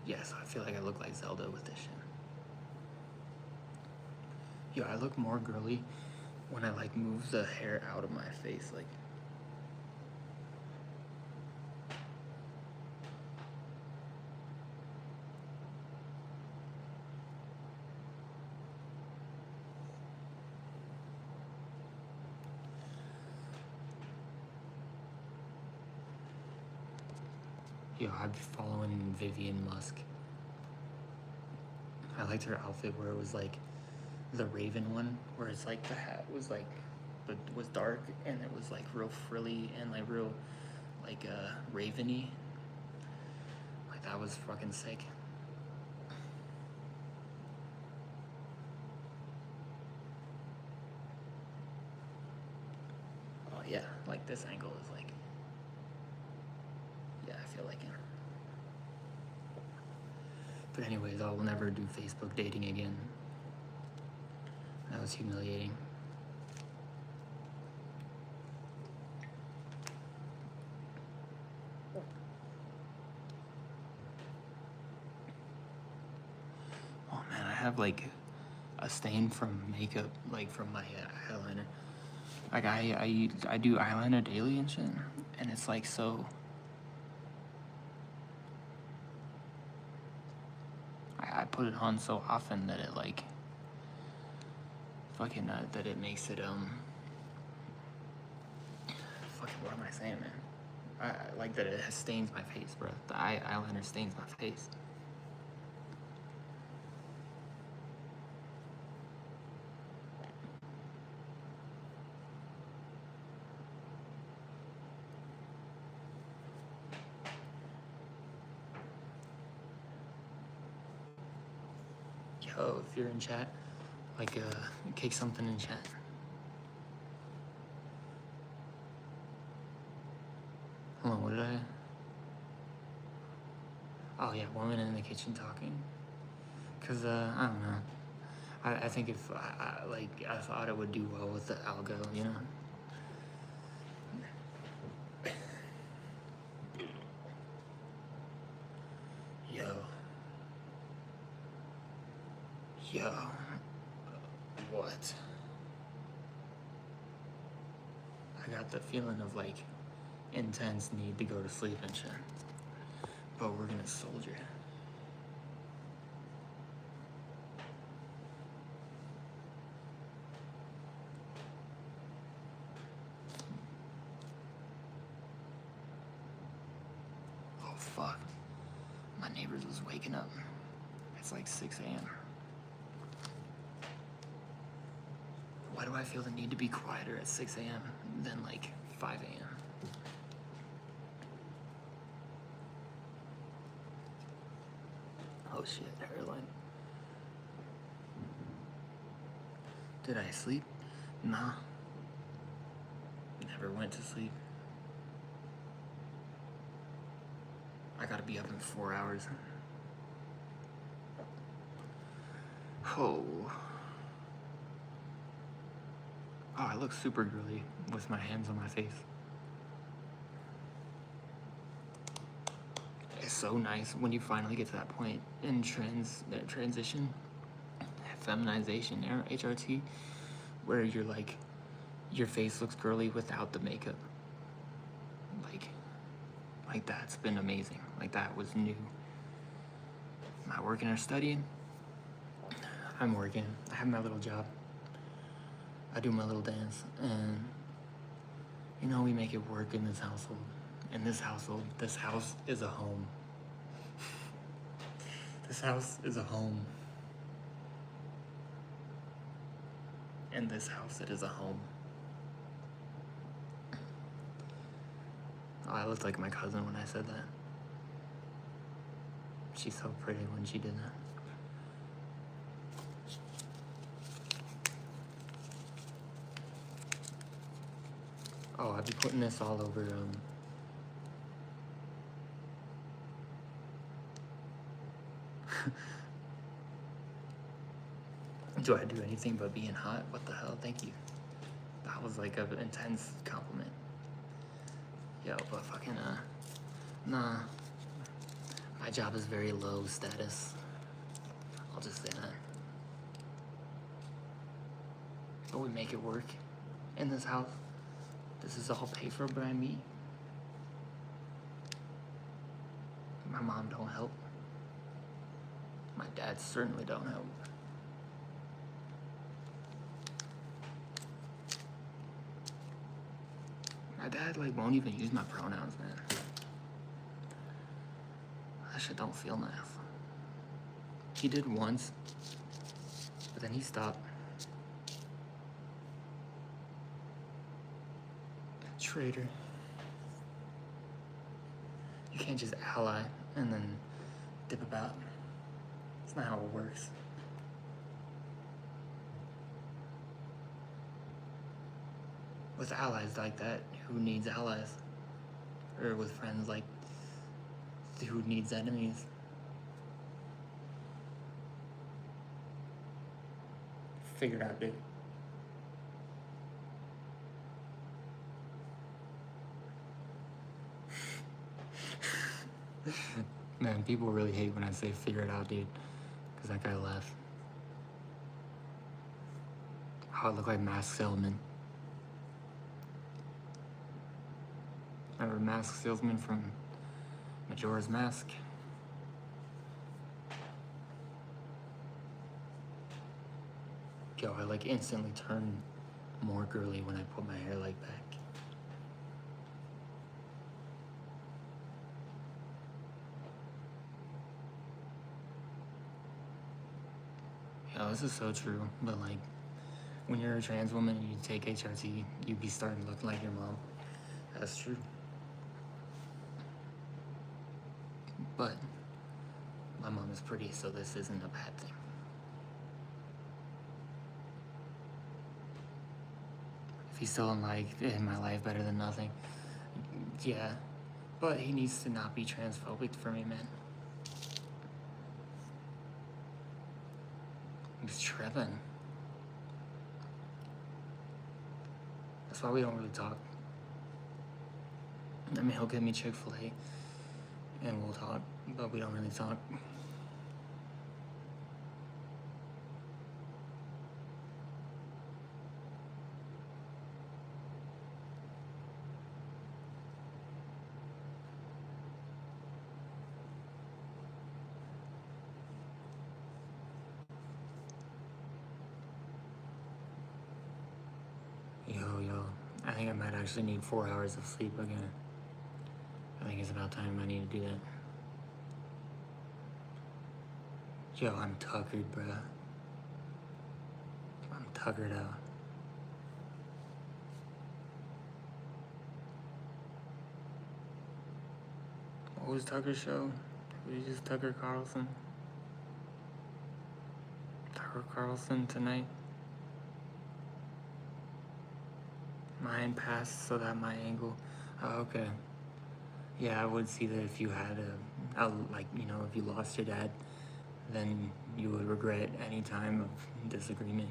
Yes, I feel like I look like Zelda with this shit. Yo, I look more girly when I like move the hair out of my face, like. Yo, I've been following Vivian Musk. I liked her outfit where it was like the Raven one, where it's like the hat was like, was dark, and it was like real frilly and like real like raveny. Like that was fucking sick. Oh yeah, like this angle is like, yeah, I feel like it. But anyways, I will never do Facebook dating again. That was humiliating. Oh man, I have like a stain from makeup, like from my eyeliner. Like I do eyeliner daily and shit, and it's like so. put it on so often that it like fucking that it makes it fucking what am I saying, man? I like that it has stains my face, bro. The eyeliner stains my face. Yo, if you're in chat, like kick something in chat. Hold on, what did I? Oh yeah, woman in the kitchen talking. Cause I don't know. I think if I thought it would do well with the algo, you know. Yo, what? I got the feeling of like intense need to go to sleep and shit. But we're gonna soldier. Oh fuck. My neighbors was waking up. It's like 6 a.m. Why do I feel the need to be quieter at 6 a.m. than like 5 a.m.? Oh shit, hairline. Did I sleep? Nah. Never went to sleep. I gotta be up in 4 hours. Oh. Oh, I look super girly with my hands on my face. It's so nice when you finally get to that point in transition, feminization, HRT, where you're like, your face looks girly without the makeup. Like that's been amazing. Like that was new. Am I working or studying? I'm working. I have my little job. I do my little dance, and you know, we make it work in this household. In this household, this house is a home. This house is a home. In this house, it is a home. Oh, I looked like my cousin when I said that. She's so pretty when she did that. Oh, I'd be putting this all over, Do I do anything but being hot? What the hell? Thank you. That was like an intense compliment. Yo, but fucking, nah. My job is very low status. I'll just say that. But we make it work in this house. This is all paid for by me. My mom don't help. My dad certainly don't help. My dad like won't even use my pronouns, man. That shit don't feel nice. He did once, but then he stopped. Traitor. You can't just ally and then dip about. It's not how it works. With allies like that, who needs allies? Or with friends like, who needs enemies? Figure it out, dude. Man, people really hate when I say figure it out, dude. Because that guy left. How I look like Mask Salesman. Remember Mask Salesman from Majora's Mask? Yo, I like instantly turn more girly when I put my hair like back. Yo, this is so true, but like, when you're a trans woman and you take HRT, you be starting to look like your mom. That's true. But my mom is pretty, so this isn't a bad thing. If he's still in my life better than nothing, yeah. But he needs to not be transphobic for me, man. He's tripping. That's why we don't really talk. I mean, he'll give me Chick-fil-A and we'll talk, but we don't really talk. Yo, I think I might actually need 4 hours of sleep again. I think it's about time I need to do that. Yo, I'm tuckered, bruh. I'm tuckered out. What was Tucker's show? Was it just Tucker Carlson? Tucker Carlson tonight? Mine passed so that my angle. Oh, okay. Yeah, I would see that if you had if you lost your dad, then you would regret any time of disagreement,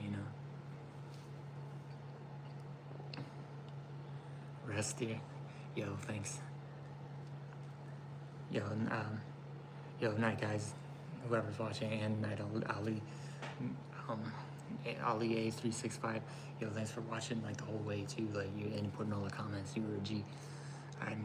Rest here. Yo, thanks. Yo, night guys, whoever's watching, and night Ali, Ali A365. Yo, thanks for watching like the whole way too. Like you putting all the comments. You were a G. I'm